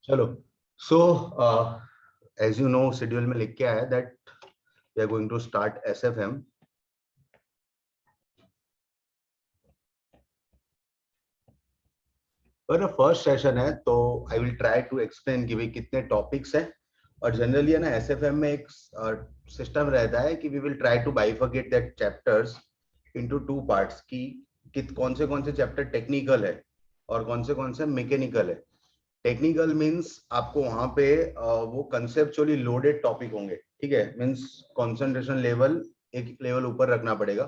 चलो so as you know schedule में लिख के आया that we are going to start SFM. और फर्स्ट सेशन है तो I will try to explain कि भाई कितने टॉपिक्स हैं। और जनरली है ना एसएफएम में एक सिस्टम रहता है कि we will try to bifurcate that chapters into two parts कि कौन से चैप्टर टेक्निकल है और कौन से मैकेनिकल है। टेक्निकल मींस आपको वहां पे वो कंसेप्चुअली लोडेड टॉपिक होंगे, ठीक है। मींस कंसंट्रेशन लेवल एक लेवल ऊपर रखना पड़ेगा।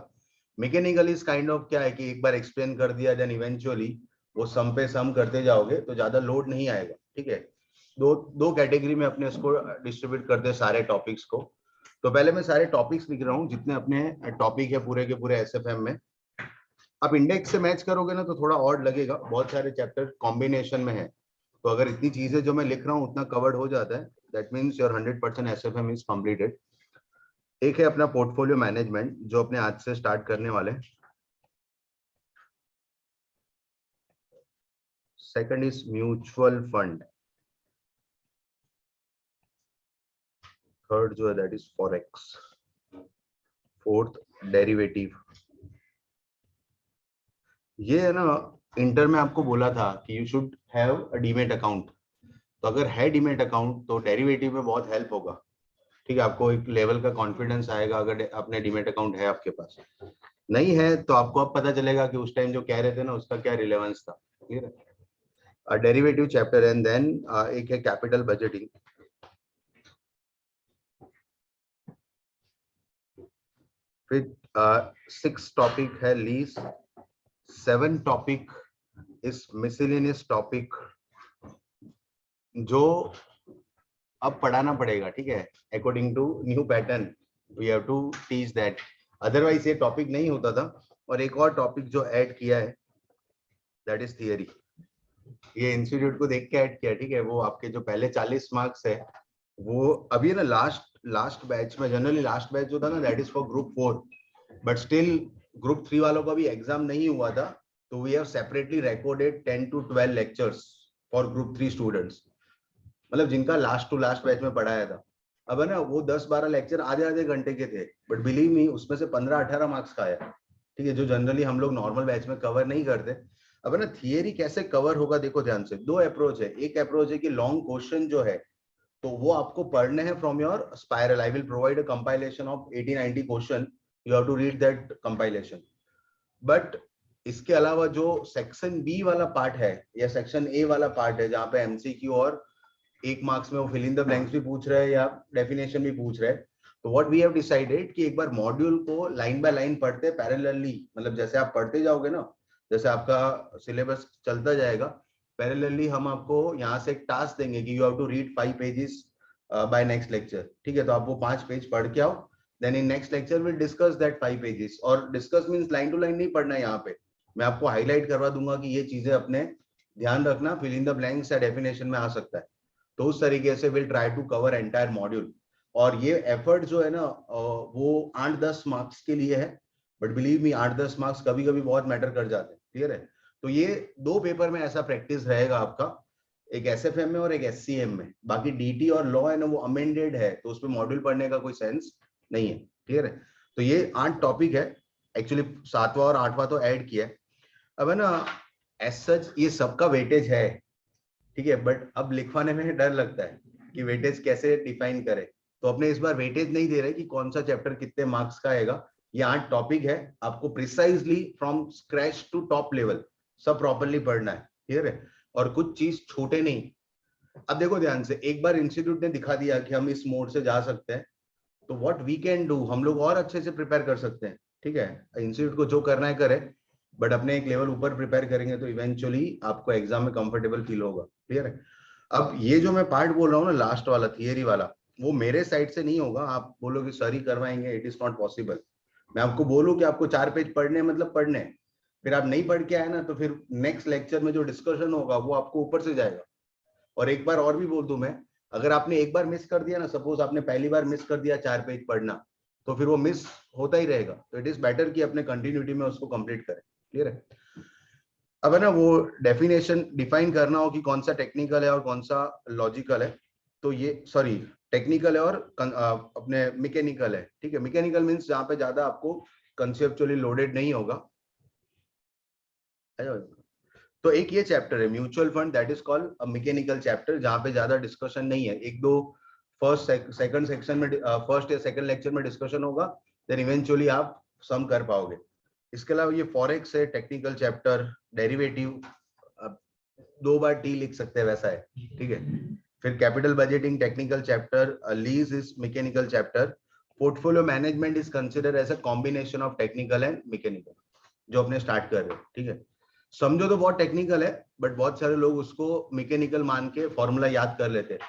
मैकेनिकल इज काइंड ऑफ क्या है कि एक बार एक्सप्लेन कर दिया देन इवेंचुअली वो सम पे सम करते जाओगे तो ज्यादा लोड नहीं आएगा, ठीक है। दो दो कैटेगरी में अपने इसको डिस्ट्रीब्यूट करते हैं सारे टॉपिक्स को। तो पहले मैं सारे टॉपिक्स लिख रहा हूँ जितने अपने टॉपिक है पूरे के पूरे एसएफएम में। आप इंडेक्स से मैच करोगे ना तो थोड़ा और लगेगा, बहुत सारे चैप्टर कॉम्बिनेशन में है। तो अगर इतनी चीजें जो मैं लिख रहा हूँ उतना कवर्ड हो जाता है, that means your 100% SFM is completed. एक है अपना पोर्टफोलियो मैनेजमेंट जो अपने आज से स्टार्ट करने वाले हैं। Second is mutual fund. Third जो है that is forex. Fourth derivative. ये है ना, इंटर में आपको बोला था कि you should have a demat account. तो अगर है डीमेट अकाउंट तो डेरिवेटिव में बहुत हेल्प होगा, ठीक है। आपको एक लेवल का कॉन्फिडेंस आएगा अगर अपने डीमेट अकाउंट है आपके पास। नहीं है तो आपको अब पता चलेगा कि उस टाइम जो कह रहे थे ना उसका क्या रिलेवेंस था। क्लियर है। डेरिवेटिव चैप्टर एंड देन एक है कैपिटल बजटिंग। फिर 6 टॉपिक है लीज। 7 टॉपिक इस मिसलेनियस टॉपिक जो अब पढ़ाना पड़ेगा, ठीक है। According to new pattern we have to teach that, otherwise ये टॉपिक नहीं होता था। और एक और टॉपिक जो ऐड किया है दैट इज थियरी। ये इंस्टीट्यूट को देख के ऐड किया, ठीक है। वो आपके जो पहले 40 मार्क्स है वो अभी ना लास्ट बैच में, जनरली लास्ट बैच जो था ना that is for group 4, but still group 3 वालों का भी एग्जाम नहीं हुआ था तो we have separately recorded 10 to 12 lectures for group 3 students, मतलब जिनका लास्ट टू लास्ट बैच में पढ़ाया था। अब है ना वो 10-12 लेक्चर आधे आधे घंटे के थे, बट बिलीव मी उसमें से 15-18 मार्क्स का आया, ठीक है, जो जनरली हम लोग नॉर्मल बैच में कवर नहीं करते। अब है ना थियरी कैसे कवर होगा, देखो ध्यान से। दो अप्रोच है। एक अप्रोच है कि लॉन्ग क्वेश्चन जो है तो वो आपको पढ़ने हैं from your spiral. I will provide a compilation of 80-90 question, you have to read that compilation. But इसके अलावा जो सेक्शन बी वाला पार्ट है या सेक्शन ए वाला पार्ट है जहां पे एमसीक्यू और 1 मार्क्स में वो फिल इन द ब्लैंक्स भी पूछ रहे हैं या डेफिनेशन भी पूछ रहे हैं, तो व्हाट वी हैव डिसाइडेड कि एक बार मॉड्यूल को लाइन बाय लाइन पढ़ते पैरेलली, मतलब जैसे आप पढ़ते जाओगे ना, जैसे आपका सिलेबस चलता जाएगा पैरेलली, हम आपको यहाँ से एक टास्क देंगे कि you have to read 5 pages by next lecture, ठीक है। तो आप वो 5 पेज पढ़ के आओ, then in next lecture will discuss that 5 pages. और discuss means line to line नहीं पढ़ना है, यहाँ पे मैं आपको हाईलाइट करवा दूंगा कि ये चीजें अपने ध्यान रखना, फिल इन द ब्लैंक्स या डेफिनेशन में आ सकता है। तो उस तरीके से will try to cover entire module. और ये एफर्ट जो है ना वो 8-10 मार्क्स के लिए है, बट बिलीव मी 8-10 मार्क्स कभी कभी बहुत मैटर कर जाते हैं, क्लियर है। तो ये 2 पेपर में ऐसा प्रैक्टिस रहेगा आपका, एक एसएफएम में और एक एससीएम में। बाकी डीटी और लॉ है ना वो अमेंडेड है तो उसमें मॉड्यूल पढ़ने का कोई सेंस नहीं है, क्लियर है। तो ये 8 टॉपिक है, एक्चुअली 7वां और 8वां तो ऐड किया है। अब है ना एज सच ये सबका वेटेज है, ठीक है, बट अब लिखवाने में डर लगता है कि वेटेज कैसे डिफाइन करें। तो अपने इस बार वेटेज नहीं दे रहे कि कौन सा चैप्टर कितने मार्क्स का आएगा। ये 8 टॉपिक है, आपको precisely from scratch to top level सब प्रॉपरली पढ़ना है, क्लियर है। और कुछ चीज छूटे नहीं। अब देखो ध्यान से, एक बार इंस्टीट्यूट ने दिखा दिया कि हम इस मोड से जा सकते हैं, तो व्हाट वी कैन डू, हम लोग और अच्छे से प्रिपेयर कर सकते हैं, ठीक है। इंस्टीट्यूट को जो करना है करे, बट अपने एक लेवल ऊपर प्रिपेयर करेंगे तो इवेंचुअली आपको एग्जाम में कंफर्टेबल फील होगा, क्लियर है। अब ये जो मैं पार्ट बोल रहा हूँ ना लास्ट वाला थियरी वाला, वो मेरे साइड से नहीं होगा। आप बोलो कि सर ही करवाएंगे, इट इज नॉट पॉसिबल। मैं आपको बोलूं कि आपको 4 पेज पढ़ने मतलब पढ़ने, फिर आप नहीं पढ़ के आए ना तो फिर नेक्स्ट लेक्चर में जो डिस्कशन होगा वो आपको ऊपर से जाएगा। और एक बार और भी बोल दूं मैं, अगर आपने एक बार मिस कर दिया ना, सपोज आपने पहली बार मिस कर दिया 4 पेज पढ़ना, तो फिर वो मिस होता ही रहेगा। तो इट इज बेटर कि अपने कंटिन्यूटी में उसको कंप्लीट करें, क्लियर है। अब है ना वो डेफिनेशन डिफाइन करना हो कि कौन सा टेक्निकल है और कौन सा लॉजिकल है, तो ये सॉरी टेक्निकल है और अपने मैकेनिकल है, ठीक है। मैकेनिकल मींस जहाँ पे ज्यादा आपको कंसेप्चुअली लोडेड नहीं होगा। तो एक ये चैप्टर है mutual fund, that is called a mechanical chapter, जहाँ पे ज्यादा डिस्कशन नहीं है। एक दो फर्स्ट सेकंड सेक्शन में फर्स्ट या सेकंड लेक्चर में डिस्कशन होगा, देन इवेंचुअली आप सम कर पाओगे। इसके अलावा ये फॉरेक्स है टेक्निकल चैप्टर, डेरिवेटिव दो बार टी लिख सकते हैं वैसा है, ठीक है। फिर capital budgeting technical chapter, lease is mechanical chapter, portfolio management is consider as a combination of technical and mechanical, जो अपने स्टार्ट कर रहे हैं, ठीक है। समझो तो बहुत टेक्निकल है, बट बहुत सारे लोग उसको मैकेनिकल मान के फॉर्मूला याद कर लेते हैं।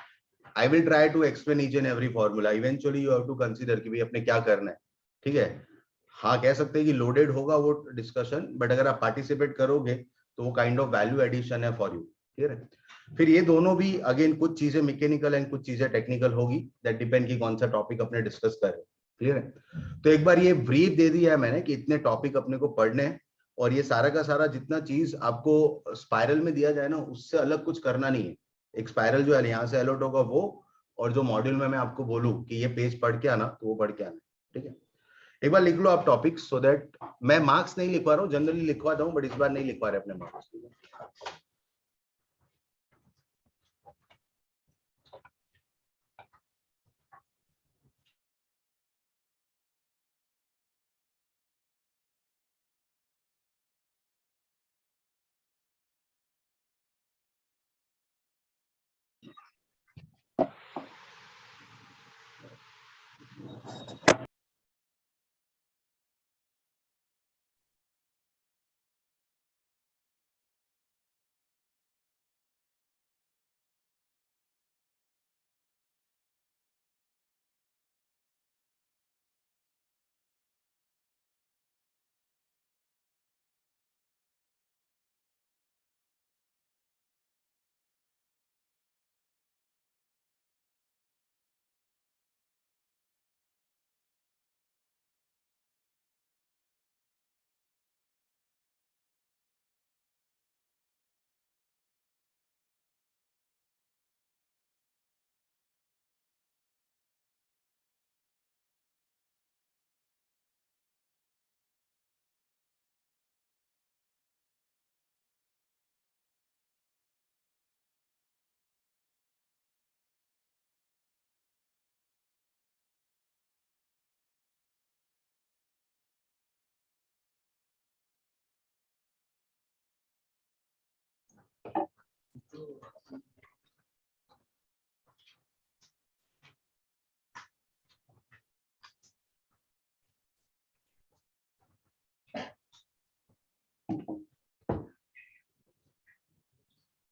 I will try to explain each and every formula, eventually you have to consider कि भाई अपने क्या करना है, ठीक है। हाँ कह सकते हैं कि लोडेड होगा वो डिस्कशन, बट अगर आप पार्टिसिपेट करोगे तो वो काइंड ऑफ वैल्यू एडिशन है फॉर यू, क्लियर है। फिर ये दोनों भी अगेन कुछ चीजें मैकेनिकल एंड कुछ चीजें टेक्निकल होगी, दैट डिपेंड कि कौन सा टॉपिक अपने डिस्कस कर रहे हैं, क्लियर है। तो एक बार ये ब्रीफ दे दिया है मैंने कि इतने टॉपिक अपने को पढ़ने हैं, और ये सारा का सारा जितना चीज आपको स्पाइरल में दिया जाए ना, उससे अलग कुछ करना नहीं है। एक स्पाइरल जो है यहाँ से अलॉट होगा वो, और जो मॉड्यूल में मैं आपको बोलूं कि ये पेज पढ़ के आना, तो वो पढ़ के आना, ठीक है। एक बार लिख लो आप टॉपिक्स, सो दैट मैं मार्क्स नहीं लिखवा रहा हूँ, जनरली लिखवाता हूँ, बट इस बार नहीं लिखवा रहे अपने मार्क्स।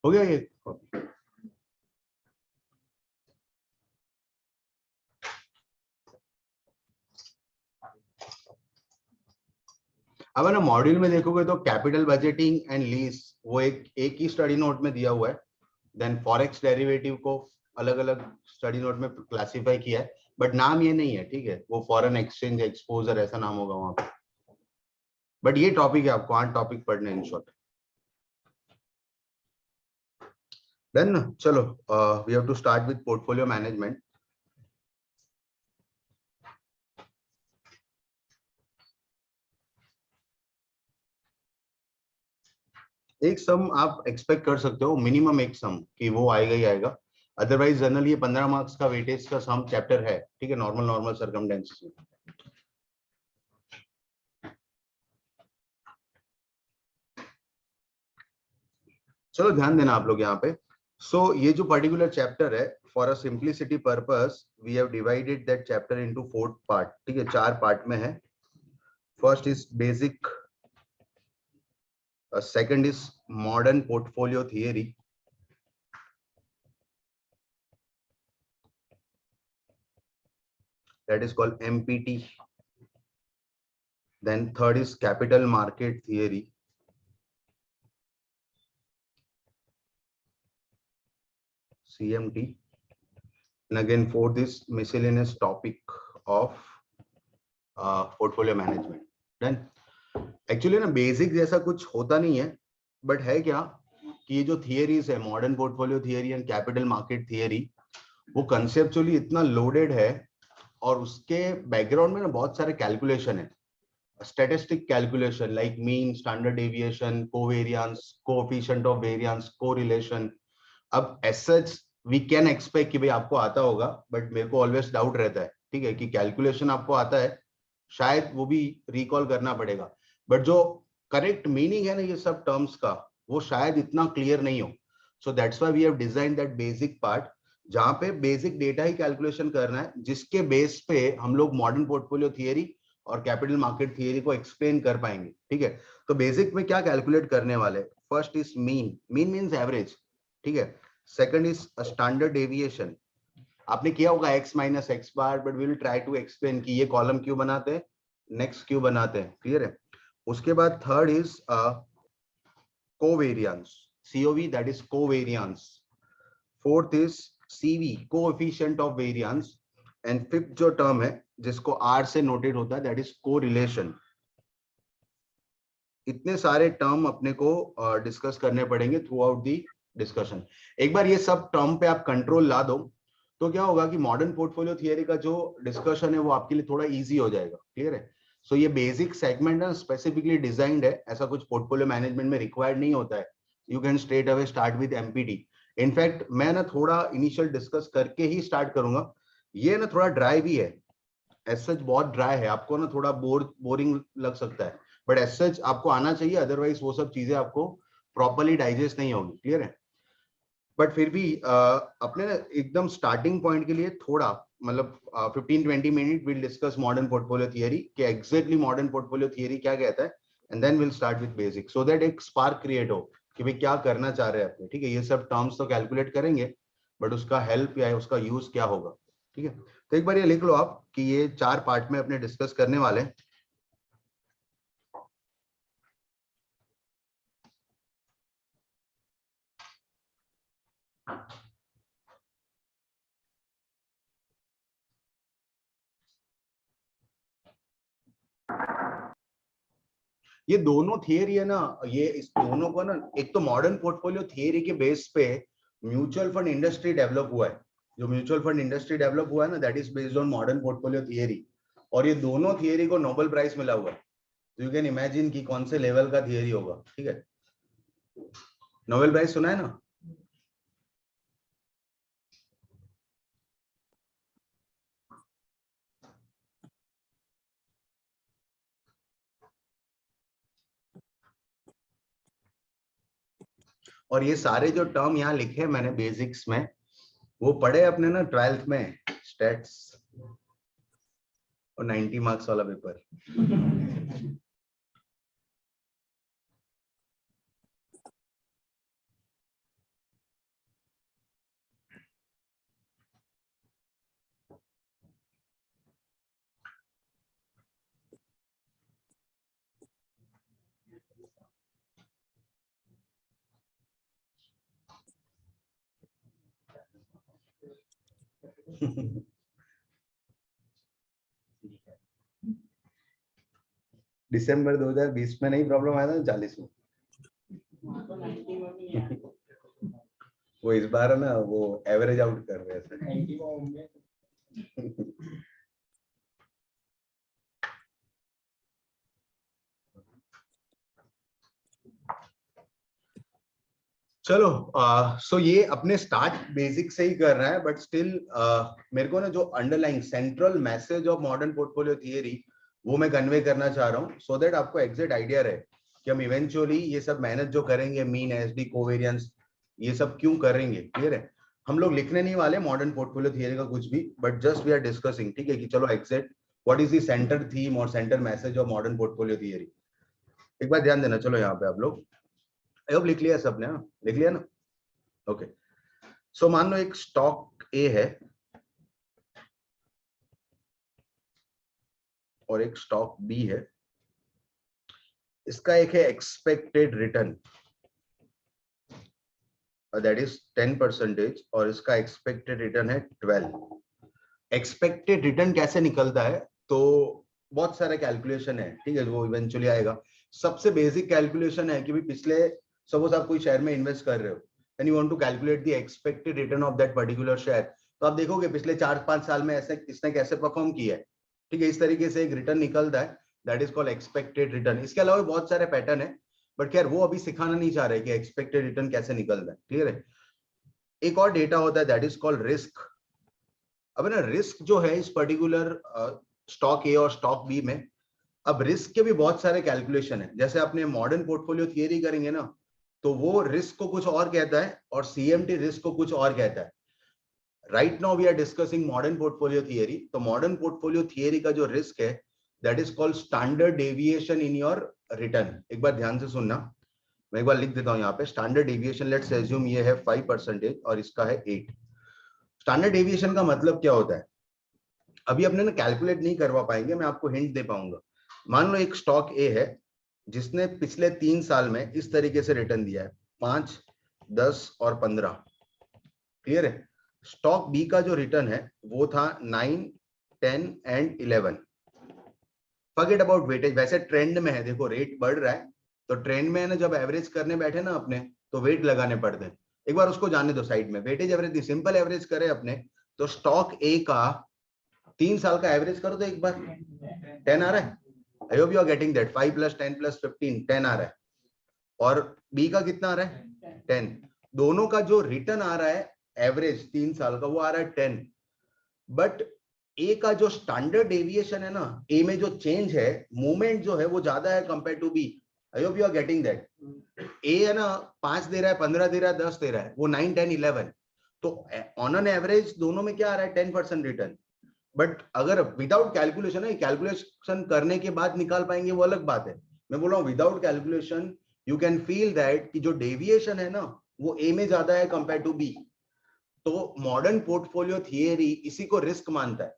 हो गया ये। अब है ना मॉड्यूल में देखोगे तो कैपिटल बजटिंग एंड लीज वो एक ही स्टडी नोट में दिया हुआ है। देन फॉरेक्स डेरिवेटिव को अलग अलग स्टडी नोट में क्लासिफाई किया है, बट नाम ये नहीं है, ठीक है। वो फॉरेन एक्सचेंज एक्सपोजर ऐसा नाम होगा वहां पे, बट ये टॉपिक है, आपको 8 टॉपिक पढ़ने इन शॉर्ट। देन चलो we have to start with portfolio management. एक सम आप एक्सपेक्ट कर सकते हो, मिनिमम एक सम कि वो आएगा ही आएगा, अदरवाइज जनरली ये 15 मार्क्स का वेटेज का सम चैप्टर है, ठीक है, नॉर्मल नॉर्मल सर्कमस्टेंसेस में। चलो ध्यान देना आप लोग यहाँ पे। सो ये जो पर्टिकुलर चैप्टर है, for a simplicity purpose we have divided that chapter into 4 part, ठीक है, 4 पार्ट में है। First is basic, second is modern portfolio theory, that is called MPT. Then third is capital market theory, CMT. And again fourth is miscellaneous topic of portfolio management. Then actually ना basic जैसा कुछ होता नहीं है, but है क्या कि ये जो थियरीज है, modern portfolio theory and capital market theory, वो कंसेप्चुअली इतना लोडेड है और उसके बैकग्राउंड में ना बहुत सारे कैलकुलेशन है, statistic calculation like mean, standard deviation, covariance, coefficient of variance, correlation. अब as such we can expect कि भाई आपको आता होगा, बट मेरे को ऑलवेज डाउट रहता है, ठीक है, कि कैलकुलेशन आपको आता है, शायद वो भी रिकॉल करना पड़ेगा, बट जो करेक्ट मीनिंग है ना ये सब टर्म्स का, वो शायद इतना क्लियर नहीं हो। So that's why we have design that basic part, जहां पे बेसिक डेटा ही कैलकुलेशन करना है, जिसके बेस पे हम लोग मॉडर्न पोर्टफोलियो थियरी और कैपिटल मार्केट थियरी को एक्सप्लेन कर पाएंगे, ठीक है। तो बेसिक में क्या कैलकुलेट करने वाले, first is mean, mean means average, ठीक है। सेकंड इज स्टैंडर्ड डेविएशन, आपने किया होगा x minus x bar, but we will try to explain कि ये कॉलम क्यों बनाते हैं, नेक्स्ट क्यों बनाते हैं, क्लियर है। उसके बाद third is covariance, COV, that is covariance. Fourth is CV, coefficient of variance. And fifth जो टर्म है जिसको R से नोटेड होता है, दैट इज कोरिलेशन। इतने सारे टर्म अपने को डिस्कस करने पड़ेंगे थ्रू आउट दी डिस्कशन। एक बार ये सब टर्म पे आप कंट्रोल ला दो तो क्या होगा कि मॉडर्न पोर्टफोलियो थियरी का जो डिस्कशन है वो आपके लिए थोड़ा इजी हो जाएगा, क्लियर है। सो ये बेसिक सेगमेंट ना स्पेसिफिकली डिजाइंड है, ऐसा कुछ पोर्टफोलियो मैनेजमेंट में रिक्वायर्ड नहीं होता है, you can straight away start with MPT। In fact मैं ना थोड़ा इनिशियल डिस्कस करके ही स्टार्ट करूंगा, ये ना थोड़ा ड्राई भी है, एज सच बहुत ड्राई है, आपको ना थोड़ा बोरिंग लग सकता है, बट एज सच आपको आना चाहिए, अदरवाइज वो सब चीजें आपको प्रॉपर्ली डाइजेस्ट नहीं होगी, क्लियर है। बट फिर भी अपने ना एकदम स्टार्टिंग पॉइंट के लिए थोड़ा मतलब 15-20 minute will discuss modern portfolio theory कि एग्जैक्टली मॉडर्न पोर्टफोलियो थियरी क्या कहता है, and then will start with basic, so that एक स्पार्क क्रिएट हो कि भाई क्या करना चाह रहे हैं अपने, ठीक है। ये सब टर्म्स तो कैलकुलेट करेंगे, बट उसका हेल्प या उसका यूज क्या होगा, ठीक है। तो एक बार ये लिख लो आप कि ये 4 पार्ट में अपने डिस्कस करने वाले हैं। ये दोनों थियरी है ना, ये इस दोनों को ना, एक तो मॉडर्न पोर्टफोलियो थियरी के बेस पे म्यूचुअल फंड इंडस्ट्री डेवलप हुआ है, जो म्यूचुअल फंड इंडस्ट्री डेवलप हुआ है ना, that is based on modern portfolio theory, और ये दोनों थियरी को नोबेल प्राइज मिला हुआ है। तो यू कैन इमेजिन कि कौन से लेवल का थियरी होगा, ठीक है। नोबेल प्राइज सुना है ना। और ये सारे जो टर्म यहाँ लिखे हैं मैंने बेसिक्स में, वो पढ़े अपने ना 12th में, स्टैट्स और 90 मार्क्स वाला पेपर। दिसंबर 2020 में नहीं प्रॉब्लम आया था, 40 में। वो इस बार ना वो एवरेज आउट कर रहे हैं। चलो सो ये अपने स्टार्ट बेसिक से ही कर रहा है, बट स्टिल मेरे को ना जो underlying central message of modern portfolio theory वो मैं कन्वे करना चाह रहा हूँ, सो दैट आपको एग्जैक्ट आइडिया रहे कि हम इवेंचुअली ये सब मेहनत जो करेंगे, मीन, एसडी, कोवेरिएंस, ये सब क्यों करेंगे, क्लियर है। हम लोग लिखने नहीं वाले मॉडर्न पोर्टफोलियो थियरी का कुछ भी, but just we are discussing, ठीक है, कि चलो exact what is the centre theme और centre message of modern portfolio theory. एक बार ध्यान देना, चलो यहाँ पे आप लोग आई होप लिख लिया सबने, हाँ लिख लिया ना, ओके। सो मान लो एक स्टॉक ए है और एक स्टॉक बी है, इसका एक है एक्सपेक्टेड रिटर्न, दैट इज 10% और इसका एक्सपेक्टेड रिटर्न है 12। एक्सपेक्टेड रिटर्न कैसे निकलता है, तो बहुत सारे कैलकुलेशन है, ठीक है, वो इवेंचुअली आएगा। सबसे बेसिक कैलकुलेशन है कि भी पिछले सपोज आप कोई शेयर में इन्वेस्ट कर रहे हो and you want to calculate the expected return of that particular share, तो आप देखोगे पिछले 4-5 साल में ऐसे इसने कैसे परफॉर्म किया है, ठीक है। इस तरीके से एक रिटर्न निकलता है, that is called expected return. इसके अलावा बहुत सारे पैटर्न है, बट खैर वो अभी सिखाना नहीं चाह रहे कि एक्सपेक्टेड रिटर्न कैसे निकलता है, क्लियर है। एक और डेटा होता है दैट इज कॉल्ड रिस्क। अब ना रिस्क जो है इस पर्टिकुलर स्टॉक ए और स्टॉक बी में, अब रिस्क के भी बहुत सारे कैलकुलेशन है। जैसे अपने मॉडर्न पोर्टफोलियो थियरी करेंगे ना, तो वो रिस्क को कुछ और कहता है और सीएमटी रिस्क को कुछ और कहता है। Right now we are discussing modern portfolio theory. तो मॉडर्न पोर्टफोलियो थियरी का जो रिस्क है that is called standard deviation in your return. एक बार ध्यान से सुनना, मैं एक बार लिख देता हूं यहाँ पे। स्टैंडर्ड डेविएशन, लेट्स अज्यूम ये है 5% और इसका है 8। स्टैंडर्ड डेविएशन का मतलब क्या होता है, अभी अपने ना कैलकुलेट नहीं करवा पाएंगे, मैं आपको हिंट दे पाऊंगा। मान लो एक स्टॉक ए है जिसने पिछले 3 साल में इस तरीके से रिटर्न दिया है 5, 10 और 15, क्लियर है। स्टॉक बी का जो रिटर्न है वो था 9, 10 एंड 11। फॉरगेट अबाउट वेटेज, वैसे ट्रेंड में है, देखो रेट बढ़ रहा है तो ट्रेंड में है ना, जब एवरेज करने बैठे ना अपने तो वेट लगाने पड़ते हैं। एक बार उसको जाने दो साइड में, वेटेज एवरेज सिंपल एवरेज करे अपने, तो स्टॉक ए का 3 साल का एवरेज करो तो एक बार 10 आ रहा है। I hope you are getting that. 5 + 10 + 15 10 आ रहा है, और बी का कितना आ रहा है 10। दोनों का जो रिटर्न आ रहा है एवरेज 3 साल का वो आ रहा है 10। बट ए का जो स्टैंडर्ड डेविएशन है ना, ए में जो चेंज है, मूवमेंट जो है वो ज्यादा है compare to B. I hope you are getting that. A है ना 5 दे रहा है, 15 दे रहा है, 10 दे रहा है, वो 9, 10, 11। तो ऑन एन एवरेज दोनों में क्या आ रहा है 10% रिटर्न। बट अगर विदाउट कैलकुलेशन है, कैलकुलेशन करने के बाद निकाल पाएंगे वो अलग बात है। मैं बोल रहा हूँ without calculation you can feel that कि जो डेविएशन है ना वो ए में ज्यादा है कंपेयर टू बी। तो मॉडर्न पोर्टफोलियो थियरी इसी को रिस्क मानता है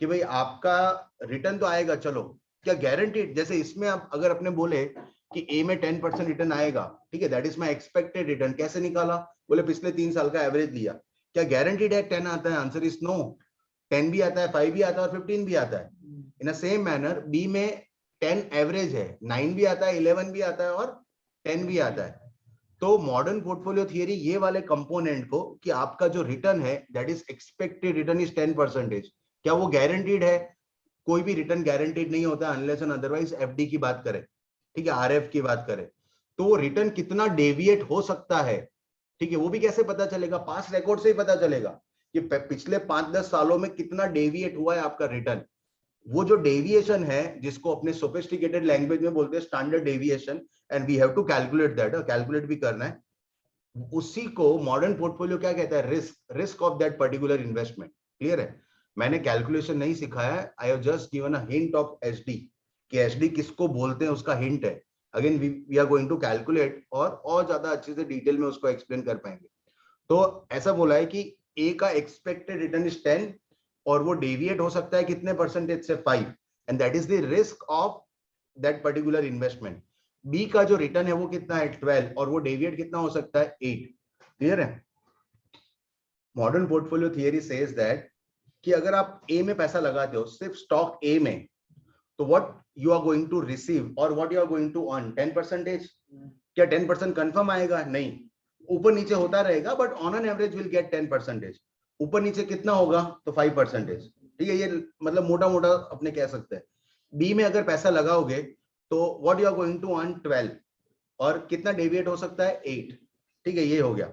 कि भाई आपका रिटर्न तो आएगा, चलो क्या गारंटीड, जैसे इसमें आप अगर अपने बोले कि ए में 10% रिटर्न आएगा, ठीक है, that is my expected return. कैसे निकाला, बोले पिछले 3 साल का एवरेज लिया। क्या गारंटीड है 10 आता है? Answer is no. 10 भी आता है, 5 भी आता है और 15 भी आता है। इन अ सेम मैनर बी में 10 एवरेज है, 9 भी आता है, 11 भी आता है और 10 भी आता है। तो मॉडर्न पोर्टफोलियो थियरी ये वाले कंपोनेंट को कि आपका जो रिटर्न है that is expected return is 10%, क्या वो गारंटीड है? कोई भी रिटर्न गारंटीड नहीं होता अनलेस एंड अदरवाइज एफडी की बात करें, ठीक है, आरएफ की बात करें, तो रिटर्न कितना डेविएट हो सकता है, ठीक है, वो भी कैसे पता चलेगा? पास्ट रिकॉर्ड से ही पता चलेगा कि पिछले 5-10 सालों में कितना डेविएट हुआ है आपका रिटर्न। वो जो डेविएशन है जिसको अपने सोफिस्टिकेटेड लैंग्वेज में बोलते हैं standard deviation, and we have to calculate that, calculate भी करना है, उसी को मॉडर्न पोर्टफोलियो क्या कहता है? Risk of that particular investment. Clear है? मैंने कैलकुलेशन नहीं सिखाया है, I have just given a hint of HD, कि एचडी किसको बोलते हैं उसका हिंट है। Again we are going to calculate और ज्यादा अच्छे से डिटेल में उसको एक्सप्लेन कर पाएंगे। तो ऐसा बोला है कि ए का एक्सपेक्टेड रिटर्न इज 10 और वो डेविएट हो सकता है कितने परसेंटेज से? 5, and that is the risk of that particular investment. B का जो रिटर्न है वो कितना है 12 और वो डेविएट कितना हो सकता है 8। क्लियर है? Modern portfolio theory says that कि अगर आप ए में पैसा लगाते हो सिर्फ स्टॉक ए में, तो what you are going to receive और what you are going to earn 10%। क्या 10% कंफर्म आएगा? नहीं, ऊपर नीचे होता रहेगा, but on an average will get 10%। ऊपर नीचे कितना होगा? तो 5%। ठीक है, ये मतलब मोटा मोटा अपने कह सकते हैं। बी में अगर पैसा लगाओगे तो what you are going to earn 12 और कितना डेविएट हो सकता है? 8। ठीक है, ये हो गया।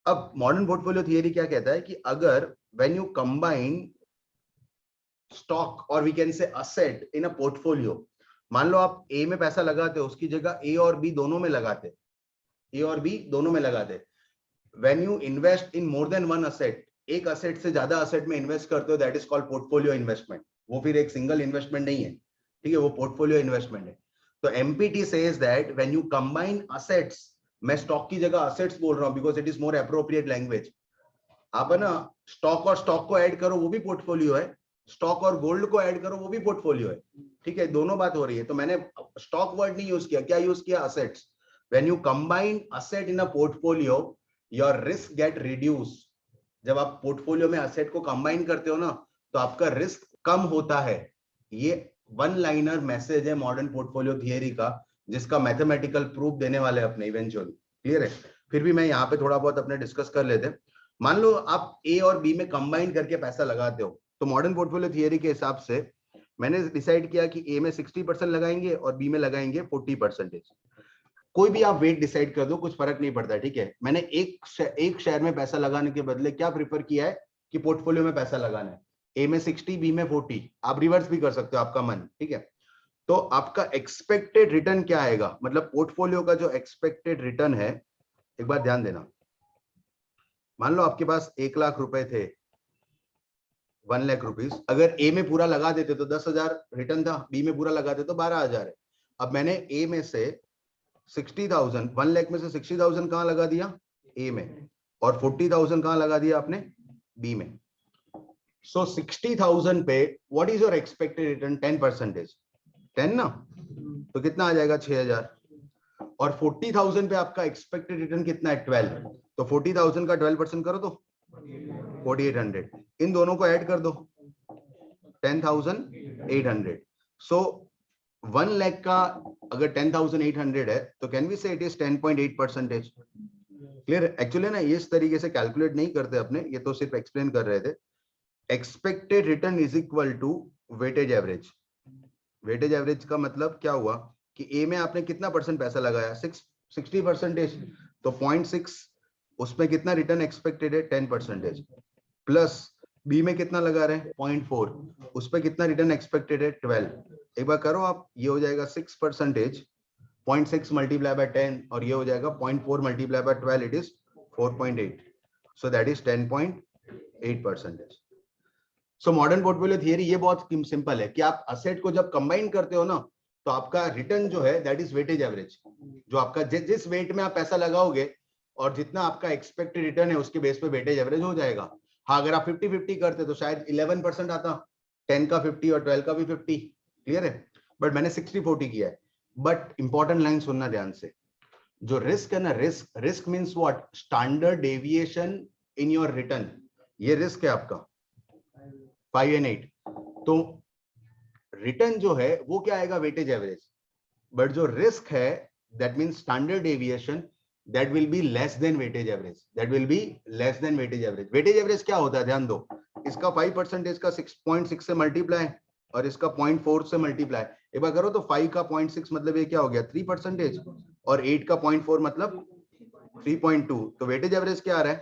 अब मॉडर्न पोर्टफोलियो थियरी क्या कहता है कि अगर व्हेन यू कंबाइन स्टॉक और we can say asset in a portfolio, मान लो आप ए में पैसा लगाते हो, उसकी जगह ए और बी दोनों में लगाते, ए और बी दोनों में लगाते। When you invest in more than one asset, एक असेट से ज्यादा असेट में इन्वेस्ट करते हो, that is called portfolio investment. वो फिर एक सिंगल इन्वेस्टमेंट नहीं है, ठीक है, वो पोर्टफोलियो इन्वेस्टमेंट है। तो empty says that when you combine assets, मैं स्टॉक की जगह असेट्स बोल रहा हूं because it is more appropriate language. आप है ना स्टॉक और स्टॉक को ऐड करो वो भी पोर्टफोलियो है, स्टॉक और गोल्ड को ऐड करो वो भी पोर्टफोलियो है, ठीक है, दोनों बात हो रही है। तो मैंने स्टॉक वर्ड नहीं यूज किया, क्या यूज किया? Assets. When you combine asset in a portfolio your risk get reduce. जब आप पोर्टफोलियो में असेट को कंबाइन करते हो ना तो आपका रिस्क कम होता है। ये वन लाइनर मैसेज है मॉडर्न पोर्टफोलियो थियरी का, जिसका मैथमेटिकल प्रूफ देने वाले अपने इवेंचुअली, क्लियर है। फिर भी मैं यहाँ पे थोड़ा बहुत अपने डिस्कस कर लेते हैं। मान लो आप ए और बी में कंबाइन करके पैसा लगाते हो, तो मॉडर्न पोर्टफोलियो थियरी के हिसाब से मैंने डिसाइड किया कि ए में 60% लगाएंगे और बी में लगाएंगे 40%। कोई भी आप वेट डिसाइड कर दो, कुछ फर्क नहीं पड़ता, ठीक है। मैंने एक शेयर में पैसा लगाने के बदले क्या प्रीफर किया है कि पोर्टफोलियो में पैसा लगाना है। ए में 60, बी में 40, आप रिवर्स भी कर सकते हो, आपका मन, ठीक है। तो आपका एक्सपेक्टेड रिटर्न क्या आएगा, मतलब पोर्टफोलियो का जो एक्सपेक्टेड रिटर्न है, एक बार ध्यान देना। मान लो आपके पास 1 लाख रुपए थे, 1 लाख रुपीस, अगर ए में पूरा लगा देते तो 10,000 रिटर्न था, बी में पूरा लगाते तो 12,000 है। अब मैंने ए में से 60,000, 1 लाख में से 60,000 कहां लगा दिया, ए में, और 40,000 कहां लगा दिया आपने, बी में। सो 60,000 पे what is your expected return, 10%, 10 ना, तो कितना आ जाएगा 6,000। और 40,000 पे आपका एक्सपेक्टेड रिटर्न कितना है, 12, तो 40,000 का 12% करो तो 4,800, इन दोनों को ऐड कर दो 10,800। सो 1 लाख का अगर 10,800 है तो कैन वी से इट इज 10.8%। क्लियर। एक्चुअली ना इस तरीके से कैलकुलेट नहीं करते अपने, ये तो सिर्फ एक्सप्लेन कर रहे थे। Expected return is equal to weightage average. Weightage average का मतलब क्या हुआ कि ए में आपने कितना परसेंट पैसा लगाया, 60%, तो 0.6 उसमें कितना रिटर्न एक्सपेक्टेड है, 10%, प्लस बी में कितना लगा रहे हैं, 0.4, उस पर कितना रिटर्न एक्सपेक्टेड है, 12। एक बार करो आप, ये हो जाएगा 6%, 0.6 मल्टीप्लाई बाय 10, और ये हो जाएगा 0.4 multiply by 12, it is 4.8, so that is 10.8%। So modern portfolio theory ये बहुत सिंपल है कि आप असेट को जब कंबाइन करते हो ना, तो आपका रिटर्न जो है दैट इज वेटेज एवरेज। जो आपका जिस वेट में आप पैसा लगाओगे और जितना आपका एक्सपेक्टेड रिटर्न है उसके बेस पे वेटेज एवरेज हो जाएगा। हाँ, अगर आप 50-50 करते तो शायद 11% आता, 10 का 50 और 12 का भी 50, क्लियर है। बट मैंने 60-40 किया है। बट इंपॉर्टेंट लाइन सुनना ध्यान से, जो रिस्क है ना, risk means what, standard deviation in your return, ये रिस्क है आपका 5 and 8। तो रिटर्न जो है वो क्या आएगा, वेटेज एवरेज, बट जो रिस्क है that means standard deviation, that will be less than weightage average, that will be less than weightage average। weightage average क्या होता है, ध्यान दो, इसका 5% का 6.6 से मल्टीप्लाई और इसका 0.4 से मल्टीप्लाई, एक बार करो तो 5 का 0.6 मतलब ये क्या हो गया 3%, और 8 का 0.4 मतलब 3.2, तो weightage average क्या आ रहा है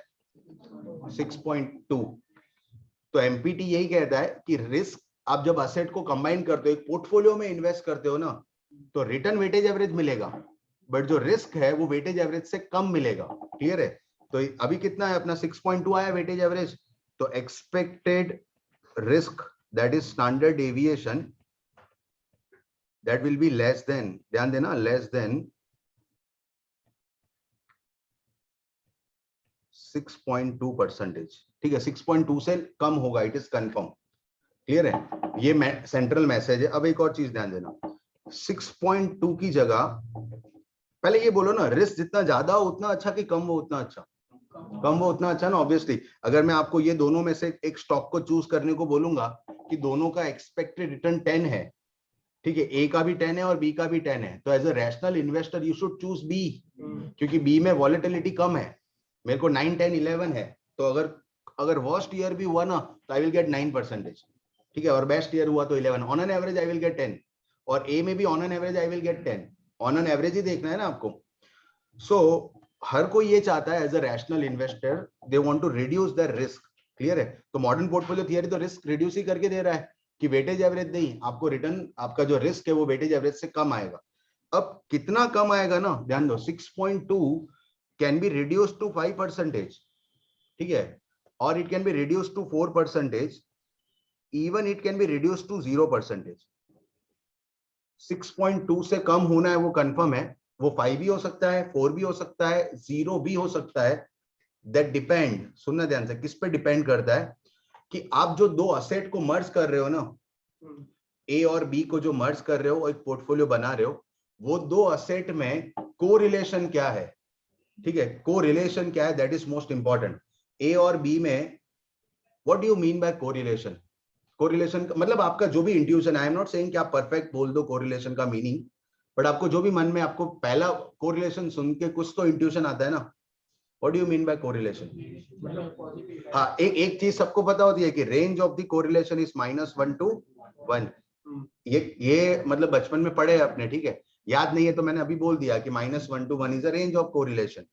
6.2। तो एमपीटी यही कहता है कि रिस्क, आप जब असेट को कंबाइन करते हो, एक पोर्टफोलियो में इन्वेस्ट करते हो ना, तो रिटर्न वेटेज एवरेज मिलेगा, बट जो रिस्क है वो वेटेज एवरेज से कम मिलेगा, क्लियर है। तो अभी कितना है अपना 6.2 आया वेटेज एवरेज, तो expected risk that is standard deviation that will be less than, ध्यान देना, लेस देन 6.2%, ठीक है, 6.2 से कम होगा, इट इज कंफर्म, क्लियर है। ये सेंट्रल मैसेज है। अब एक और चीज ध्यान देना, 6.2 की जगह पहले ये बोलो ना, रिस्क जितना ज्यादा हो उतना अच्छा कि कम हो उतना अच्छा, कम हो उतना अच्छा ना। ऑब्वियसली अगर मैं आपको ये दोनों में से एक स्टॉक को चूज करने को बोलूंगा कि दोनों का एक्सपेक्टेड रिटर्न 10 है, ठीक है, ए का भी 10 है और बी का भी 10 है, तो as a rational investor you should choose B, क्योंकि बी में वॉलेटिलिटी कम है। मेरे को 9, 10, 11 है, तो अगर वर्स्ट ईयर भी हुआ ना तो आई विल गेट 9%, ठीक है, और बेस्ट ईयर हुआ तो 11, on an average I will get 10, और ए में भी on an average I will get 10, on an average ही देखना है ना आपको। सो हर कोई ये चाहता है as a rational investor, they want to reduce their risk, clear है। तो मॉडर्न पोर्टफोलियो थियरी तो रिस्क रिड्यूस ही करके दे रहा है कि वेटेज एवरेज नहीं, आपको रिटर्न, आपका जो रिस्क है वो वेटेज एवरेज से कम आएगा। अब कितना कम आएगा ना, ध्यान दो, 6.2 कैन बी रिड्यूस टू 5%, ठीक है, और it can be reduce to 4%, even it can be reduce to 0%। 6.2 से कम होना है वो कंफर्म है, वो 5 भी हो सकता है, 4 भी हो सकता है, 0 भी हो सकता है, दैट डिपेंड, सुनना ध्यान से, किस पे डिपेंड करता है कि आप जो दो असेट को मर्ज कर रहे हो ना, ए और बी को जो मर्ज कर रहे हो, एक पोर्टफोलियो बना रहे हो, वो दो असेट में कोरिलेशन क्या है, ठीक है, कोरिलेशन क्या है, दैट इज मोस्ट इंपॉर्टेंट। ए और बी में what do you mean by correlation, correlation मतलब आपका जो भी intuition, I am not saying कि आप परफेक्ट बोल दो कोरिलेशन का मीनिंग, बट आपको जो भी मन में आपको पहला कोरिलेशन सुन के कुछ तो इंट्यूशन आता है ना, what do you mean by correlation? हाँ, एक चीज सबको पता होती है कि range of the correlation is -1 to 1। ये मतलब बचपन में पढ़े अपने, ठीक है, याद नहीं है तो मैंने अभी बोल दिया कि -1 to 1 is a range of correlation.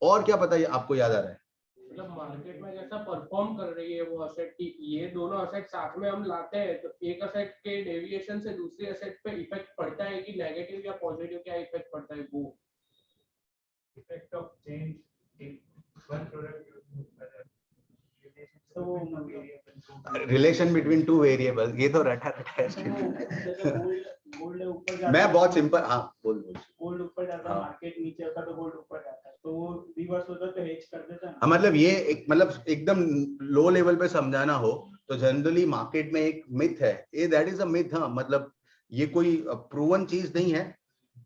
और क्या पता है आपको याद आ रहा है? मतलब मार्केट में जैसा परफॉर्म कर रही है वो असेट की, ये दोनों असेट साथ में हम लाते हैं तो एक असेट के डेविएशन से दूसरी असेट पे इफेक्ट पड़ता है कि नेगेटिव या पॉजिटिव, क्या इफेक्ट पड़ता है? वो effect of change in one product relation between two variable, ये तो रटा रटा है। गोल्ड ऊपर जाता है, मैं बहुत सिंपल, हाँ बोल गोल्ड ऊपर जाता है, मार्केट नीचे होता तो गोल्ड ऊपर जाता है, तो वो रिवर्स होता तो हेज कर देता है। मतलब ये एक मतलब एकदम लो लेवल पे समझाना हो तो जनरली मार्केट में एक मिथ है, ये दैट इज अ मिथ। हाँ, मतलब ये कोई प्रूवन चीज नहीं है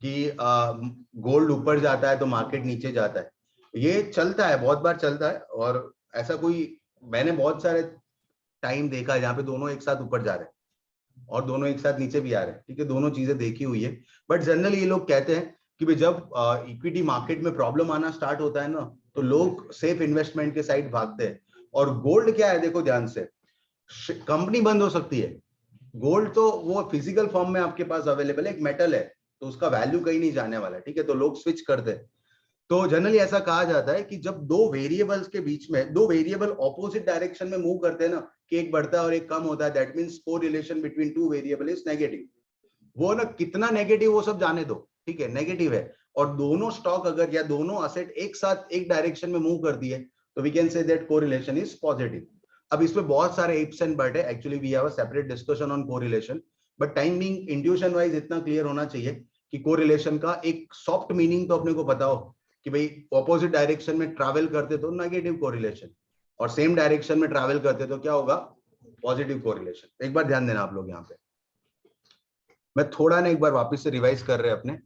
कि गोल्ड ऊपर जाता है तो मार्केट नीचे जाता है। ये चलता है, बहुत बार चलता है, और ऐसा कोई, मैंने बहुत सारे टाइम देखा है जहाँ पे दोनों एक साथ ऊपर जा रहे हैं और दोनों एक साथ नीचे भी आ रहे हैं, ठीक है, दोनों चीजें देखी हुई है। बट जनरली ये लोग कहते हैं कि भाई जब इक्विटी मार्केट में प्रॉब्लम आना स्टार्ट होता है ना, तो लोग सेफ इन्वेस्टमेंट के साइड भागते हैं। और गोल्ड क्या है, देखो ध्यान से, कंपनी बंद हो सकती है, गोल्ड तो वो फिजिकल फॉर्म में आपके पास अवेलेबल है, एक मेटल है, तो उसका वैल्यू कहीं नहीं जाने वाला है, ठीक है, तो लोग स्विच करते हैं। तो जनरली ऐसा कहा जाता है कि जब दो वेरिएबल्स के बीच में, दो वेरिएबल ऑपोजिट डायरेक्शन में मूव करते हैं ना, कि एक बढ़ता है और एक कम होता है, that means correlation between two variable is negative. वो ना कितना नेगेटिव वो सब जाने दो, ठीक है, नेगेटिव है, और दोनों स्टॉक अगर या दोनों असेट एक साथ एक डायरेक्शन में मूव करती है तो we can say that correlation is positive. अब इसमें बहुत सारे इफ्स एंड बट है, actually we have a separate discussion on correlation, but time being intuition wise इतना क्लियर होना चाहिए कि कोरिलेशन का एक सॉफ्ट मीनिंग तो अपने को पता हो कि भाई ऑपोजिट डायरेक्शन में ट्रैवल करते तो नेगेटिव कोरिलेशन, और सेम डायरेक्शन में ट्रैवल करते तो क्या होगा, पॉजिटिव कोरिलेशन। एक बार ध्यान देना आप लोग यहाँ पे, मैं थोड़ा ना एक बार वापस से रिवाइज कर रहे हैं अपने।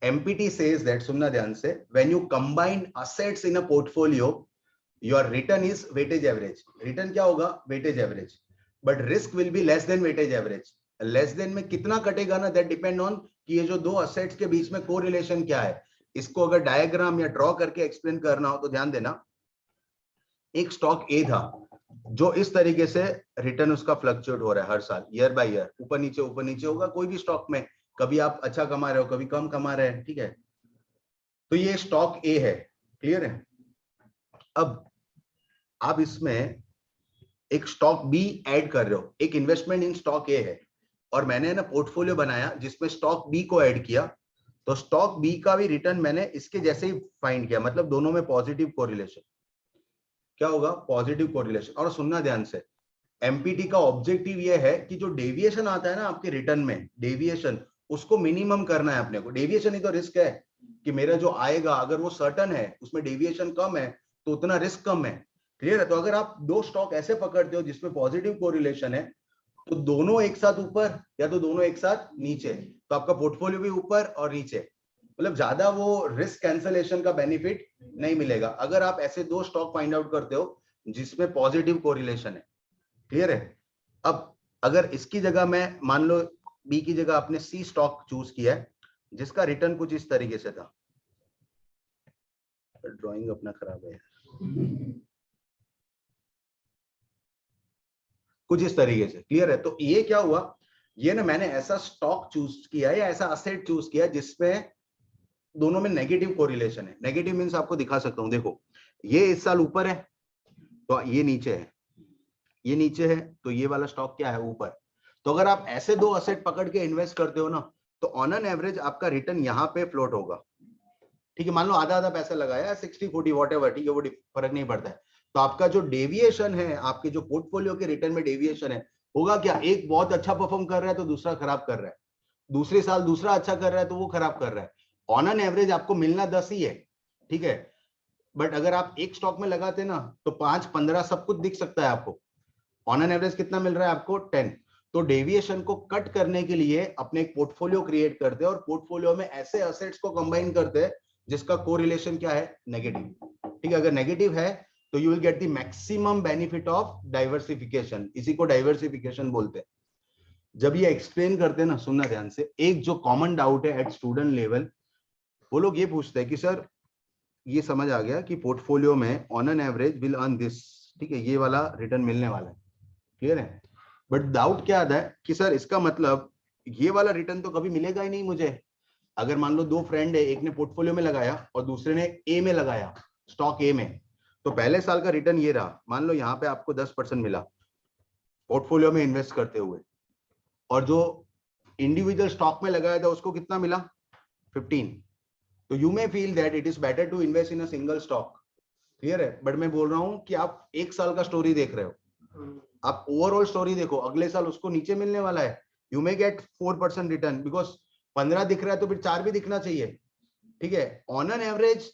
MPT says that, सुनना ध्यान से, when you combine assets in a portfolio, your return is weightage average। Return क्या होगा, weightage average, but risk will be less than weightage average। Less than में कितना कटेगा ना, दैट डिपेंड ऑन कि ये जो दो असेट्स के बीच में कोरिलेशन क्या है। इसको अगर डायग्राम या ड्रॉ करके एक्सप्लेन करना हो तो ध्यान देना, एक स्टॉक ए था जो इस तरीके से रिटर्न उसका फ्लक्चुएट हो रहा है हर साल, ईयर बाय ईयर, ऊपर नीचे होगा कोई भी स्टॉक में, कभी आप अच्छा कमा रहे हो, कभी कम कमा रहे हैं, ठीक है। तो ये स्टॉक ए है, क्लियर है। अब आप इसमें एक स्टॉक बी ऐड कर रहे हो, एक इन्वेस्टमेंट इन स्टॉक ए है, और मैंने ना पोर्टफोलियो बनाया जिसमें स्टॉक बी को ऐड किया, तो स्टॉक बी का भी रिटर्न मैंने इसके जैसे ही फाइंड किया, मतलब दोनों में पॉजिटिव कोरिलेशन। क्या होगा, पॉजिटिव कोरिलेशन। और सुनना ध्यान से, एमपीटी का ऑब्जेक्टिव ये है कि जो डेविएशन आता है ना आपके रिटर्न में, डेविएशन उसको मिनिमम करना है अपने को। डेविएशन ही तो रिस्क है कि मेरा जो आएगा अगर वो सर्टन है, उसमें डेविएशन कम है तो उतना रिस्क कम है, क्लियर है। तो अगर आप दो स्टॉक ऐसे पकड़ते हो जिसमें पॉजिटिव कोरिलेशन है, तो दोनों एक साथ ऊपर या तो दोनों एक साथ नीचे, तो आपका पोर्टफोलियो भी ऊपर और नीचे, मतलब ज्यादा वो रिस्क कैंसलेशन का बेनिफिट नहीं मिलेगा अगर आप ऐसे दो स्टॉक फाइंड आउट करते हो जिसमें पॉजिटिव कोरिलेशन है, क्लियर है। अब अगर इसकी जगह मैं मान लो बी की जगह आपने सी स्टॉक चूज किया है जिसका रिटर्न कुछ इस तरीके से था, ड्राइंग अपना खराब है, कुछ इस तरीके से, क्लियर है। तो ये क्या हुआ, ये ना मैंने ऐसा स्टॉक चूज किया या ऐसा असेट चूज किया जिसमें दोनों में नेगेटिव कोरिलेशन है। नेगेटिव मींस आपको दिखा सकता हूं, देखो ये इस साल ऊपर है तो ये नीचे है, ये नीचे है तो ये वाला स्टॉक क्या है, ऊपर। तो अगर आप ऐसे दो असेट पकड़ के इन्वेस्ट करते हो ना, तो ऑन एन एवरेज आपका रिटर्न यहाँ पे फ्लोट होगा, ठीक है। मान लो आधा आधा पैसा लगाया, 60-40 वॉटएवर, ठीक है, वो फर्क नहीं पड़ता है। तो आपका जो डेविएशन है, आपके जो पोर्टफोलियो के रिटर्न में डेविएशन है, होगा क्या, एक बहुत अच्छा परफॉर्म कर रहा है तो दूसरा खराब कर रहा है, दूसरे साल दूसरा अच्छा कर रहा है तो वो खराब कर रहा है। ऑन एन एवरेज आपको मिलना 10 ही है, ठीक है। बट अगर आप एक स्टॉक में लगाते ना तो 5-15 सब कुछ दिख सकता है आपको। ऑन एन एवरेज कितना मिल रहा है आपको, 10। तो डेविएशन को कट करने के लिए अपने एक पोर्टफोलियो क्रिएट करते हैं और पोर्टफोलियो में ऐसे असेट्स को कंबाइन करते हैं जिसका कोरिलेशन क्या है, नेगेटिव, ठीक है। अगर नेगेटिव है तो you will get the maximum benefit of diversification, इसी को डाइवर्सिफिकेशन बोलते हैं। जब ये एक्सप्लेन करते हैं ना, सुनना ध्यान से, एक जो कॉमन डाउट है एट स्टूडेंट लेवल, वो लोग ये पूछते हैं कि सर ये समझ आ गया कि पोर्टफोलियो में on an average will earn this, ठीक है, ये वाला रिटर्न मिलने वाला है, क्लियर है। बट डाउट क्या आता है कि सर इसका मतलब ये वाला रिटर्न तो कभी मिलेगा ही नहीं मुझे। अगर मान लो दो फ्रेंड है, एक ने पोर्टफोलियो में लगाया और दूसरे ने ए में लगाया, स्टॉक ए में, तो पहले साल का रिटर्न ये रहा, मान लो यहाँ पे आपको 10% मिला पोर्टफोलियो में इन्वेस्ट करते हुए, और जो इंडिविजुअल स्टॉक में लगाया था उसको कितना मिला, 15। तो you may feel that it is better to invest in a single stock, clear है। बट मैं बोल रहा हूं कि आप एक साल का स्टोरी देख रहे हो, आप ओवरऑल स्टोरी देखो, अगले साल उसको नीचे मिलने वाला है, you may gate 4% return, because 15 दिख रहा है तो फिर 4 भी दिखना चाहिए, ठीक है। On an average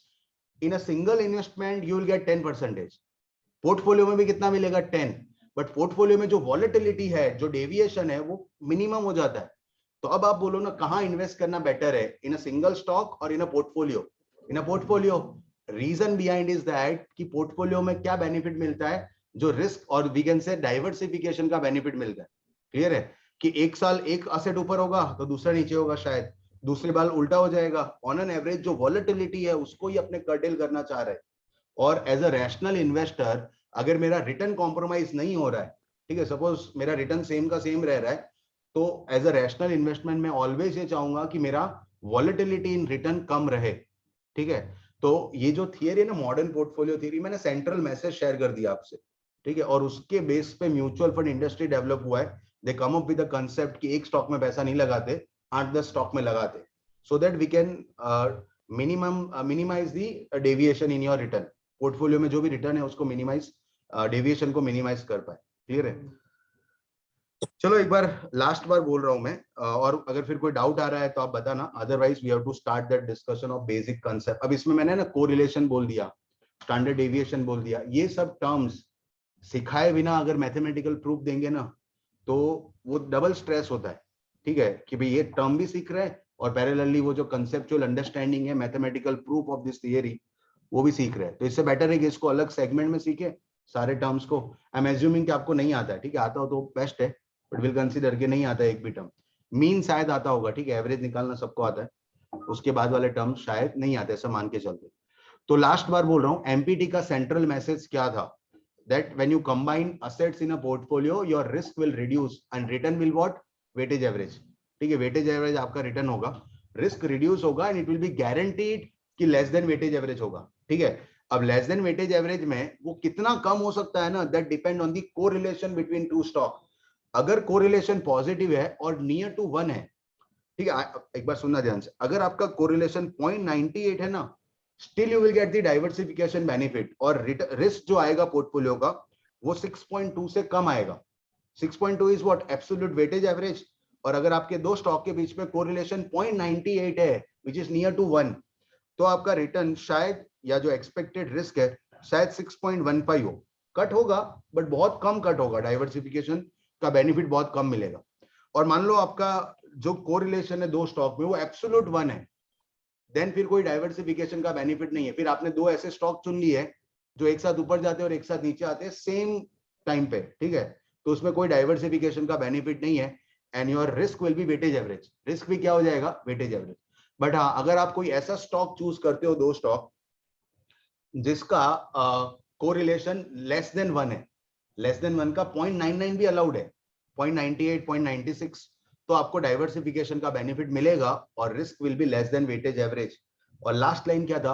in a single investment you will get 10%, portfolio में भी कितना मिलेगा, 10। बट पोर्टफोलियो में जो वॉलेटिलिटी है, जो डेविएशन है, वो मिनिमम हो जाता है। तो अब आप बोलो ना कहाँ इन्वेस्ट करना बेटर है, इन अ सिंगल स्टॉक और in a portfolio. In a portfolio, reason behind is that कि पोर्टफोलियो में क्या बेनिफिट मिलता है, जो रिस्क और वी कैन से डाइवर्सिफिकेशन का बेनिफिट मिलता है, क्लियर है। कि एक साल एक असेट ऊपर होगा तो दूसरा नीचे होगा, शायद दूसरी बार उल्टा हो जाएगा। ऑन एन एवरेज जो वॉलेटिलिटी है उसको ही अपने कर्टेल करना चाह रहे हैं। और एज अ रैशनल इन्वेस्टर, अगर मेरा रिटर्न कॉम्प्रोमाइज नहीं हो रहा है, ठीक है, सपोज मेरा रिटर्न सेम का सेम रह रहा है, तो एज अ रैशनल इन्वेस्टमेंट में ऑलवेज ये चाहूंगा कि मेरा वॉलेटिलिटी इन रिटर्न कम रहे, ठीक है। तो ये जो थियरी है ना, मॉडर्न पोर्टफोलियो थियरी, मैंने सेंट्रल मैसेज शेयर कर दिया आपसे, ठीक है। और उसके बेस पे म्यूचुअल फंड इंडस्ट्री डेवलप हुआ है। They come up with the concept कि एक स्टॉक में पैसा नहीं लगाते, 8-10 स्टॉक में लगाते, so that we can minimise the deviation in your return. Portfolio में जो भी रिटर्न है उसको मिनिमाइज, डेविएशन को मिनिमाइज कर पाए, क्लियर है। चलो एक बार लास्ट बार बोल रहा हूं मैं, और अगर फिर कोई डाउट आ रहा है तो आप बताना, otherwise we have to start that discussion of basic concept. अब इसमें मैंने ना कोरिलेशन बोल दिया, स्टैंडर्ड डेविएशन बोल दिया, ये सब टर्म्स सिखाए बिना अगर मैथमेटिकल प्रूफ देंगे ना तो वो डबल स्ट्रेस होता है, ठीक है, कि भाई ये टर्म भी सीख रहे हैं और पैरेलली वो जो कंसेप्चुअल अंडरस्टैंडिंग है, mathematical proof of this theory, वो भी सीख रहे हैं। तो इससे बेटर है कि इसको अलग सेगमेंट में सीखे सारे टर्म्स को। आई एम एज्यूमिंग कि आपको नहीं आता है, ठीक है, आता हो तो बेस्ट है, बट विल कंसीडर के नहीं आता है एक भी टर्म। मीन शायद आता होगा, ठीक है, एवरेज निकालना सबको आता है, उसके बाद वाले टर्म शायद नहीं आते, ऐसा मान के चलते। तो लास्ट बार बोल रहा हूं, एमपीटी का सेंट्रल मैसेज क्या था, that when you combine assets in a portfolio your risk will reduce and return will what, weightage average, ठीक है, weightage average आपका रिटर्न होगा, रिस्क रिड्यूस होगा and it will be guaranteed कि less than weightage average होगा, ठीक है। अब लेस देन weightage average में वो कितना कम हो सकता है ना, that depend on the correlation between two stock. अगर कोरिलेशन पॉजिटिव है और नियर टू 1 है, ठीक है, एक बार सुनना ध्यान से, अगर आपका कोरिलेशन 0.98 है ना, still you will get the diversification benefit, और रिस्क जो आएगा पोर्टफोलियो का वो 6.2 से कम आएगा। 6.2 is what, absolute weightage average. और अगर आपके दो स्टॉक के बीच में कोरिलेशन 0.98 है विच इज नियर टू 1, तो आपका रिटर्न शायद, या जो एक्सपेक्टेड रिस्क है शायद 6.15 हो, कट होगा बट बहुत कम कट होगा, डाइवर्सिफिकेशन का बेनिफिट बहुत कम मिलेगा। और मान लो आपका जो कोरिलेशन है दो स्टॉक में वो एब्सोल्यूट 1 है, देन फिर कोई डाइवर्सिफिकेशन का बेनिफिट नहीं है। फिर आपने दो ऐसे स्टॉक चुन लिए है जो एक साथ ऊपर जाते हैं और एक साथ नीचे आते हैं सेम टाइम पे, ठीक है, तो उसमें कोई डाइवर्सिफिकेशन का बेनिफिट नहीं है and your risk will be weightage average, risk भी क्या हो जाएगा, वेटेज एवरेज। बट हाँ, अगर आप कोई ऐसा स्टॉक चूज करते हो, दो स्टॉक जिसका कोरिलेशन लेस देन 1 है, लेस देन 1 का 0.99 भी अलाउड है, 0.98, 0.96, तो आपको डाइवर्सिफिकेशन का बेनिफिट मिलेगा और risk will be less than weightage average. और लास्ट लाइन क्या था,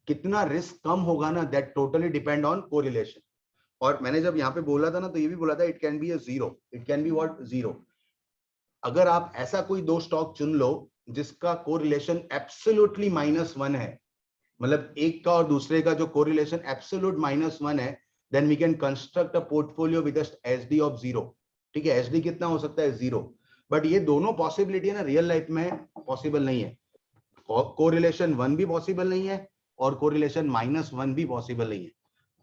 कितना रिस्क कम होगा ना, that totally depend on correlation. और मैंने जब यहाँ पे बोला था ना, तो ये भी बोला था it can be a zero, it can be what, zero. अगर आप ऐसा कोई दो स्टॉक चुन लो जिसका कोरिलेशन एब्सोल्युटली -1 है, मतलब एक का और दूसरे का जो कोरिलेशन एब्सोल्यूट -1 है, then we can construct a portfolio with SD of 0, ठीक है। एसडी कितना हो सकता है, 0। बट ये दोनों पॉसिबिलिटी है ना, रियल लाइफ में पॉसिबल नहीं है। कोरिलेशन 1 भी पॉसिबल नहीं है और कोरिलेशन -1 भी पॉसिबल नहीं है।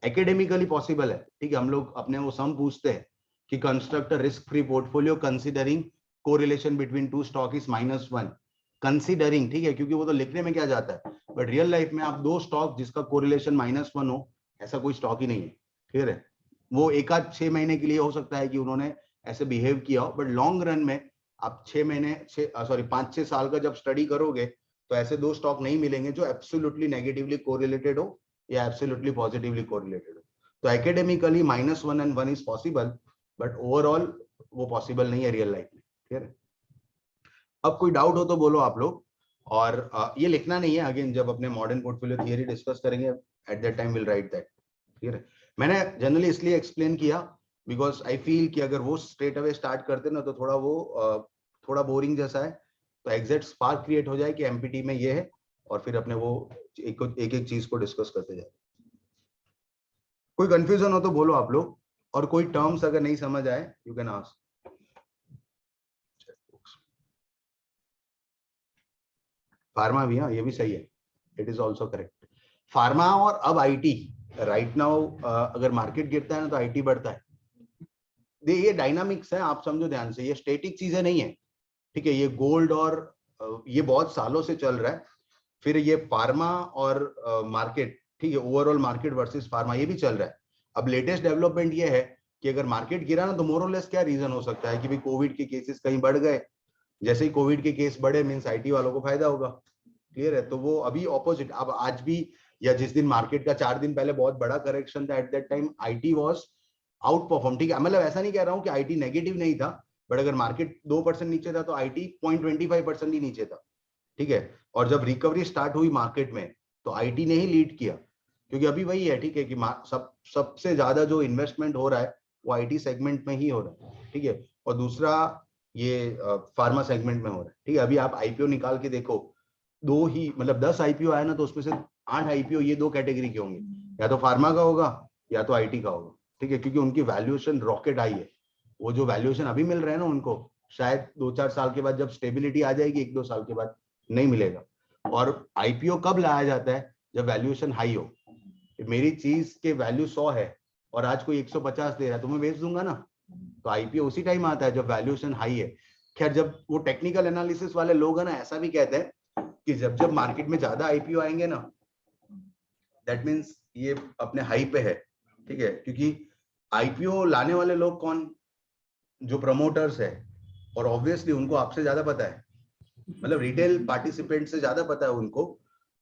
एकेडमिकली पॉसिबल है, ठीक है, हम लोग अपने वो सम पूछते हैं कि construct a risk free portfolio considering correlation between two stock is -1, considering, ठीक है, क्योंकि वो तो लिखने में क्या जाता है, बट रियल लाइफ में आप दो स्टॉक जिसका कोरिलेशन -1 हो, ऐसा कोई स्टॉक ही नहीं है, क्लियर है। वो एक आध 6 महीने के लिए हो सकता है कि उन्होंने ऐसे बिहेव किया हो, बट लॉन्ग रन में आप 5-6 साल का जब स्टडी करोगे तो ऐसे दो स्टॉक नहीं मिलेंगे जो एब्सोल्युटली नेगेटिवली कोरिलेटेड हो या एब्सोल्युटली पॉजिटिवली कोरिलेटेड हो। तो academically -1 and 1 is possible, but overall वो पॉसिबल नहीं है रियल लाइफ में। ठीक है, अब कोई डाउट हो तो बोलो आप लोग। और ये लिखना नहीं है, अगेन जब अपने मॉडर्न पोर्टफोलियो थियरी डिस्कस करेंगे at that time will write that. ठीक है, मैंने जनरली इसलिए एक्सप्लेन किया बिकॉज आई फील कि अगर वो स्ट्रेट अवे स्टार्ट करते ना तो थोड़ा बोरिंग जैसा है, तो एग्जैक्ट स्पार्क क्रिएट हो जाए कि एमपीटी में ये है, और फिर अपने वो एक एक चीज को डिस्कस करते जाए। कोई कंफ्यूजन हो तो बोलो आप लोग, और कोई टर्म्स अगर नहीं समझ आए यू कैन आस्क। फार्मा भी, हाँ ये भी सही है, it is also correct. Pharma और अब आईटी राइट नाउ, अगर मार्केट गिरता है ना तो आईटी बढ़ता है। ये डायनामिक्स है, आप समझो ध्यान से, ये स्टैटिक चीजें नहीं है। ठीक है, ये गोल्ड और ये बहुत सालों से चल रहा है। फिर ये फार्मा और मार्केट, ठीक है, ओवरऑल मार्केट वर्सेस फार्मा ये भी चल रहा है। अब लेटेस्ट डेवलपमेंट ये है कि अगर मार्केट गिरा ना तो मोरलेस क्या रीजन हो सकता है कि भाई कोविड के केसेस कहीं बढ़ गए, जैसे ही कोविड के केस बढ़े मींस आईटी वालों को फायदा होगा। क्लियर है, तो वो अभी ऑपोजिट, अब आज भी या जिस दिन मार्केट का 4 दिन पहले बहुत बड़ा करेक्शन था, at that time IT was out perform. ठीक है, मतलब ऐसा नहीं कह रहा हूं कि आईटी नेगेटिव नहीं था, बट अगर मार्केट 2% नीचे था तो आईटी 0.25% ही नीचे था। ठीक है, और जब रिकवरी स्टार्ट हुई मार्केट में तो आईटी ने ही लीड किया, क्योंकि अभी वही है, ठीक है, कि सबसे ज्यादा जो इन्वेस्टमेंट हो रहा है वो आईटी सेगमेंट में ही हो रहा है। ठीक है, और दूसरा ये फार्मा सेगमेंट में हो रहा है। ठीक है, अभी आप आईपीओ निकाल के देखो, 2 ही मतलब 10 आईपीओ आए ना तो उसमें से 8 आईपीओ ये 2 कैटेगरी के होंगे, या तो फार्मा का होगा या तो आईटी का होगा। ठीक है, क्योंकि उनकी वैल्यूएशन रॉकेट आई है। वो जो वैल्यूएशन अभी मिल रहे हैं ना उनको, शायद 2-4 साल के बाद जब स्टेबिलिटी आ जाएगी 1-2 साल के बाद नहीं मिलेगा। और आईपीओ कब लाया जाता है? जब वैल्यूएशन हाई हो। मेरी चीज के वैल्यू 100 है और आज कोई 150 दे रहा है तो मैं बेच दूंगा ना। तो आईपीओ उसी टाइम आता है जब वैल्यूएशन हाई है। खैर, जब वो टेक्निकल एनालिसिस वाले लोग हैं ना, ऐसा भी कहते हैं कि जब जब मार्केट में ज्यादा आईपीओ आएंगे ना, दैट मीन्स ये अपने हाई पे है। ठीक है, क्योंकि आईपीओ लाने वाले लोग कौन? जो प्रमोटर्स है, और ऑब्वियसली उनको आपसे ज्यादा पता है, मतलब रिटेल पार्टिसिपेंट से ज्यादा पता है उनको।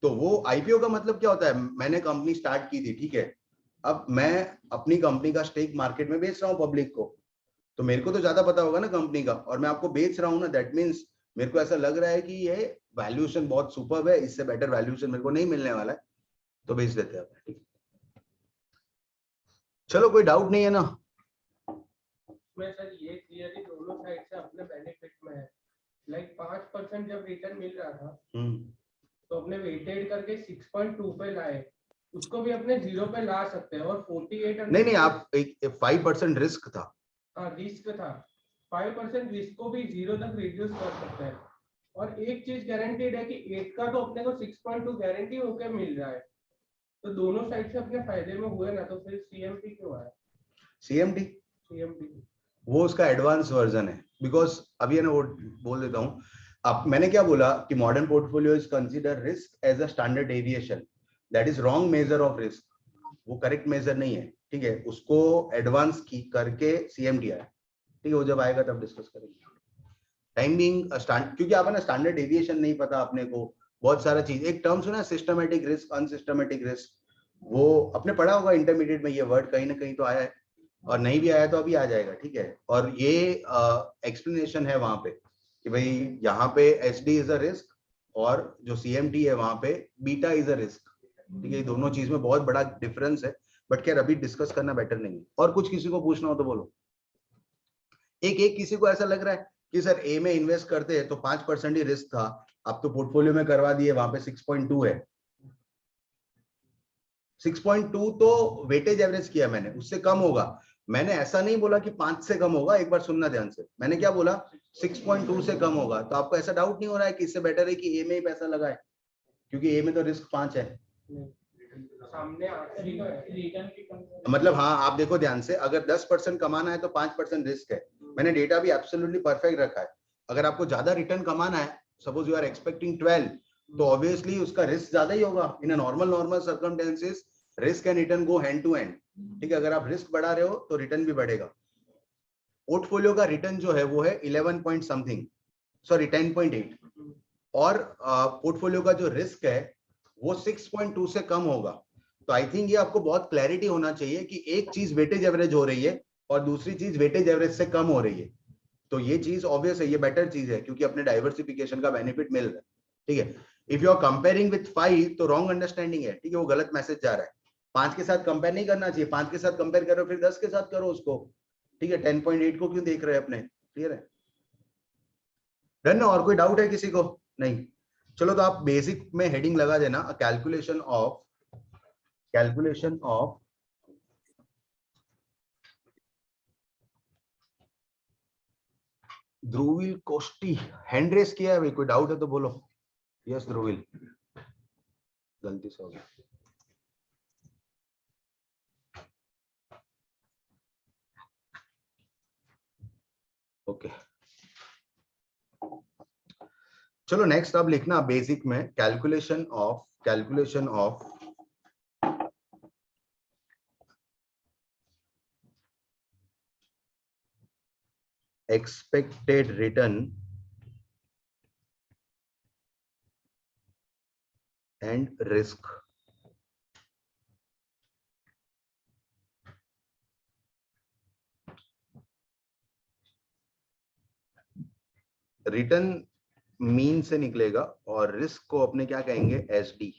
तो वो आईपीओ का मतलब क्या होता है? मैंने कंपनी स्टार्ट की थी, ठीक है, अब मैं अपनी कंपनी का स्टेक मार्केट में बेच रहा हूँ पब्लिक को, तो मेरे को तो ज्यादा पता होगा ना कंपनी का, और मैं आपको बेच रहा हूँ ना, दैट मीन्स मेरे को ऐसा लग रहा है कि ये वैल्यूएशन बहुत सुपर्ब है, इससे बेटर वैल्यूएशन मेरे को नहीं मिलने वाला है, तो बेच देते हैं। ठीक, चलो कोई डाउट नहीं है ना? मैं सर ये क्लियरली दोनों साइड से अपने बेनिफिट में है। लाइक 5% जब रिटर्न मिल रहा था तो अपने वेटेड करके 6.2 पे लाए, उसको भी अपने 0 पे ला सकते हैं। और 48 नहीं, आप एक 5% रिस्क था। हाँ, रिस्क था, 5% रिस्क को भी 0 तक रिड्यूस कर सकते हैं। और एक चीज गारंटीड है कि 8 का तो अपने को 6.2 गारंटी होकर मिल रहा है, तो दोनों साइड से अपने फायदे में हुए ना, तो फिर सीएमपी क्यों आया? सीएमपी वो उसका एडवांस वर्जन है, बिकॉज अभी है ना, वो बोल देता हूँ। अब मैंने क्या बोला कि modern portfolio is consider risk as a standard deviation, that is wrong measure of risk. वो करेक्ट मेजर नहीं है। ठीक है, उसको एडवांस की करके सीएमडी आया। ठीक है, वो जब आएगा तब डिस्कस करेंगे। टाइम बिंग क्योंकि आप है ना स्टैंडर्ड डेविएशन नहीं पता अपने को, बहुत सारा चीज, एक टर्म सुना सिस्टमेटिक रिस्क, अनसिस्टमेटिक रिस्क, वो अपने पढ़ा होगा इंटरमीडिएट में, ये वर्ड कहीं ना कहीं तो आया है, और नहीं भी आया तो अभी आ जाएगा। ठीक है, और ये एक्सप्लेनेशन है वहां पे कि भाई यहाँ पे एसडी इज अ रिस्क, और जो सीएमटी है वहां पे बीटा इज अ रिस्क। ठीक है, दोनों चीज में बहुत बड़ा डिफरेंस है, बट खैर अभी डिस्कस करना बेटर नहीं है। और कुछ किसी को पूछना हो तो बोलो। एक किसी को ऐसा लग रहा है कि सर ए में इन्वेस्ट करते हैं तो 5% ही रिस्क था, अब तो पोर्टफोलियो में करवा दिए, वहां पे 6.2 है। 6.2 तो वेटेज एवरेज किया मैंने, उससे कम होगा। मैंने ऐसा नहीं बोला कि 5 से कम होगा, एक बार सुनना ध्यान से, मैंने क्या बोला? 6.2 से कम होगा। तो आपको ऐसा डाउट नहीं हो रहा है कि इससे बेटर है कि ए में ही पैसा लगाए, क्योंकि ए में तो रिस्क 5 है। सामने रिटर्न की मतलब हाँ, आप देखो ध्यान से, अगर 10% कमाना है तो 5% रिस्क है। मैंने डेटा भी एब्सोल्युटली परफेक्ट रखा है। अगर आपको ज्यादा रिटर्न कमाना है, सपोज यू आर एक्सपेक्टिंग 12, तो ऑब्वियसली उसका रिस्क ज्यादा ही होगा। In a normal circumstances risk and return go hand to hand. ठीक है, अगर आप रिस्क बढ़ा रहे हो तो रिटर्न भी बढ़ेगा। पोर्टफोलियो का रिटर्न जो है वो है 11 पॉइंट समथिंग, सॉरी 10.8, और पोर्टफोलियो का जो रिस्क है वो 6.2 से कम होगा। तो आई थिंक ये आपको बहुत क्लैरिटी होना चाहिए कि एक चीज वेटेज एवरेज हो रही है और दूसरी चीज वेटेज एवरेज से कम हो रही है। तो ये चीज ऑब्वियस है, ये बेटर चीज है क्योंकि अपने डाइवर्सिफिकेशन का बेनिफिट मिल रहा है, ठीक है। If you are comparing with 5 तो रॉन्ग अंडरस्टैंडिंग है, ठीक है, वो गलत मैसेज जा रहा है। 5 के साथ कंपेयर नहीं करना चाहिए, 5 के साथ कंपेयर करो फिर 10 के साथ करो उसको, ठीक है। 10.8 को क्यों देख रहे हैं अपने, क्लियर है, डन ना। और कोई डाउट है किसी को? नहीं, चलो तो आप बेसिक में हेडिंग लगा देना, calculation of Dhruvil Koshti. Hand raise किया है भाई, कोई डाउट है तो बोलो। यस ध्रुवील, गलती से हो गया। ओके चलो नेक्स्ट अब लिखना बेसिक में calculation of expected return and risk। Return mean से निकलेगा और रिस्क को अपने क्या कहेंगे, एसडी।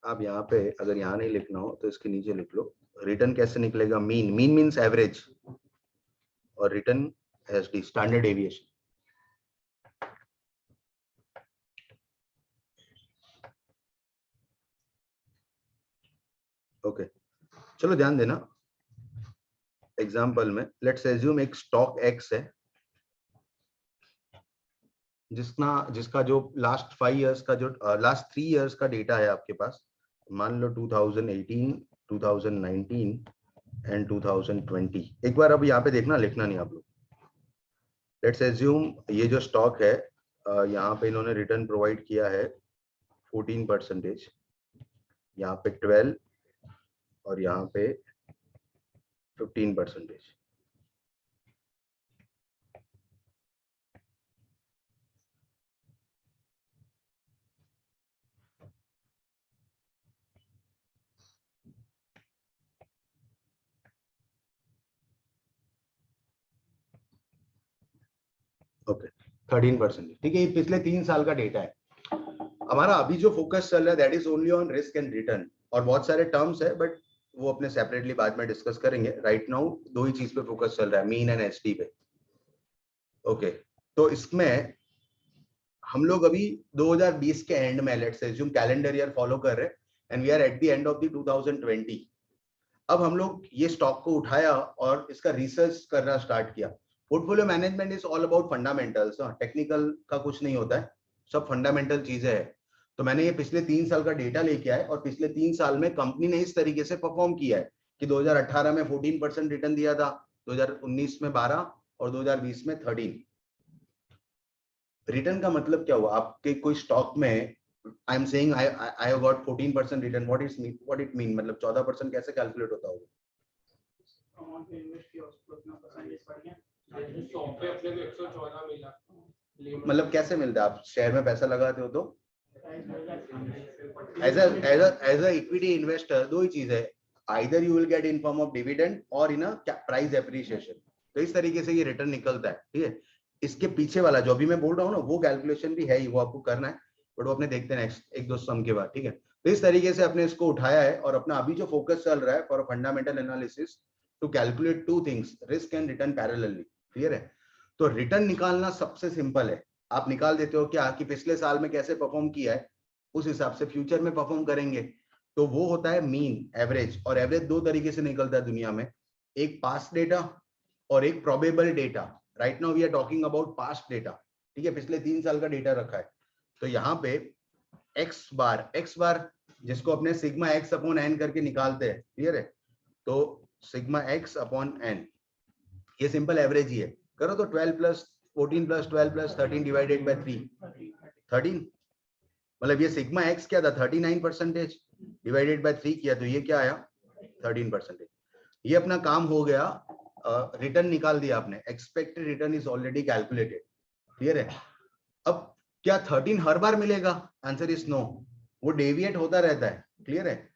अब यहाँ पे अगर यहाँ नहीं लिखना हो तो इसके नीचे लिख लो, रिटर्न कैसे निकलेगा, मीन मीन्स एवरेज और return SD standard deviation. Okay चलो ध्यान देना, एग्जांपल में लेट्स एज्यूम एक स्टॉक एक्स है जिसका जो लास्ट 5 इयर्स का जो लास्ट 3 इयर्स का डेटा है आपके पास, मान लो 2018, 2019 एंड 2020। एक बार अब यहाँ पे देखना, लिखना नहीं आप लोग। लेट्स एज्यूम ये जो स्टॉक है यहाँ पे इन्होंने रिटर्न प्रोवाइड किया है 14%, यहाँ पे 12 और यहाँ पे 15%। ओके 13%, ठीक है। ये पिछले 3 साल का डेटा है। हमारा अभी जो फोकस चल रहा है that is only on risk and return, और बहुत सारे टर्म्स है बट वो अपने सेपरेटली बाद में डिस्कस करेंगे। राइट नाउ दो ही चीज पे फोकस चल रहा है, मीन एंड एसटी पे। ओके तो इसमें हम लोग अभी 2020 के एंड में, let's assume calendar year follow कर रहे हैं and we are at the end of the 2020। अब हम लोग ये स्टॉक को उठाया और इसका रिसर्च करना स्टार्ट किया। Portfolio management is all about fundamentals, technical का कुछ नहीं होता है, सब फंडामेंटल चीजें है। तो मैंने ये पिछले 3 साल का डेटा लेके आया और पिछले 3 साल में कंपनी ने इस तरीके से परफॉर्म किया है कि 2018 में 14% रिटर्न दिया था, 2019 में 12 और 2020 में 13। रिटर्न का मतलब क्या हुआ, आपके कोई स्टॉक में आई am saying I have got 14% return, what it mean, मतलब 14% कैसे कैलकुलेट होता होगा? अमाउंट पे इन्वेस्ट किया उसको इतना परसेंटेज बढ़ गया, जैसे 100 पे अपने को 114 मिला। मतलब कैसे मिलता है, आप शेयर में पैसा लगाते हो तो एज अ इक्विटी इन्वेस्टर दो ही चीज है, either you will get in form of dividend और इन अ प्राइस एप्रिसिएशन। तो इस तरीके से ये रिटर्न निकलता है, ठीक है। इसके पीछे वाला जो भी मैं बोल रहा हूँ ना वो कैलकुलेशन भी है ही, वो आपको करना है, बट वो अपने देखते हैं नेक्स्ट 1-2 सम के बाद, ठीक है। तो इस तरीके से अपने इसको उठाया है और अपना अभी जो फोकस चल रहा है for fundamental analysis to calculate 2 things, risk and return parallelly, clear है। तो रिटर्न निकालना सबसे सिंपल है, आप निकाल देते हो क्या कि पिछले साल में कैसे परफॉर्म किया है, उस हिसाब से फ्यूचर में परफॉर्म करेंगे। तो वो होता है मीन, एवरेज। और एवरेज दो तरीके से निकलता है दुनिया में, एक पास्ट डेटा और एक probable data. Right now we are talking about past data, ठीक है, पिछले 3 साल का डेटा रखा है। तो यहाँ पे एक्स बार जिसको अपने सिग्मा एक्स अपॉन एन करके निकालते हैं, क्लियर है। तो सिग्मा एक्स अपॉन एन, ये सिंपल एवरेज ही है। करो तो 12 plus 14 plus 12 plus 13 divided by 3, 13। मतलब ये सिग्मा एक्स क्या था, 39% डिवाइडेड बाय 3 किया तो ये क्या आया 13%। ये अपना काम हो गया, रिटर्न निकाल दिया आपने, expected return is already calculated, clear है। अब क्या 13 हर बार मिलेगा? आंसर इज नो, वो डेविएट होता रहता है, क्लियर है।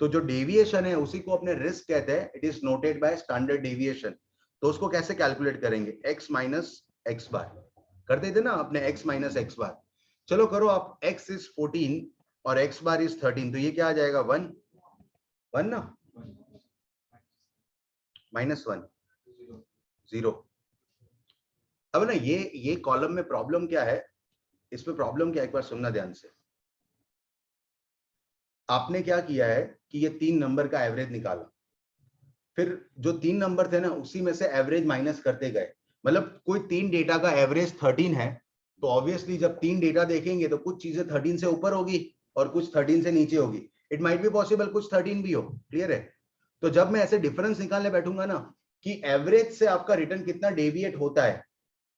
तो जो डेविएशन है उसी को अपने रिस्क कहते हैं, it is noted by standard deviation. तो उसको कैसे कैलकुलेट करेंगे? x माइनस एक्स बार करते थे ना अपने, x माइनस एक्स बार। चलो करो आप, x इज 14 और x बार इज 13, तो ये क्या आ जाएगा? 1 1 ना, -1 0। अब ना ये कॉलम में प्रॉब्लम क्या है, इसमें प्रॉब्लम क्या है, एक बार सुनना ध्यान से। आपने क्या किया है कि ये 3 नंबर का एवरेज निकाला, फिर जो 3 नंबर थे ना उसी में से एवरेज माइनस करते गए। मतलब कोई 3 डेटा का एवरेज 13 है, तो ऑब्वियसली जब 3 डेटा देखेंगे तो कुछ चीजें 13 से ऊपर होगी और कुछ 13 से नीचे होगी। इट माइट बी पॉसिबल कुछ 13 भी हो, क्लियर है। तो जब मैं ऐसे डिफरेंस निकालने बैठूंगा ना कि एवरेज से आपका रिटर्न कितना डेविएट होता है,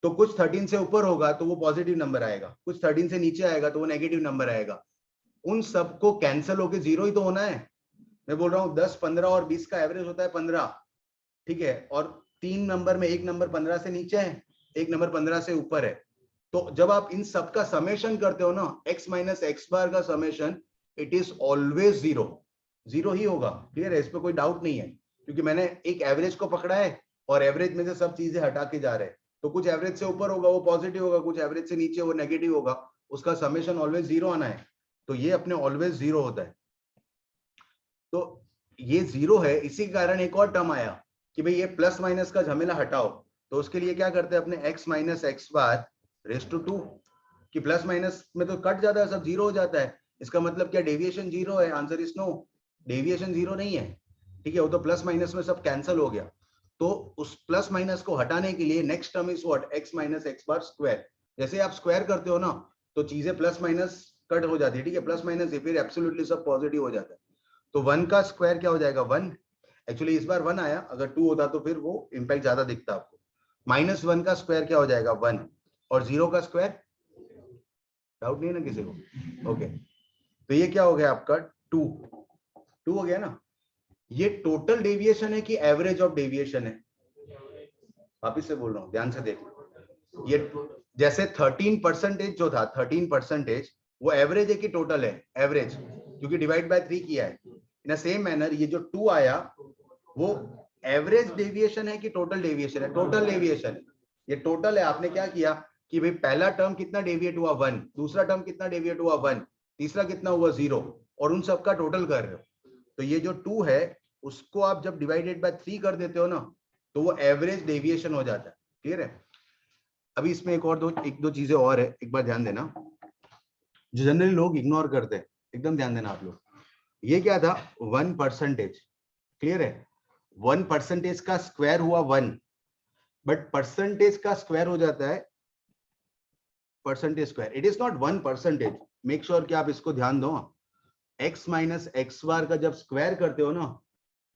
तो कुछ 13 से ऊपर होगा तो वो पॉजिटिव नंबर आएगा, कुछ 13 से नीचे आएगा तो वो नेगेटिव नंबर आएगा। उन सबको कैंसिल होके 0 ही तो होना है। मैं बोल रहा हूँ 10, 15 और 20 का एवरेज होता है 15, ठीक है, और 3 नंबर में एक नंबर 15 से नीचे है, एक नंबर 15 से ऊपर है। तो जब आप इन सब का समेशन करते हो ना, x माइनस एक्स बार का समेशन, इट इज ऑलवेज 0 ही होगा, क्लियर है, इस पर कोई डाउट नहीं है। क्योंकि मैंने एक एवरेज को पकड़ा है और एवरेज में से सब चीजें हटा के जा रहे हैं, तो कुछ एवरेज से ऊपर होगा वो पॉजिटिव होगा, कुछ एवरेज से नीचे वो नेगेटिव होगा, उसका समेशन ऑलवेज 0 आना है। तो ये अपने ऑलवेज 0 होता है। तो ये 0 है, इसी के कारण एक और टर्म आया कि भाई ये प्लस माइनस का झमेला हटाओ। तो उसके लिए क्या करते हैं अपने, x minus x bar raise to 2, कि प्लस माइनस में तो कट जाता है, सब 0 हो जाता है। इसका मतलब क्या डेविएशन 0 है? आंसर इज नो, डेविएशन 0 नहीं है, ठीक है, वो तो प्लस माइनस में सब कैंसिल हो गया। तो उस प्लस माइनस को हटाने के लिए next term is what, x minus x bar square. जैसे आप स्क्वायर करते हो ना तो चीजें प्लस माइनस कट हो जाती है, ठीक है, प्लस माइनस से फिर एब्सोल्युटली सब पॉजिटिव हो जाता है। तो 1 का स्क्वायर क्या हो जाएगा? 1। एक्चुअली इस बार 1 आया, अगर 2 होता तो फिर वो इंपैक्ट ज्यादा दिखता आपको। -1 का स्क्वायर क्या हो जाएगा? 1। और 0 का स्क्वायर, डाउट नहीं है ना किसी को? ओके, तो ये क्या हो गया आपका? 2 हो गया ना। ये टोटल डेविएशन है कि एवरेज ऑफ डेविएशन है? वापिस से बोल रहा हूँ, ध्यान से देख लो। ये जैसे 13% जो था, 13% वो एवरेज है कि टोटल है? एवरेज, क्योंकि डिवाइड बाय 3 किया है। इन अ सेम मैनर ये जो 2 आया वो एवरेज डेविएशन है कि टोटल डेविएशन है? Total deviation. ये टोटल है। आपने क्या किया कि भाई पहला टर्म कितना डेविएट हुआ? 1, दूसरा टर्म कितना डेविएट हुआ? 1, तीसरा कितना हुआ? 0, और उन सबका टोटल कर रहे हो। तो ये जो 2 है उसको आप जब डिवाइडेड बाय 3 कर देते हो ना तो वो एवरेज डेविएशन हो जाता है, क्लियर है। अभी इसमें एक दो चीजें और है, एक बार ध्यान देना, जो जनरली लोग इग्नोर करते हैं, एकदम ध्यान देना आप लोग। ये क्या था? 1%, क्लियर है। 1% का स्क्वायर हुआ 1, बट परसेंटेज का स्क्वायर हो जाता है percentage square, it is not 1%। Make sure कि आप इसको ध्यान दो। x माइनस एक्स बार का जब स्क्वायर करते हो ना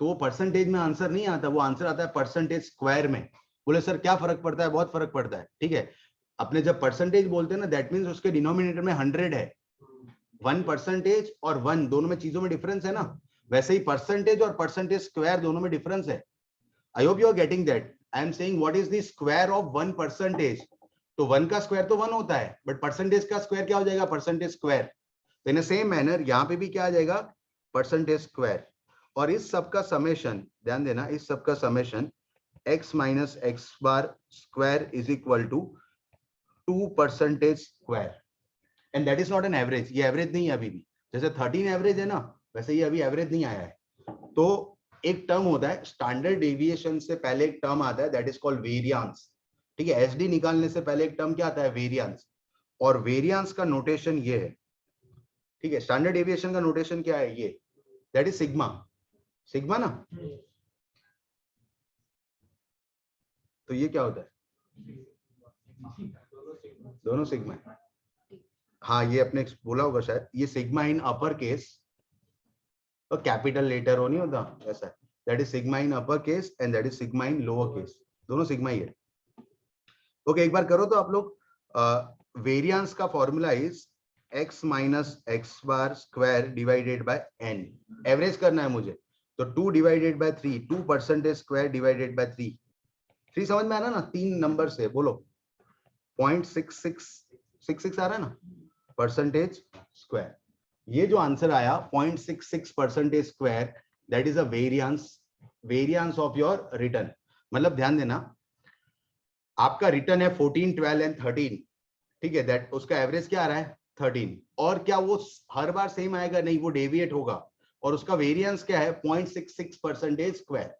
तो वो परसेंटेज में आंसर नहीं आता, वो आंसर आता है परसेंटेज स्क्वायर में। बोले सर क्या फर्क पड़ता है? बहुत फर्क पड़ता है, ठीक है। अपने जब परसेंटेज बोलते हैं ना, दैट मीन्स उसके डिनोमिनेटर में 100 है। 1% और 1 दोनों में चीजों में डिफरेंस है ना, वैसे ही परसेंटेज और परसेंटेज स्क्वायर दोनों में डिफरेंस है। I hope you are getting that. I am saying what is the square of 1%। तो 1 का स्क्वायर तो 1 होता है, बट परसेंटेज का स्क्वायर क्या हो जाएगा? Percentage square. तो इन सेम मैनर यहाँ पे भी क्या आ जाएगा? Percentage square. और इस सब का समेशन, ध्यान देना, इस सब का summation x minus x bar square is equal to 2% square, and that is not an average. ये एवरेज नहीं है अभी भी, जैसे 13 एवरेज है ना वैसे ये अभी एवरेज नहीं आया है। तो एक टर्म होता है स्टैंडर्ड डेविएशन से पहले, एक टर्म आता है दैट इज कॉल्ड वेरियांस, ठीक है। एसडी निकालने से पहले एक टर्म क्या आता है? वेरियांस। और वेरियांस का नोटेशन ये है, ठीक है। स्टैंडर्ड डेविएशन का नोटेशन क्या है? ये दैट इज सिग्मा, सिग्मा ना। तो ये क्या होता है? दोनों सिग्मा है। हाँ ये अपने बोला होगा शायद, ये सिग्मा इन अपर केस और कैपिटल लेटर हो नहीं होता ऐसा, that is sigma in upper case and that is sigma in lower case, दोनों सिग्मा ही है। ओके, एक बार करो तो आप लोग। वेरियांस का formula is x minus x bar square divided by n। Average करना है मुझे, तो 2 divided by 3, 2% square divided by 3, 3 समझ में आना ना, 3 नंबर से बोलो 0.6666 आ रहा है ना परसेंटेज स्क्वायर। ये जो आंसर आया 0.66% square, that is a variance of your return. मतलब ध्यान देना, आपका रिटर्न है 14, 12 एंड 13, ठीक है, दैट उसका एवरेज क्या आ रहा है 13, और क्या वो हर बार सेम आएगा? नहीं, वो डेविएट होगा, और उसका वेरिएंस क्या है 0.66% स्क्वायर।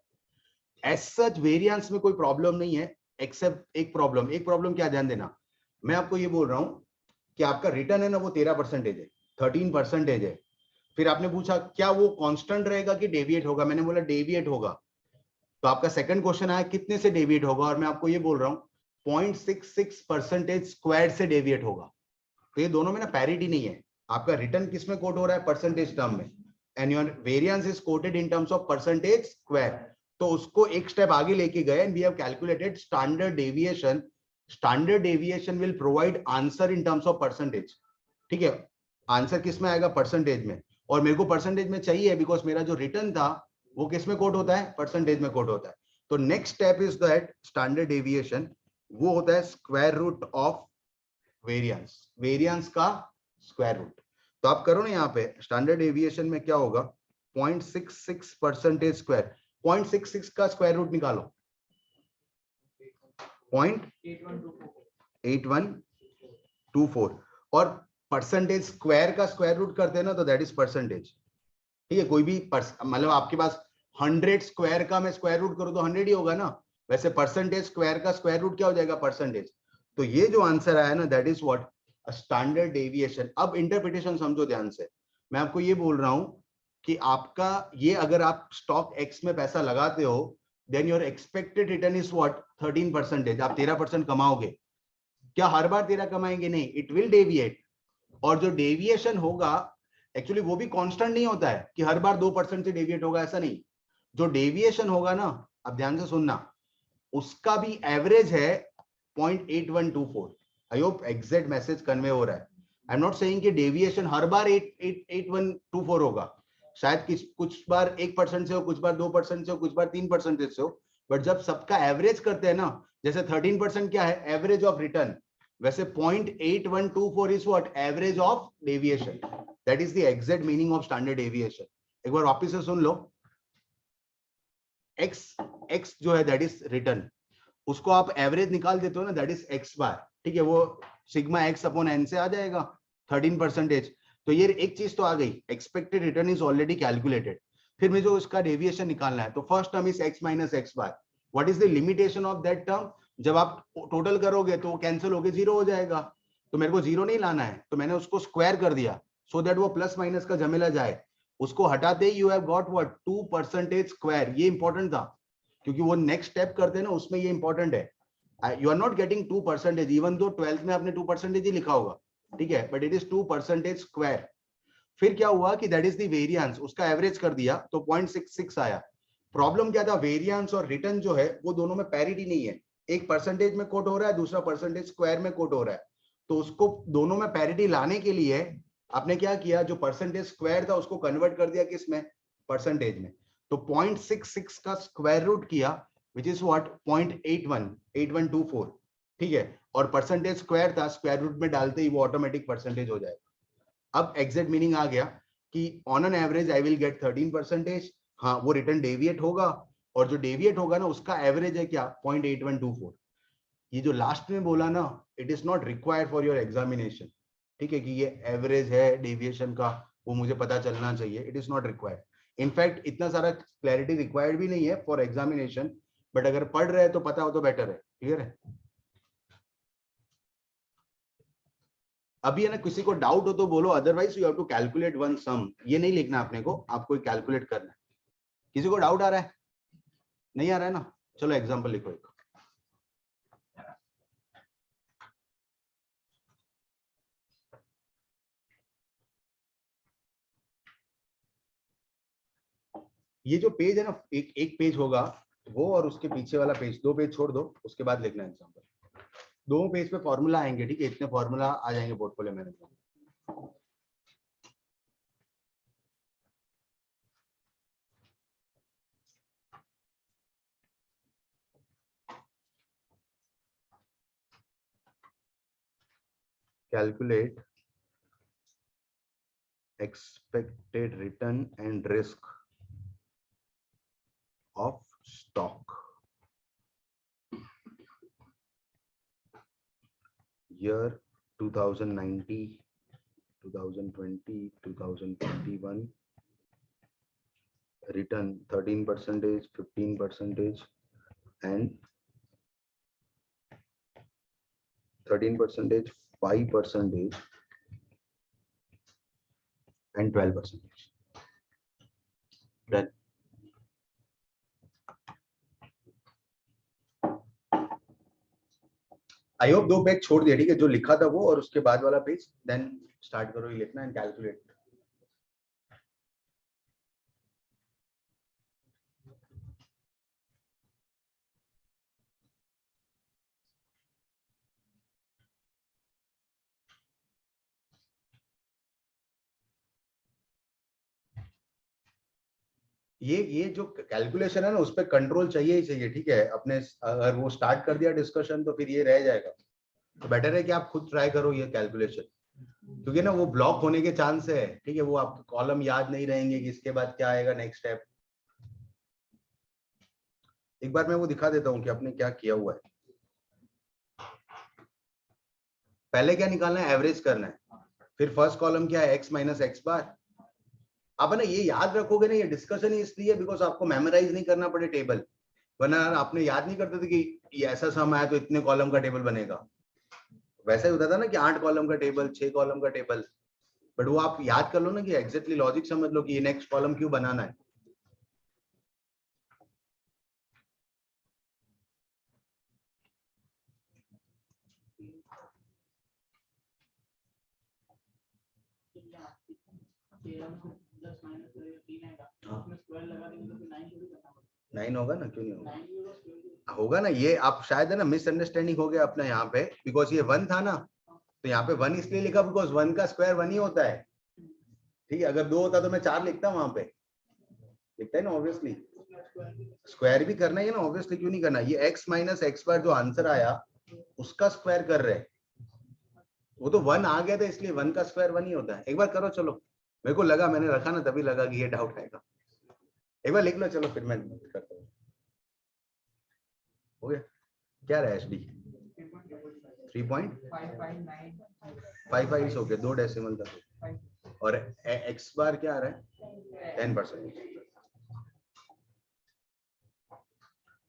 एज सच वेरिएंस में कोई प्रॉब्लम नहीं है, एक्सेप्ट एक प्रॉब्लम क्या, ध्यान देना, मैं आपको ये बोल रहा हूं कि आपका रिटर्न है ना वो 13% है, 13% है। फिर आपने पूछा क्या वो कांस्टेंट रहेगा कि डेविएट होगा, मैंने बोला डेविएट होगा। तो आपका सेकंड क्वेश्चन आया कितने से डेविएट होगा, और मैं आपको ये बोल रहा हूं 0.66% स्क्वायर से डेविएट होगा। तो ये दोनों में ना पैरिटी नहीं है। आपका रिटर्न किस में कोट हो रहा है? परसेंटेज टर्म में, and your variance is quoted in terms of percentage square. तो उसको एक स्टेप आगे लेके गए, and we have calculated standard deviation. Standard deviation will provide answer in terms of percentage, ठीक है। आंसर किस में आएगा? परसेंटेज में, और मेरे को परसेंटेज में चाहिए बिकॉज मेरा जो रिटर्न था वो किस में कोट होता है? परसेंटेज में कोट होता है। तो next step is that standard deviation, वो होता है स्क्वायर रूट ऑफ वेरिएंस का स्क्वायर रूट। तो आप करो ना यहाँ पे स्टैंडर्ड डेविएशन में क्या होगा 0.66% स्क्वायर, 0.66 का स्क्वायर रूट निकालो 0.8124, और परसेंटेज स्क्वायर का स्क्वायर रूट करते हैं ना तो दैट इज परसेंटेज, ठीक है। कोई भी मतलब आपके पास 100 स्क्वायर का मैं स्क्वायर रूट करूं तो 100 ही होगा ना, वैसे परसेंटेज स्क्वायर का स्क्वायर रूट क्या हो जाएगा? परसेंटेज। तो ये जो आंसर आया ना that is what standard deviation. अब इंटरप्रिटेशन समझो ध्यान से, मैं आपको ये बोल रहा हूं कि आपका ये अगर आप स्टॉक एक्स में पैसा लगाते हो then your expected return is what 13%, आप 13% कमाओगे। क्या हर बार 13 कमाएंगे? नहीं, इट विल डेविएट, और जो डेविएशन होगा एक्चुअली वो भी कांस्टेंट नहीं होता है कि हर बार 2% से डेविएट होगा, ऐसा नहीं। जो डेविएशन होगा ना, अब ध्यान से सुनना, उसका भी एवरेज है 0.8124। I hope exact message convey हो रहा है। आई एम नॉट सेइंग कि डेविएशन हर बार 8124 होगा, शायद कुछ बार 1% से हो, कुछ बार 2% से हो, कुछ बार 3% से हो, बट जब सबका एवरेज करते हैं ना, जैसे 13% क्या है? एवरेज ऑफ रिटर्न, वैसे 0.8124 is what average of deviation, that is the exact meaning of standard deviation. एक बार वापस से सुन लो, x जो है दैट इज रिटर्न, उसको आप एवरेज निकाल देते हो ना दैट इज x बार, ठीक है, वो सिग्मा x अपॉन n से आ जाएगा 13%। तो ये एक चीज तो आ गई, expected return is already calculated. फिर मुझे जो इसका डेविएशन निकालना है, तो first term is x minus x bar. What is the limitation of that term? जब आप टोटल करोगे तो कैंसिल होके 0 हो जाएगा, तो मेरे को 0 नहीं लाना है, तो मैंने उसको स्क्वायर कर दिया सो दैट वो प्लस माइनस का झमेला जाए। उसको हटाते ही you have got what 2% square. ये इंपॉर्टेंट था क्योंकि वो नेक्स्ट स्टेप करते हैं ना, उसमें ये इंपॉर्टेंट है। You are not getting 2%, even though 12th में आपने 2% ही लिखा होगा, ठीक है, बट इट इज 2% स्क्वायर। फिर क्या हुआ कि दैट इज द वेरिएंस, उसका एवरेज कर दिया तो 0.66 आया। प्रॉब्लम क्या था? वेरिएंस और रिटर्न जो है वो दोनों में पैरिटी नहीं है, एक परसेंटेज में कोट हो रहा है, दूसरा परसेंटेज स्क्वायर में कोट हो रहा है। तो उसको दोनों में पैरिटी लाने के लिए आपने क्या किया, जो परसेंटेज स्क्वायर था उसको कन्वर्ट कर दिया किस में? परसेंटेज में। तो 0.66 का स्क्वायर रूट किया विच इज व्हाट 0.8124, ठीक है, और परसेंटेज स्क्वायर था, स्क्वायर रूट में डालते ही वो ऑटोमेटिक परसेंटेज हो जाएगा। अब एग्जैक्ट मीनिंग आ गया कि on an average I will gate 13%। हाँ, वो रिटर्न डेविएट होगा, और जो डेविएट होगा ना उसका एवरेज है क्या 0.8124। ये जो लास्ट में बोला ना, it is not required for your examination, ठीक है, कि ये एवरेज है डेविएशन का, वो मुझे पता चलना चाहिए, it is not required. In fact इतना सारा क्लैरिटी रिक्वायर्ड भी नहीं है फॉर एग्जामिनेशन, बट अगर पढ़ रहे हैं तो पता हो तो बेटर है। क्लियर है? अभी है ना, किसी को डाउट हो तो बोलो, otherwise you have to calculate one sum. ये नहीं लिखना अपने को, आपको कैलकुलेट करना है। किसी को डाउट आ रहा है? नहीं आ रहा है ना? चलो एग्जांपल लिखो एक। ये जो पेज है ना, एक पेज होगा वो, और उसके पीछे वाला पेज, 2 पेज छोड़ दो, उसके बाद लिखना है एग्जांपल। 2 पेज पे फॉर्मूला आएंगे, ठीक है, इतने फॉर्मूला आ जाएंगे portfolio management. calculate expected return and risk of stock year 2090, 2020, 2021, return 13%, 15%, and 13%, 5%, and 12%. Done. I hope 2 page छोड़ दिया, ठीक है, जो लिखा था वो और उसके बाद वाला पेज, देन स्टार्ट करो ये लिखना एंड कैलकुलेट. ये जो कैलकुलेशन है ना, उस पर कंट्रोल चाहिए ही चाहिए, ठीक है. अपने अगर वो स्टार्ट कर दिया डिस्कशन तो फिर ये रह जाएगा. तो बेटर है कि आप खुद ट्राई करो ये कैलकुलेशन, क्योंकि ना वो ब्लॉक होने के चांस है, ठीक है. वो आपके कॉलम याद नहीं रहेंगे कि इसके बाद क्या आएगा नेक्स्ट स्टेप. एक बार मैं वो दिखा देता हूँ कि आपने क्या किया हुआ है. पहले क्या निकालना है, एवरेज करना है. फिर फर्स्ट कॉलम क्या है, x माइनस एक्स बार. आप ना ये याद रखोगे ना, ये डिस्कशन ही इसलिए बिकॉज आपको मेमोराइज नहीं करना पड़े टेबल, वरना आपने याद नहीं करते थे कि ये ऐसा सम आया तो इतने कॉलम का टेबल बनेगा. वैसा ही होता था ना कि 8 कॉलम का टेबल, 6 कॉलम का टेबल. बट वो आप याद कर लो ना कि एग्जैक्टली लॉजिक समझ लो कि ये नेक्स्ट कॉलम क्यों बनाना है. नाइन होगा ना, क्यों नहीं होगा, होगा ना. ये आप शायद है ना मिसअंडरस्टैंडिंग हो गया अपना यहाँ पे, बिकॉज ये 1 था ना, तो यहाँ पे 1 इसलिए लिखा बिकॉज 1 का स्क्वायर 1 ही होता है, ठीक है. अगर 2 होता तो मैं 4 लिखता वहां पे, लिखता है ना ऑब्वियसली. स्क्वायर भी करना ही है ना ऑब्वियसली, क्यों नहीं करना. ये x माइनस एक्स बार जो आंसर आया उसका स्क्वायर कर रहे हैं. वो तो 1 आ गया था इसलिए 1 का स्क्वायर 1 ही होता है. एक बार करो, चलो. मेरे को लगा, मैंने रखा ना तभी लगा कि ये डाउट आएगा. एक बार लिख लो, चलो फिर मैं करता हूँ. हो गया. क्या रहा एचडी 3.55 हो गया, 2 डेसिमल तक. और एक्स बार क्या आ रहा है, 10%.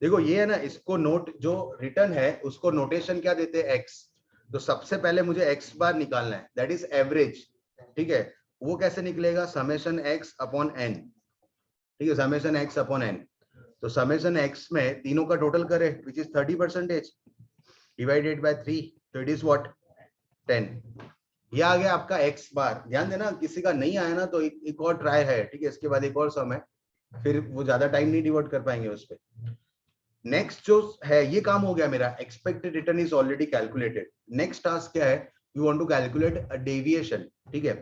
देखो ये है ना, इसको नोट जो रिटर्न है उसको नोटेशन क्या देते हैं, एक्स. तो सबसे पहले मुझे एक्स बार निकालना है, दैट इज एवरेज, ठीक है. वो कैसे निकलेगा, समेशन एक्स अपॉन एन, ठीक है. Summation x upon n. तो समेशन एक्स में तीनों का टोटल करे विच इज 30% डिवाइडेड बाय 3, तो इट इज व्हाट 10. ये आ गया आपका एक्स बार. ध्यान देना, किसी का नहीं आया ना तो एक और ट्राई है, ठीक है. इसके बाद एक और सम है, फिर वो ज्यादा टाइम नहीं डिवोट कर पाएंगे उस पर. नेक्स्ट जो है, ये काम हो गया मेरा. Expected return is already calculated. Next task क्या है, you want to calculate a deviation, ठीक है.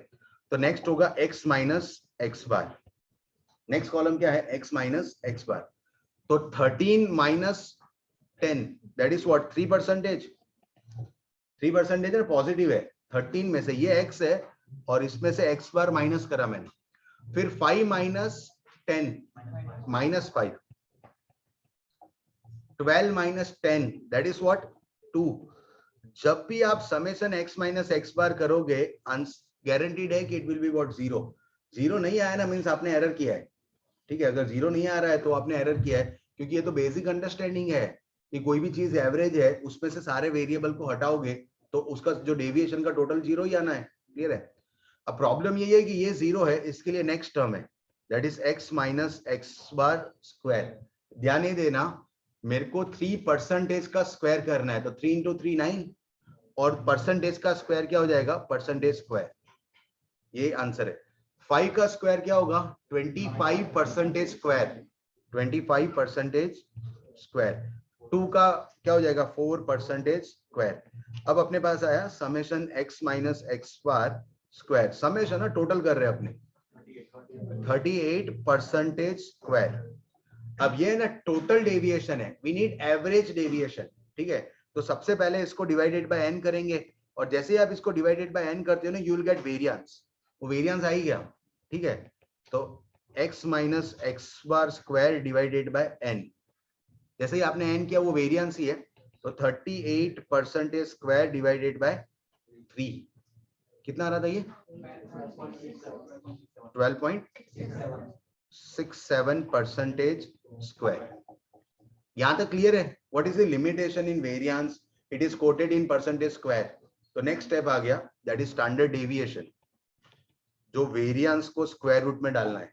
तो नेक्स्ट होगा x minus x bar. Next column क्या है, x माइनस एक्स बार. तो 13 माइनस 10 दैट इज व्हाट 3%. 3% है, पॉजिटिव है. 13 में से ये x है और इसमें से x बार माइनस करा मैंने. फिर 5 minus 10 minus 5, 12 minus 10 that is what 2. जब भी आप समेशन x माइनस एक्स बार करोगे, गारंटीड है कि इट विल बी व्हाट 0. 0 नहीं आया ना मींस आपने एरर किया है, ठीक है. अगर 0 नहीं आ रहा है तो आपने एरर किया है, क्योंकि ये तो बेसिक अंडरस्टैंडिंग है कि कोई भी चीज एवरेज है, उसमें से सारे वेरिएबल को हटाओगे तो उसका जो डेविएशन का टोटल 0 ही आना है. क्लियर है. अब प्रॉब्लम ये है कि ये 0 है, इसके लिए नेक्स्ट टर्म है that is x minus x bar square. ध्यान नहीं देना, मेरे को 3% का स्क्वायर करना है, तो 3 इंटू 3 9, और परसेंटेज का स्क्वायर क्या हो जाएगा, परसेंटेज स्क्वायर. ये आंसर है. 5 का स्क्वायर क्या होगा, 25% स्क्वायर, 25% स्क्वायर. 2 का क्या हो जाएगा, 4% स्क्वायर. अब अपने पास आया summation x minus x bar square. Summation ना टोटल कर रहे हैं अपने, 38% स्क्वायर. अब ये ना टोटल डेविएशन है, वी नीड एवरेज डेविएशन, ठीक है. तो सबसे पहले इसको डिवाइडेड बाय n करेंगे और जैसे ही आप इसको डिवाइडेड बाय n करते हो ना, यू विल गेट वेरिएंस। वो वेरिएंस आ ही गया, ठीक है। तो x minus x bar square divided by n, जैसे ही आपने n किया वो वेरिएंस ही है। तो 38% स्क्वायर डिवाइडेड बाय 3 कितना आ रहा था ये? 12.67% स्क्वायर। यहां तक क्लियर है? What is the limitation in variance? It is quoted in percentage square. तो नेक्स्ट स्टेप आ गया, दैट इज स्टैंडर्ड डेविएशन, जो वेरिएंस को स्क्वायर रूट में डालना है,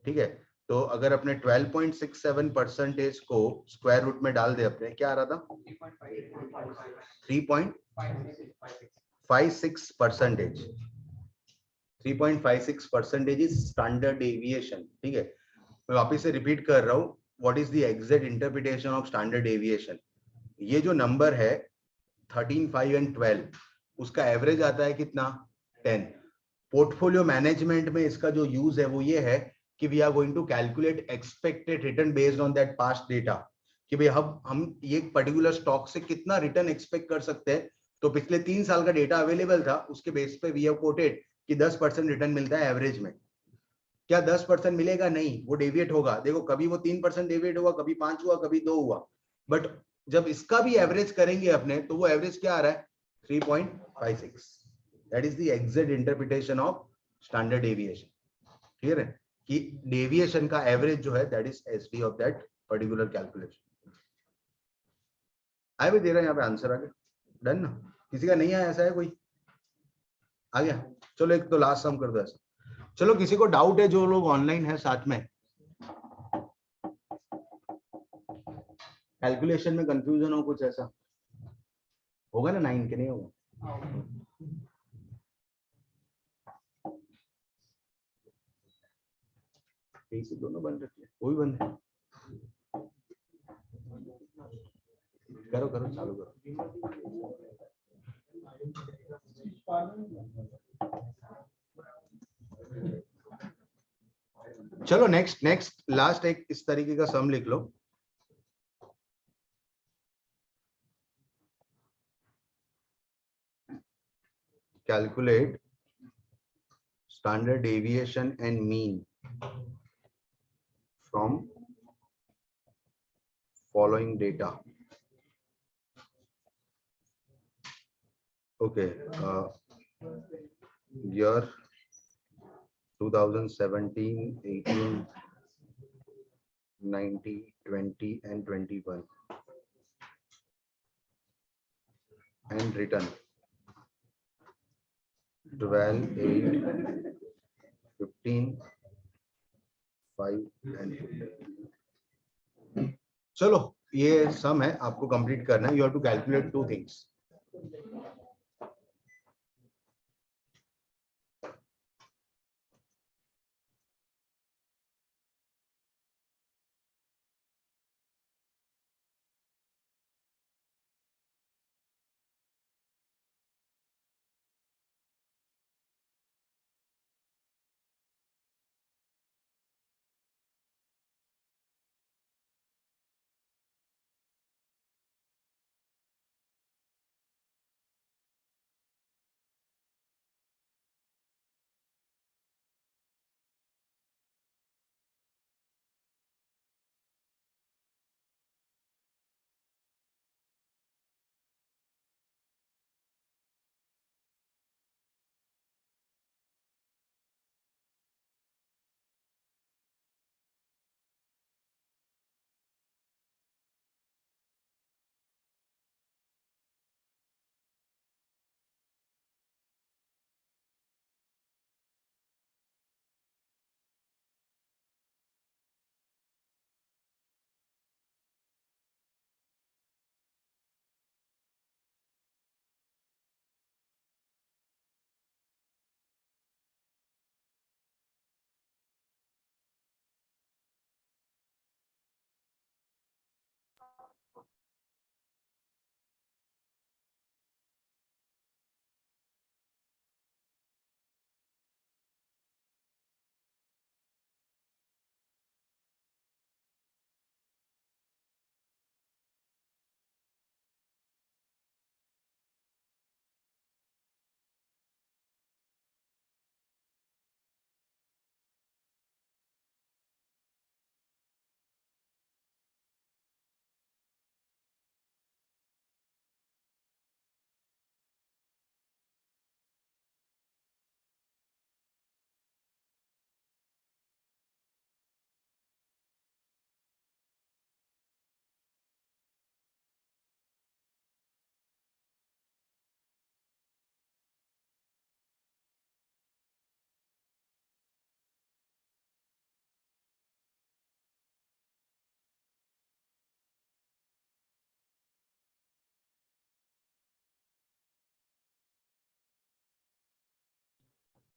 ठीक है। तो अगर अपने 12.67% को स्क्वायर रूट में डाल दे अपने, क्या आ रहा था? 3.56%। 3.56% इज स्टैंडर्ड डेविएशन, ठीक है। मैं वापस से रिपीट कर रहा हूँ, what is the exact interpretation of standard deviation? ये जो नंबर है 13, 5 एंड 12, उसका एवरेज आता है कितना? 10। पोर्टफोलियो मैनेजमेंट में इसका जो यूज है वो ये है कि we are going to calculate expected return based on that past data, कि भाई हम ये पर्टिकुलर स्टॉक से कितना रिटर्न एक्सपेक्ट कर सकते हैं। तो पिछले 3 साल का डेटा अवेलेबल था, उसके बेस पे वी हैव कोटेड कि 10% रिटर्न मिलता है एवरेज में। क्या 10% मिलेगा? नहीं, वो डेविएट होगा। देखो, कभी वो 3% डेविएट हुआ, कभी 5 हुआ, कभी 2 हुआ, बट जब इसका भी एवरेज करेंगे अपने, तो वो एवरेज क्या आ रहा है? 3.56। That is the exact interpretation of standard deviation. Clear है कि डेविएशन का एवरेज जो है that is SD of that particular calculation. आए भी दे रहे हैं यहाँ पे आंसर आगे, डन ना? किसी का नहीं आया ऐसा है कोई? आ गया? चलो एक तो लास्ट सम कर दो ऐसा। चलो, किसी को डाउट है जो लोग ऑनलाइन है साथ में, कैलकुलेशन में कंफ्यूजन हो कुछ ऐसा, होगा ना? 9 के नहीं होगा? से दोनों बंद रखिए, वो भी बंद है। करो करो, चालू करो। चलो नेक्स्ट लास्ट एक इस तरीके का सम लिख लो। Calculate standard deviation and mean from following data. Okay, year 2017, 18, 90, 20 and 21, and return 12, 8, 15, 5 and 15. चलो, ये सम है, आपको कंप्लीट करना है। You have to calculate 2 things.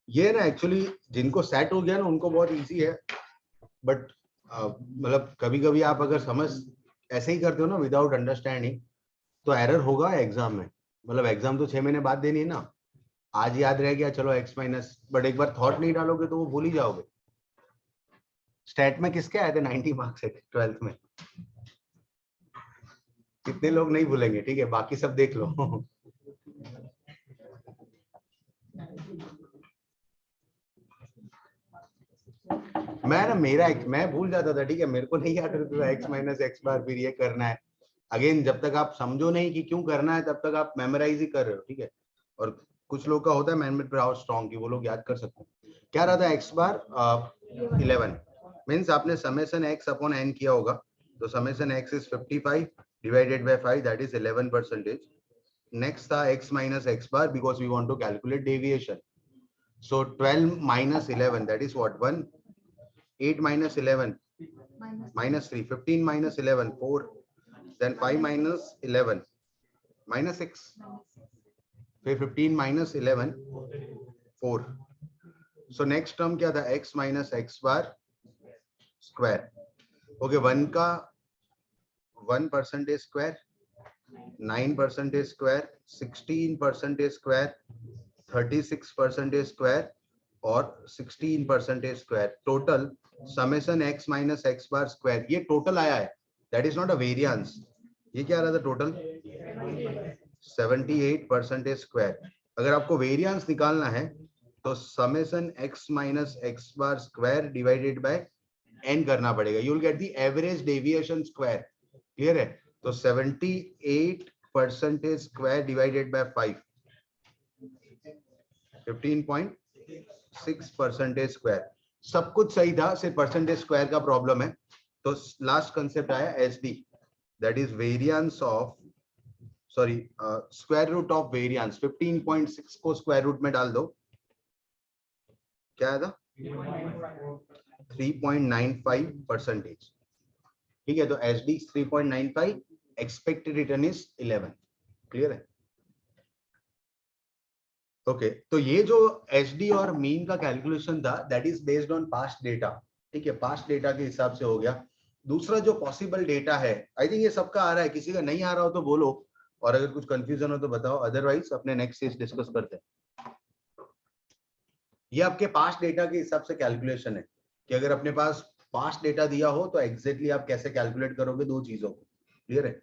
ये ना एक्चुअली जिनको सेट हो गया ना उनको बहुत इजी है, बट मतलब कभी कभी आप अगर समझ ऐसे ही करते हो ना विदाउट अंडरस्टैंडिंग, तो एरर होगा एग्जाम में। मतलब एग्जाम तो 6 महीने बाद देनी है ना, आज याद रह गया चलो x माइनस, बट एक बार थॉट नहीं डालोगे तो वो भूल ही जाओगे। स्टैट में किसके आए थे 90 मार्क्स 12th में? कितने लोग नहीं भूलेंगे, ठीक है, बाकी सब देख लो। मैं भूल जाता था, ठीक है, मेरे को नहीं याद रहता था x माइनस एक्स बार फिर ये करना है। अगेन जब तक आप समझो नहीं कि क्यों करना है तब तक आप मेमोराइज ही कर रहे हो, ठीक है। और कुछ लोग का होता है मेमोरी पावर स्ट्रॉन्ग की, वो लोग याद कर सकते हैं। क्या रहा था x बार 11 मीन्स आपने समेशन x अपॉन n किया होगा, तो समेशन x is 55 divided by 5 that is 11%। Next था x minus x bar because we want to calculate deviation, so 12 minus 11 that is what 1, 8 minus 11 minus 3, 15 minus 11 4, then 5 minus 11 minus 6, फिर 15 minus 11 4, so next term क्या था x minus x bar square, okay 1 का 1% square, 9% square, 16% square, 36% square और 16% square, total summation x minus x bar square, ये total आया है, that is not a variance. ये क्या आ रहा था टोटल? 78% स्क्वायर। अगर आपको वेरिएंस निकालना है तो समेशन x minus x bar square divided by n करना पड़ेगा, you will get the average deviation square. Clear है? तो 78% स्क्वायर डिवाइडेड बाय 5, 15.6% स्क्वायर। सब कुछ सही था, सिर्फ परसेंटेज स्क्वायर का प्रॉब्लम है। तो लास्ट कंसेप्ट आया SD, that is variance of, sorry square root of variance. 15.6 को स्क्वायर रूट में डाल दो, क्या आया था? 3.95%। ठीक है, तो SD 3.95, expected return is 11। Clear है? ओके तो ये जो एचडी और मीन का कैलकुलेशन था that is based on past data. ठीक है, पास्ट डेटा के हिसाब से हो गया। दूसरा जो पॉसिबल डेटा है, आई थिंक ये सबका आ रहा है, किसी का नहीं आ रहा हो तो बोलो, और अगर कुछ कंफ्यूजन हो तो बताओ, अदरवाइज अपने नेक्स्ट चीज डिस्कस करते हैं। ये आपके पास्ट डेटा के हिसाब से कैलकुलेशन है कि अगर अपने पास पास्ट डेटा दिया हो तो एग्जैक्टली आप कैसे कैलकुलेट करोगे दो चीजों को। क्लियर है?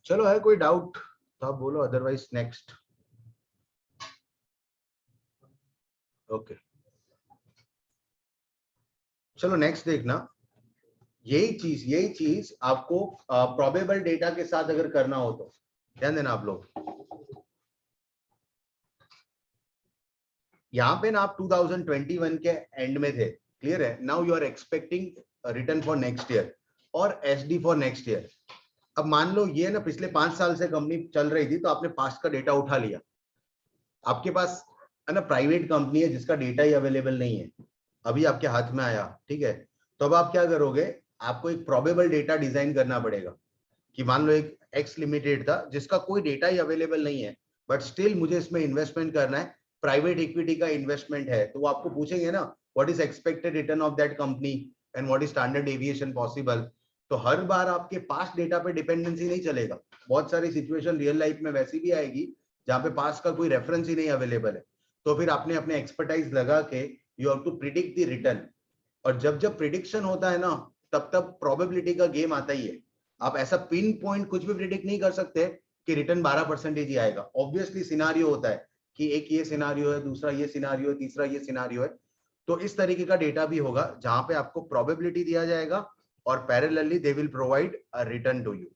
चलो है कोई डाउट तो आप बोलो, अदरवाइज नेक्स्ट। ओके चलो नेक्स्ट देखना। यही चीज आपको प्रोबेबल डेटा के साथ अगर करना हो तो ध्यान देना आप लोग। यहाँ पे ना आप 2021 के एंड में थे, क्लियर है? Now you are expecting return for next year और एसडी फॉर नेक्स्ट ईयर। अब मान लो ये ना पिछले 5 साल से कंपनी चल रही थी, तो आपने पास्ट का डेटा उठा लिया, आपके पास है ना प्राइवेट कंपनी है जिसका डेटा ही अवेलेबल नहीं है, अभी आपके हाथ में आया, ठीक है, तो अब आप क्या करोगे? आपको एक प्रोबेबल डेटा डिजाइन करना पड़ेगा कि मान लो एक एक्स लिमिटेड था जिसका कोई डेटा ही अवेलेबल नहीं है, बट स्टिल मुझे इसमें इन्वेस्टमेंट करना है, प्राइवेट इक्विटी का इन्वेस्टमेंट है, तो वो आपको पूछेंगे ना what is expected return of that company and what is standard deviation possible. तो हर बार आपके पास्ट डेटा पे डिपेंडेंसी नहीं चलेगा, बहुत सारी सिचुएशन रियल लाइफ में वैसी भी आएगी जहां पे पास्ट का कोई रेफरेंस ही नहीं अवेलेबल है, तो फिर आपने अपने एक्सपर्टाइज लगा के you have to predict the return. और जब जब प्रिडिक्शन होता है ना तब तब प्रोबेबिलिटी का गेम आता ही है। आप ऐसा पिन पॉइंट कुछ भी प्रिडिक्ट नहीं कर सकते कि रिटर्न 12% ही आएगा। ऑब्वियसली सिनारियो होता है कि एक ये सिनारियो है, दूसरा ये सिनारियो है, तीसरा ये सिनारियो है। तो इस तरीके का डेटा भी होगा जहां पे आपको प्रोबेबिलिटी दिया जाएगा और parallelly they will provide a return to you.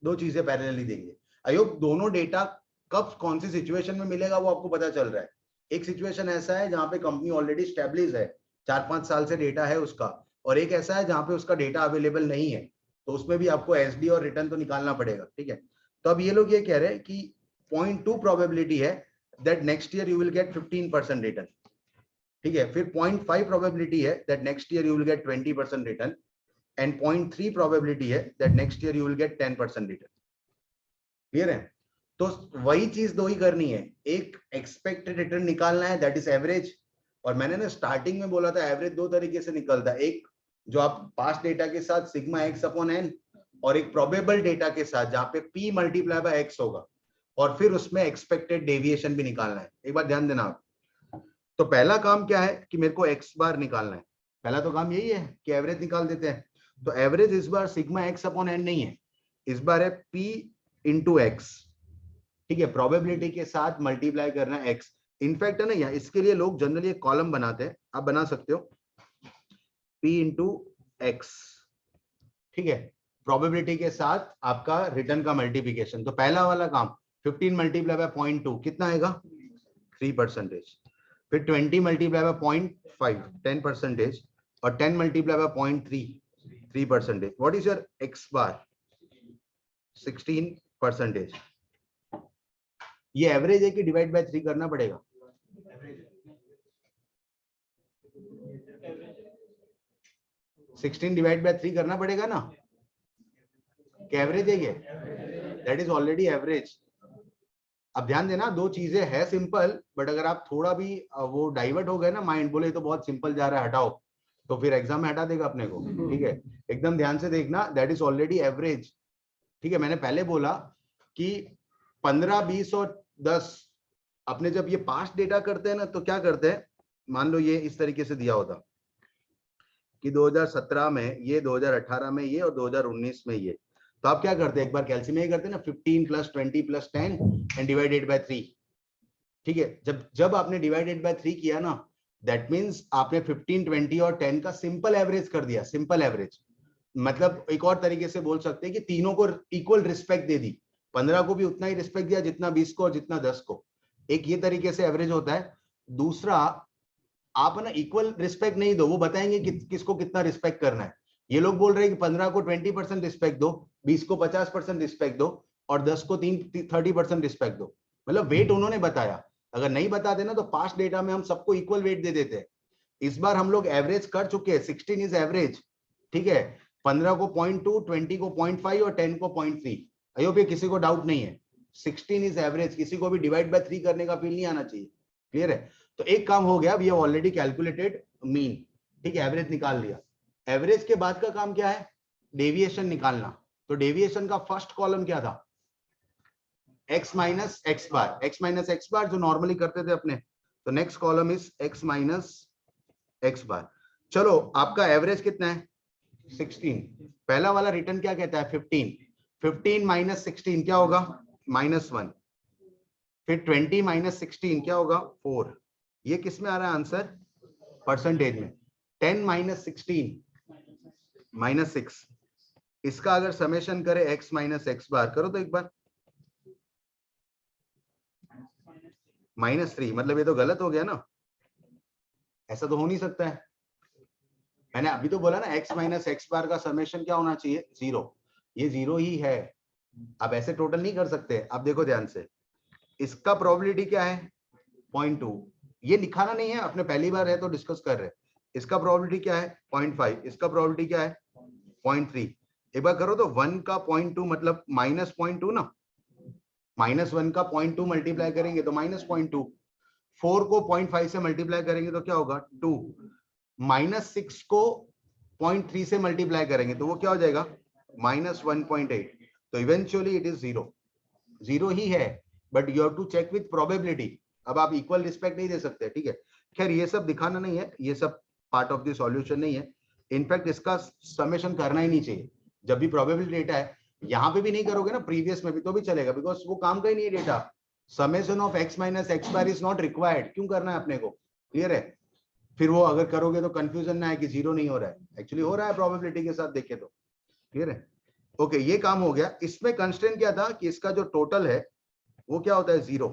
दो चीजें पैरेलली देंगे। आई होप दोनों डेटा कब कौन सी सिचुएशन में मिलेगा वो आपको पता चल रहा है। एक सिचुएशन ऐसा है जहां पे कंपनी ऑलरेडी स्टैब्लिश है, 4-5 साल से डेटा है उसका, और एक ऐसा है जहां पे उसका डेटा अवेलेबल नहीं है, तो उसमें भी आपको एसडी और रिटर्न तो निकालना पड़ेगा, ठीक है। तो अब ये लोग ये कह रहे हैं कि 0.2 प्रोबेबिलिटी है that next year you will get 15% return, ठीक है। फिर 0.5 प्रोबेबिलिटी है that next year you will get 20% return, and 0.3 probability है that next year you will get 10% return. Clear है? तो वही चीज दो ही करनी है, एक एक्सपेक्टेड रिटर्न निकालना है दैट इज एवरेज, और मैंने ना स्टार्टिंग में बोला था एवरेज दो तरीके से निकलता है, एक जो आप पास्ट डेटा के साथ सिग्मा एक्स अपॉन एन, और एक प्रोबेबल डेटा के साथ जहां पे p मल्टीप्लाई बाय एक्स होगा, और फिर उसमें एक्सपेक्टेड डेविएशन भी निकालना है। एक बार ध्यान देना आप, तो पहला काम क्या है कि मेरे को एक्स बार निकालना है, पहला तो काम यही है कि एवरेज निकाल देते हैं। तो एवरेज इस बार सिग्मा एक्स अपॉन एन नहीं है, इस बार है p इंटू एक्स, ठीक है। प्रोबेबिलिटी के साथ मल्टीप्लाई करना है एक्स, इनफैक्ट है ना, यहाँ इसके लिए लोग जनरली एक कॉलम बनाते हैं, आप बना सकते हो p इंटू एक्स, ठीक है, प्रोबेबिलिटी के साथ आपका रिटर्न का मल्टीप्लिकेशन। तो पहला वाला काम 15 मल्टीप्लाई बाय 0.2 कितना आएगा 3%, फिर 20 मल्टीप्लाई बाय 0.5 10%, और 10 multiply by 0.3 3%। What is your x bar 16%। ये एवरेज है कि डिवाइड बाय 3 करना पड़ेगा? 16 डिवाइड बाय 3 करना पड़ेगा ना, क्या एवरेज है ये? That is already average. अब ध्यान देना, दो चीजें है सिंपल, बट अगर आप थोड़ा भी वो डाइवर्ट हो गए ना माइंड, बोले तो बहुत सिंपल जा रहा है हटाओ, तो फिर एग्जाम में हटा देगा अपने को, ठीक है। एकदम ध्यान से देखना, दैट इज ऑलरेडी एवरेज, ठीक है। मैंने पहले बोला कि 15, 20 और 10, अपने जब ये पास्ट डेटा करते हैं ना तो क्या करते हैं, मान लो ये इस तरीके से दिया होता कि 2017 में ये, 2018 में ये, और 2019 में ये, तो आप क्या करते हैं, एक बार कैल्सियम ये करते हैं ना, 15 plus 20 plus 10 and divided by 3, ठीक है। जब जब आपने डिवाइडेड बाय 3 किया ना, दैट मींस आपने 15, 20 और 10 का सिंपल एवरेज कर दिया, सिंपल एवरेज। मतलब एक और तरीके से बोल सकते हैं कि तीनों को इक्वल रिस्पेक्ट दे दी, 15 को भी उतना ही रिस्पेक्ट दिया जितना 20 को और जितना 10 को, एक ये तरीके से एवरेज होता है। दूसरा, आप ना इक्वल रिस्पेक्ट नहीं दो, वो बताएंगे कि किसको कितना रिस्पेक्ट करना है। ये लोग बोल रहे हैं कि 15 को 20% रिस्पेक्ट दो, 20 को 50% रिस्पेक्ट दो, और 10 को 30% रिस्पेक्ट दो। मतलब वेट उन्होंने बताया, अगर नहीं बताते ना तो पास्ट डेटा में हम सबको इक्वल वेट दे देते हैं। इस बार हम लोग एवरेज कर चुके हैं, 16 इज एवरेज, ठीक है। 15 को 0.2, 20 को 0.5 और 10 को 0.3। अयो पे किसी को डाउट नहीं है, 16 इज एवरेज, किसी को भी डिवाइड बाय 3 करने का फील नहीं आना चाहिए। क्लियर है? तो एक काम हो गया, we have already calculated mean, ठीक है, एवरेज निकाल लिया। एवरेज के बाद का काम क्या है, डेविएशन निकालना। तो डेविएशन का फर्स्ट कॉलम क्या था, x minus x bar, x minus x bar जो नॉर्मली करते थे अपने, तो next column is x minus x bar. चलो, आपका एवरेज कितना है 16, पहला वाला रिटर्न क्या कहता है 15, 15 माइनस 16 क्या होगा -1, फिर 20 माइनस 16 क्या होगा 4, ये किस में आ रहा है आंसर, परसेंटेज में। 10 माइनस 16 -6, इसका अगर समेशन करे x माइनस एक्स बार, करो तो एक बार, -3, मतलब ये तो गलत हो गया ना, ऐसा तो हो नहीं सकता है। मैंने अभी तो बोला ना x माइनस एक्स बार का समेशन क्या होना चाहिए 0, ये 0 ही है। आप ऐसे टोटल नहीं कर सकते। अब देखो ध्यान से, इसका प्रोबेबिलिटी क्या है 0.2, ये दिखाना नहीं है, अपने पहली बार है तो डिस्कस कर रहे हैं। इसका प्रोबेबिलिटी क्या है 0.5, इसका प्रोबेबिलिटी क्या है 0.3। एक बार करो तो 1 का 0.2 मतलब -0.2 ना, -1 का 0.2 मल्टीप्लाई करेंगे तो -0.2, 4 को 0.5 से मल्टीप्लाई करेंगे तो क्या होगा 2, -6 को 0.3 से मल्टीप्लाई करेंगे तो वो क्या हो जाएगा -1.8। तो इवेंचुअली इट इज 0, 0 ही है, but you have to check with probability. अब आप इक्वल रिस्पेक्ट नहीं दे सकते, ठीक है। खैर ये सब दिखाना नहीं है, ये सब पार्ट ऑफ द सॉल्यूशन नहीं है। इनफैक्ट इसका समेशन करना ही नहीं चाहिए, जब भी प्रोबेबिलिटी डेटा है, यहाँ पे भी नहीं करोगे ना, प्रीवियस में भी तो भी चलेगा, बिकॉज वो काम का ही नहीं है data. Summation of x minus x bar is not required, क्यों करना है अपने को, क्लियर है। फिर वो अगर करोगे तो कंफ्यूजन ना है कि 0 नहीं हो रहा है, एक्चुअली हो रहा है प्रोबेबिलिटी के साथ देखे तो, क्लियर है। ओके, ये काम हो गया। इसमें कंस्ट्रेंट क्या था कि इसका जो टोटल है वो क्या होता है 0।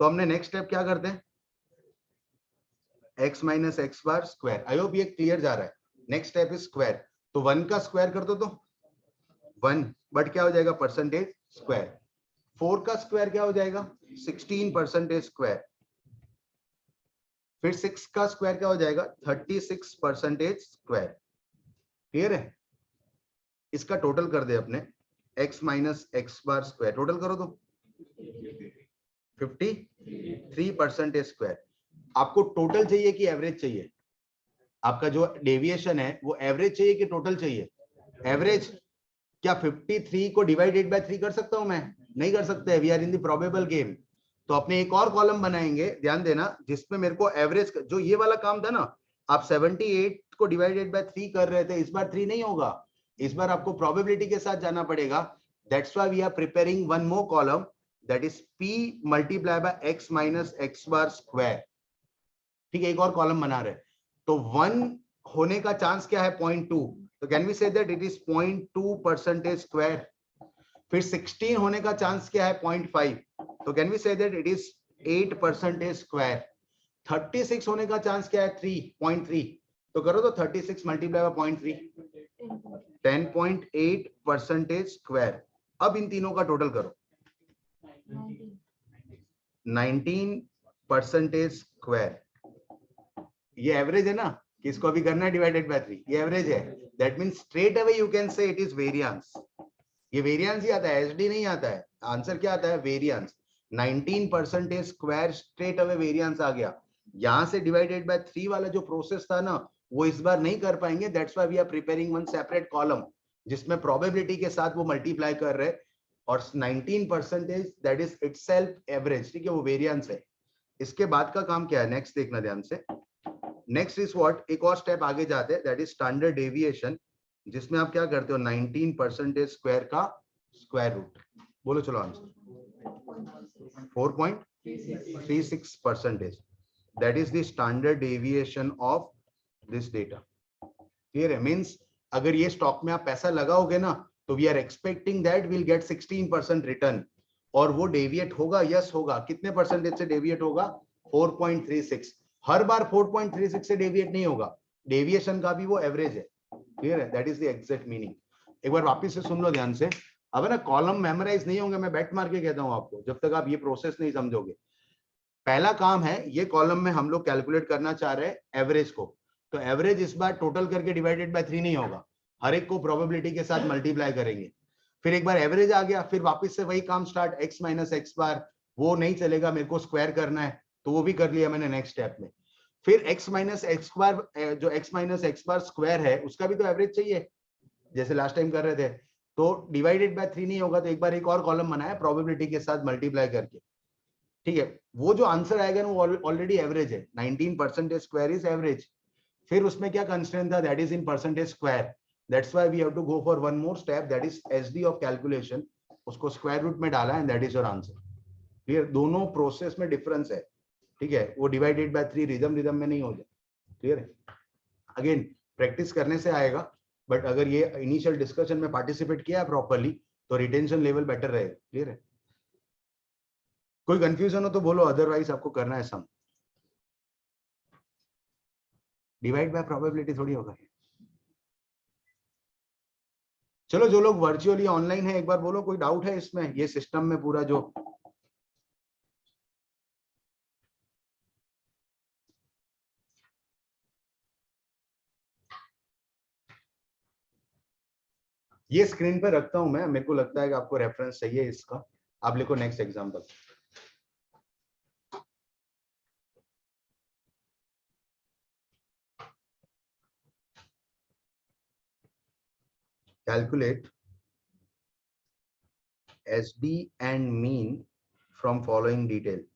तो हमने नेक्स्ट स्टेप क्या करते हैं, x minus x bar square. I hope ये क्लियर जा रहा है। नेक्स्ट स्टेप इज स्क्वायर, तो 1 का स्क्वायर कर दो तो 1, बट क्या हो जाएगा परसेंटेज स्क्वायर। 4 का स्क्वायर क्या हो जाएगा 16 परसेंटेज स्क्वायर, फिर 6 का स्क्वायर क्या हो जाएगा 36 परसेंटेज स्क्वायर। क्लियर है? इसका टोटल कर दे अपने x minus x bar square, total करो तो 53 परसेंटेज स्क्वायर। आपको टोटल चाहिए कि एवरेज चाहिए? आपका जो डेविएशन है वो एवरेज चाहिए कि टोटल चाहिए? एवरेज। क्या 53 को डिवाइडेड बाय 3 कर सकता हूं मैं? नहीं कर सकते, we are in the probable game. तो अपने एक और कॉलम बनाएंगे, ध्यान देना, जिसमें मेरे को एवरेज, जो ये वाला काम था ना, आप 78 को डिवाइडेड बाय 3 कर रहे थे, इस बार 3 नहीं होगा, इस बार आपको प्रोबेबिलिटी के साथ जाना पड़ेगा। That's why we are preparing one more column, that is p multiply by x minus x bar square. ठीक है, एक और कॉलम बना रहे। तो 1 होने का चांस क्या है 0.2, तो can we say that it is 0.2 percentage square. फिर 16 होने का चांस क्या है 0.5, तो can we say that it is 8 percentage square. 36 होने का चांस क्या है 3.3, तो करो तो 36 मल्टीप्लाई बाय 0.3, 10.8 परसेंटेज स्क्वायर। अब इन तीनों का टोटल करो 19 परसेंटेज स्क्वायर। ये एवरेज है ना, किसको भी करना है डिवाइडेड बाय 3, ये एवरेज है। That means straight away you can say it is variance. ये वेरिएंस ही आता है, एसडी नहीं आता है। आंसर क्या आता है variance. 19 percentage square straight away variance आ गया। यहां से डिवाइडेड बाय 3 वाला जो प्रोसेस था ना, वो इस बार नहीं कर पाएंगे। That's why we are preparing one separate column जिसमें प्रोबेबिलिटी के साथ वो मल्टीप्लाई कर रहे हैं, और 19 percentage that is itself average. ठीक है, वो वेरिएंस है। इसके बाद का काम क्या है नेक्स्ट देखना ध्यान से। नेक्स्ट इज व्हाट, एक और स्टेप आगे जाते हैं, दैट इज स्टैंडर्ड डेविएशन, जिसमें आप क्या करते हो 19 परसेंटेज स्क्वायर का स्क्वायर रूट। बोलो चलो answer 4.36 percentage, that is the standard deviation of this data. Clear है? मींस अगर ये स्टॉक में आप पैसा लगाओगे ना, तो we are expecting that will get 16% return, और वो डेविएट होगा, यस होगा। कितने परसेंटेज से डेविएट होगा 4.36। हर बार 4.36 से डेविएट नहीं होगा, डेविएशन का भी वो एवरेज है। क्लियर है? That is the exact meaning. एक बार वापस से सुन लो ध्यान से। अब ना कॉलम मेमोराइज नहीं होंगे, मैं बैठ मार के कहता हूं आपको, जब तक आप ये प्रोसेस नहीं समझोगे। पहला काम है, ये कॉलम में हम लोग कैलकुलेट करना चाह रहे हैं एवरेज को। तो एवरेज इस बार टोटल करके डिवाइडेड बाय 3 नहीं होगा, हर एक को प्रोबेबिलिटी के साथ मल्टीप्लाई करेंगे। फिर एक बार एवरेज आ गया, फिर वापस से वही काम स्टार्ट, x माइनस एक्स बार। वो नहीं चलेगा, मेरे को स्क्वायर करना है, तो वो भी कर लिया मैंने नेक्स्ट स्टेप में। फिर x माइनस एक्स बार, जो x minus x bar square है उसका भी तो एवरेज चाहिए, जैसे लास्ट टाइम कर रहे थे। तो डिवाइडेड बाय 3 नहीं होगा, तो एक बार एक और कॉलम बनाया प्रोबेबिलिटी के साथ मल्टीप्लाई करके। ठीक है, वो जो आंसर आएगा ना वो ऑलरेडी एवरेज है। 19 परसेंटेज स्क्वायर इज एवरेज। फिर उसमें क्या कंस्ट्रेंट था, that is in percentage square. That's why we have to go for one more step, that is SD of calculation. उसको स्क्वायर रूट में डाला and that is your answer. Clear? दोनों process में difference है। ठीक है, वो डिवाइडेड बाय 3 रिदम में नहीं हो जाए। क्लियर है? अगेन प्रैक्टिस करने से आएगा, बट अगर ये इनिशियल डिस्कशन में पार्टिसिपेट किया प्रॉपरली तो रिटेंशन लेवल बेटर रहेगा। क्लियर है? कोई कंफ्यूजन हो तो बोलो, अदरवाइज आपको करना है सम। डिवाइड बाय प्रोबेबिलिटी थोड़ी होगा। चलो, जो लोग वर्चुअली ऑनलाइन है एक बार बोलो, कोई डाउट है इसमें, ये सिस्टम में पूरा जो ये स्क्रीन पर रखता हूं मैं, मेरे को लगता है कि आपको रेफरेंस चाहिए इसका। आप लिखो next example. Calculate SD and mean from following detail.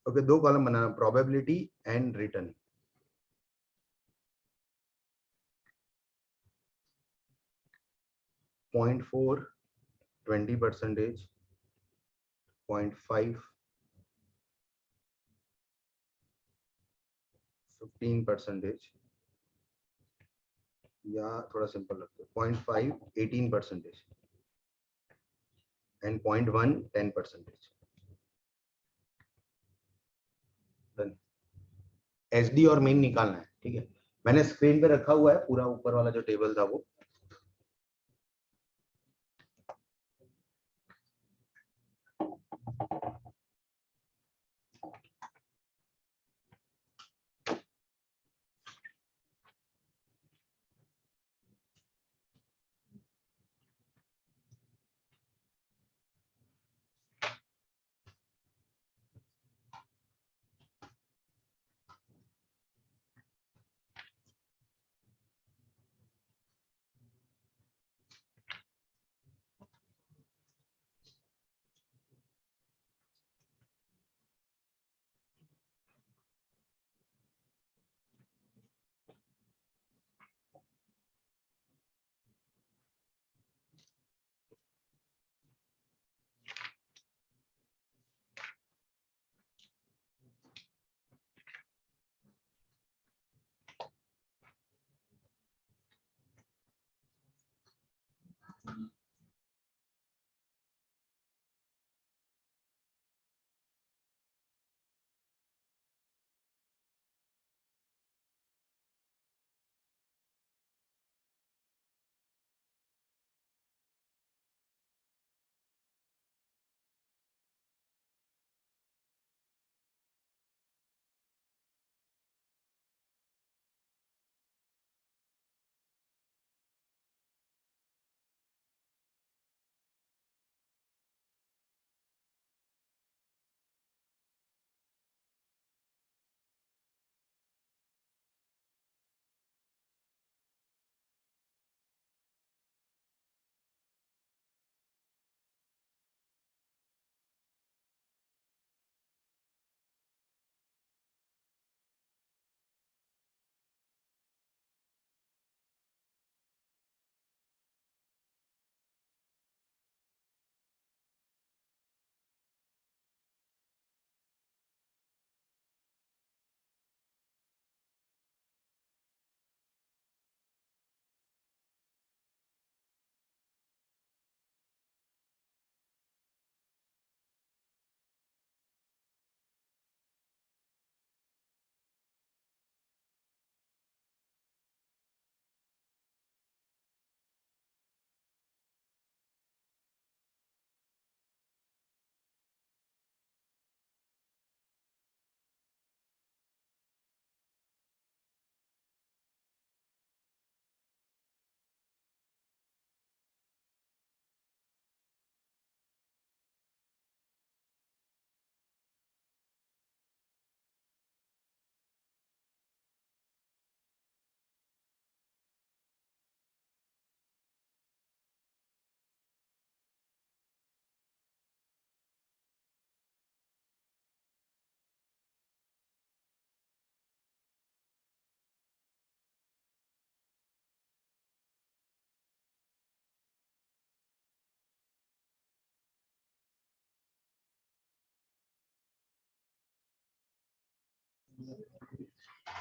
Okay, दो कॉलम बनाना, प्रोबेबिलिटी एंड रिटर्न। पॉइंट 4 20%, 0.5 15%, या थोड़ा सिंपल रखते हैं 0.5 18% एंड 0.1 10%। एसडी और मीन निकालना है, ठीक है। मैंने स्क्रीन पे रखा हुआ है पूरा ऊपर वाला जो टेबल था वो।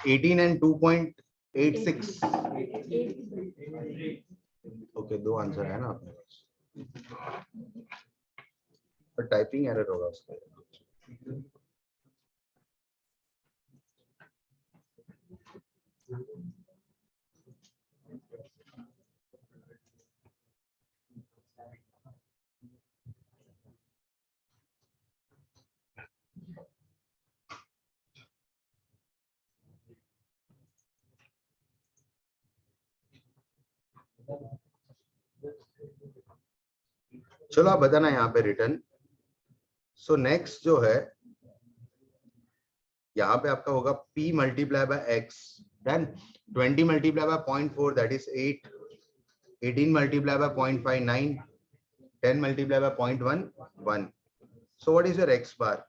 Eighteen and 2.86। ओके, दो आंसर है ना अपने पास, पर टाइपिंग एरर होगा उसका। चलो आप बताना यहाँ पे रिटर्न। सो नेक्स्ट जो है यहाँ पे आपका होगा p multiply by x, then 20 multiply by 0.4 that is 8, 18 multiply by 0.59, 10 multiply by 0.11। So what is your x bar?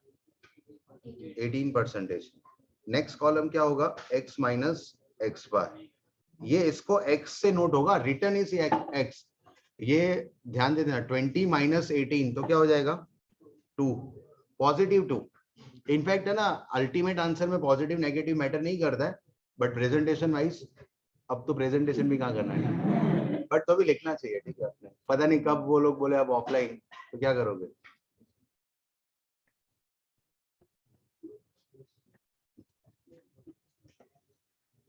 18%। Next column क्या होगा? x minus x bar. ये इसको x से नोट होगा, रिटर्न इज x। ये ध्यान दे देना, 20 माइनस 18 तो क्या हो जाएगा? 2, पॉजिटिव 2। इनफैक्ट है ना, अल्टीमेट आंसर में पॉजिटिव नेगेटिव मैटर नहीं करता है, बट प्रेजेंटेशन वाइज अब तो प्रेजेंटेशन भी कहाँ करना है, बट तो भी लिखना चाहिए, ठीक है। अपने पता नहीं कब वो लोग बोले अब ऑफलाइन, तो क्या करोगे?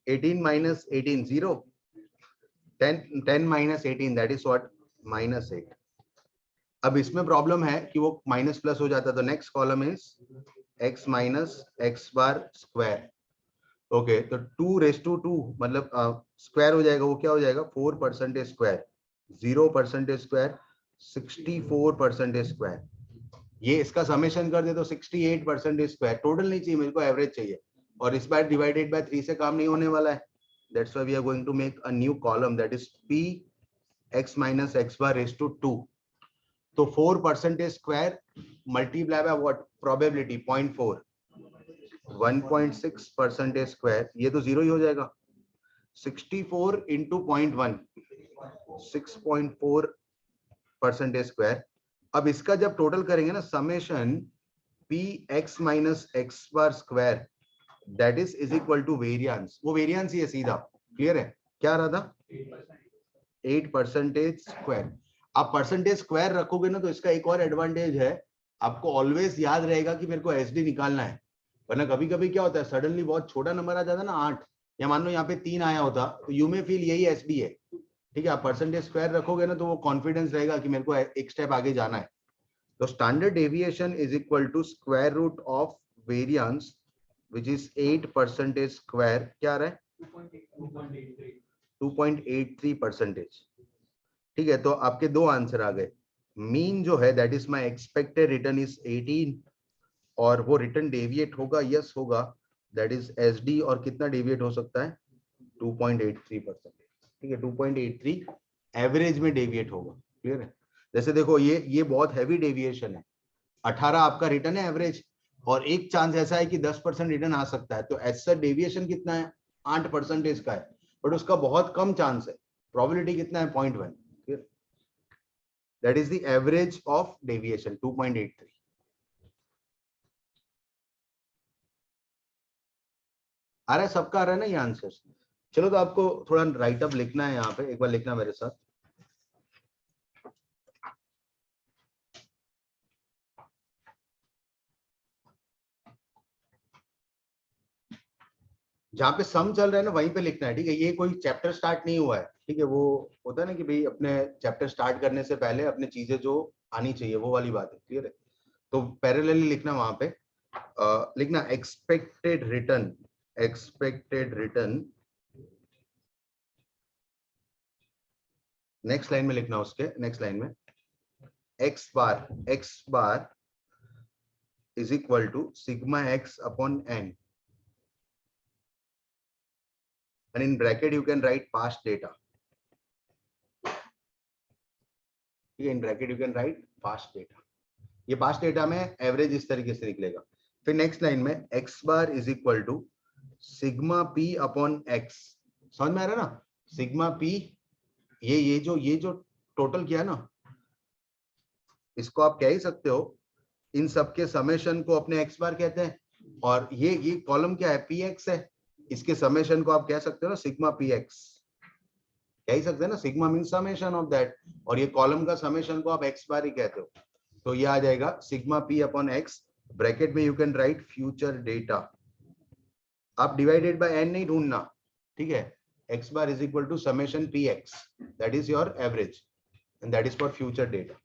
Eighteen minus 18 0, 10 minus 18 that is what, -8। अब इसमें प्रॉब्लम है कि वो माइनस प्लस हो जाता है, तो next column is x minus x bar square. Okay, तो 2 raised to 2 मतलब स्क्वायर हो जाएगा, वो क्या हो जाएगा 4% स्क्वायर, 0% स्क्वायर, 64% स्क्वायर। ये इसका समेशन कर दे तो 68% स्क्वायर। टोटल नहीं चाहिए मेरे को, एवरेज चाहिए, और इस बार डिवाइडेड बाय 3 से काम नहीं होने वाला है। That's why we are going to make a new column that is p x minus x bar raise to 2। तो 4% square multiply by what, probability 0.4, 1.6% square, ये तो जीरो ही हो जाएगा। 64 इंटू 0.1, 6.4% स्क्वायर। अब इसका जब टोटल करेंगे ना, summation p x minus x bar square that is equal to variance, वो वेरियंस ही है सीधा, क्लियर है? क्या रहा था 8% स्क्वायर। आप परसेंटेज स्क्वायर रखोगे ना तो इसका एक और एडवांटेज है, आपको ऑलवेज याद रहेगा कि मेरे को एसडी निकालना है। वरना कभी कभी क्या होता है, सडनली बहुत छोटा नंबर आ जाता है ना 8, या मान लो यहाँ पे 3 आया होता, तो यू में फील यही एसडी है, ठीक है। आप परसेंटेज स्क्वायर रखोगे ना तो वो कॉन्फिडेंस रहेगा कि मेरे को एक स्टेप आगे जाना है। तो standard deviation is equal to square root of variance which is 8% square, क्या आ रहा है 2.83%। ठीक है, तो आपके दो आंसर आ गए। मीन जो है that is my expected return is 18, और वो रिटर्न डेविएट होगा, यस होगा, दैट इज एसडी, और कितना डेविएट हो सकता है 2.83%। ठीक है, 2.83 एवरेज में डेविएट होगा, क्लियर है? जैसे देखो ये बहुत हैवी डेविएशन है, 18 आपका रिटर्न है एवरेज, और एक चांस ऐसा है कि 10% रिटर्न आ सकता है, तो ऐसा डेविएशन कितना है 8% का है, बट उसका बहुत कम चांस है, प्रोबेबिलिटी कितना है 0.1, clear? That is the average of deviation 2.83। आ रहा है सबका, आ रहा है ना ये आंसर? चलो, तो आपको थोड़ा राइट अप लिखना है, यहाँ पे एक बार लिखना मेरे साथ। जहाँ पे सम चल रहा है ना वहीं पे लिखना है, ठीक है? ये कोई चैप्टर स्टार्ट नहीं हुआ है, ठीक है? वो होता है ना कि भाई अपने चैप्टर स्टार्ट करने से पहले अपने चीजें जो आनी चाहिए वो वाली बात है, क्लियर है? तो पैरेलली लिखना वहां पे, लिखना expected return, expected return, next line में लिखना, उसके नेक्स्ट लाइन में x bar is equal to sigma x upon n, and in bracket you can write past data, ठीक है? In bracket you can write past data, ये past data में average इस तरीके से निकलेगा। फिर नेक्स्ट लाइन में x bar is equal to sigma p upon x, समझ में आ रहा है ना? सिग्मा पी, ये जो टोटल किया ना, इसको आप कह ही सकते हो, इन सबके समेशन को अपने एक्स बार कहते हैं, और ये कॉलम क्या है पी एक्स है, इसके समेशन को आप कह सकते हो ना सिग्मा पी एक्स, कह ही सकते हैं ना, sigma mean summation of that, और ये कॉलम का समेशन को आप एक्स बार ही कहते हो, तो ये आ जाएगा sigma p upon x, bracket में you can write future data. आप डिवाइडेड बाय एन नहीं ढूंढना, ठीक है? X bar is equal to summation p x, that is your average, and that is for future data.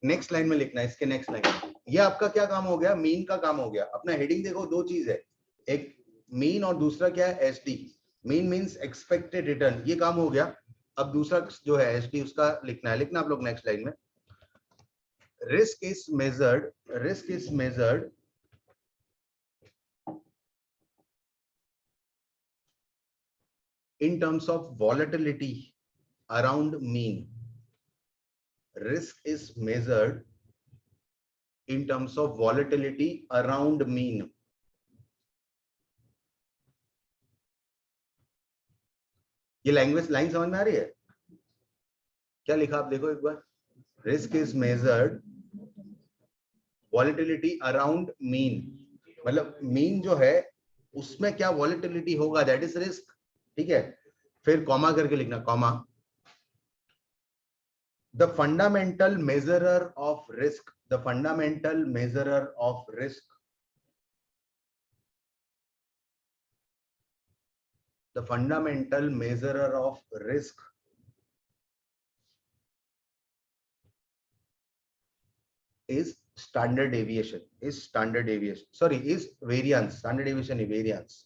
Next line में लिखना है, इसके नेक्स्ट लाइन, ये आपका क्या काम हो गया, मीन का काम हो गया। अपना हेडिंग देखो, दो चीज है, एक मीन और दूसरा क्या है SD. Mean means expected return, ये काम हो गया। अब दूसरा जो है एसडी, उसका लिखना है, लिखना आप लोग नेक्स्ट लाइन में, risk is measured in terms of volatility around mean. Risk is measured in terms of volatility around mean. ये लैंग्वेज लाइन समझ में आ रही है? क्या लिखा आप देखो एक बार, risk is measured volatility around mean, मतलब मीन जो है उसमें क्या वॉलेटिलिटी होगा, दैट इज रिस्क, ठीक है। फिर कॉमा करके लिखना, comma, the fundamental measurer of risk, the fundamental measurer of risk, the fundamental measurer of risk is standard deviation, is variance, standard deviation is variance,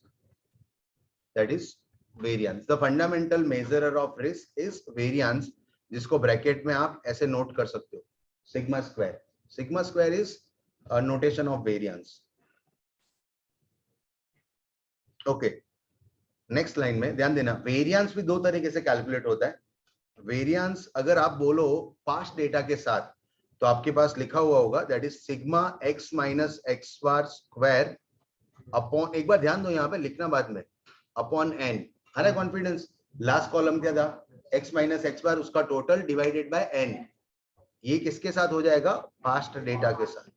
that is variance. The fundamental measurer of risk is variance, जिसको bracket में आप ऐसे note कर सकते हो, sigma square, sigma square is notation of variance. Okay, next line में ध्यान देना, वेरियंस भी दो तरीके से कैलकुलेट होता है। वेरियंस अगर आप बोलो पास्ट डेटा के साथ, तो आपके पास लिखा हुआ होगा that is sigma x minus x bar square upon, एक बार ध्यान दो यहाँ पे लिखना बाद में, अपॉन एन, है ना कॉन्फिडेंस। लास्ट कॉलम क्या था, एक्स माइनस एक्स बार उसका टोटल डिवाइडेड बाय एन। ये किसके साथ हो जाएगा, पास्ट डेटा के साथ।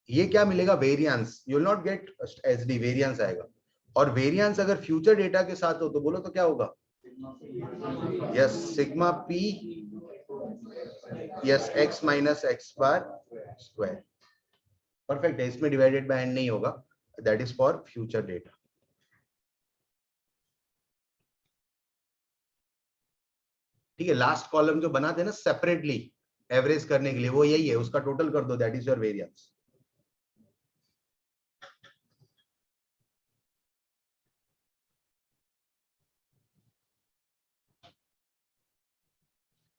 ये क्या मिलेगा, variance, you will not gate SD, variance आएगा। और वेरियंस अगर फ्यूचर डेटा के साथ हो तो बोलो तो क्या होगा, yes sigma p, yes x minus x bar square, perfect है। इसमें डिवाइडेड बाय एन नहीं होगा, that is for future data. ठीक है, लास्ट कॉलम जो बनाते हैं ना सेपरेटली एवरेज करने के लिए, वो यही है, उसका टोटल कर दो, दैट इज योर वेरियंस।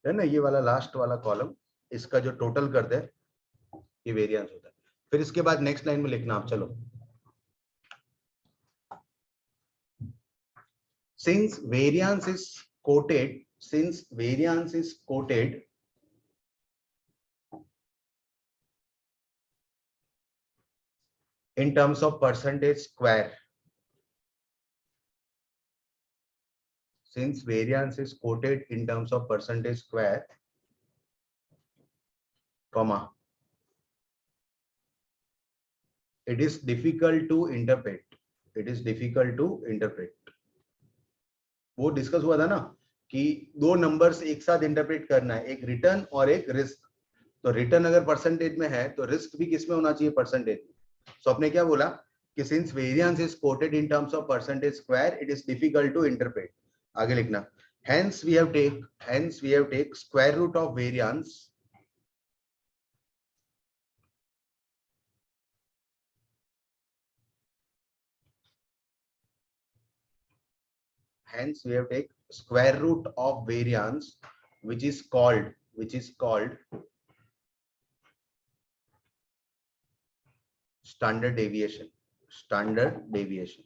है ना, ये वाला लास्ट वाला कॉलम, इसका जो टोटल कर दे ये वेरियंस होता है। फिर इसके बाद नेक्स्ट लाइन में लिखना आप, चलो, since variance is quoted, since variance is quoted in terms of percentage square, since variance is quoted in terms of percentage square, comma, it is difficult to interpret, it is difficult to interpret। वो discuss हुआ था ना कि दो numbers एक साथ interpret करना है, एक रिटर्न और एक रिस्क। तो रिटर्न अगर परसेंटेज में है तो रिस्क भी किस में होना चाहिए, परसेंटेज में। सो आपने क्या बोला कि since variance is quoted in terms of percentage square, it is difficult to interpret. आगे लिखना, hence we have take square root of variance, hence we have take square root of variance, which is called standard deviation, standard deviation।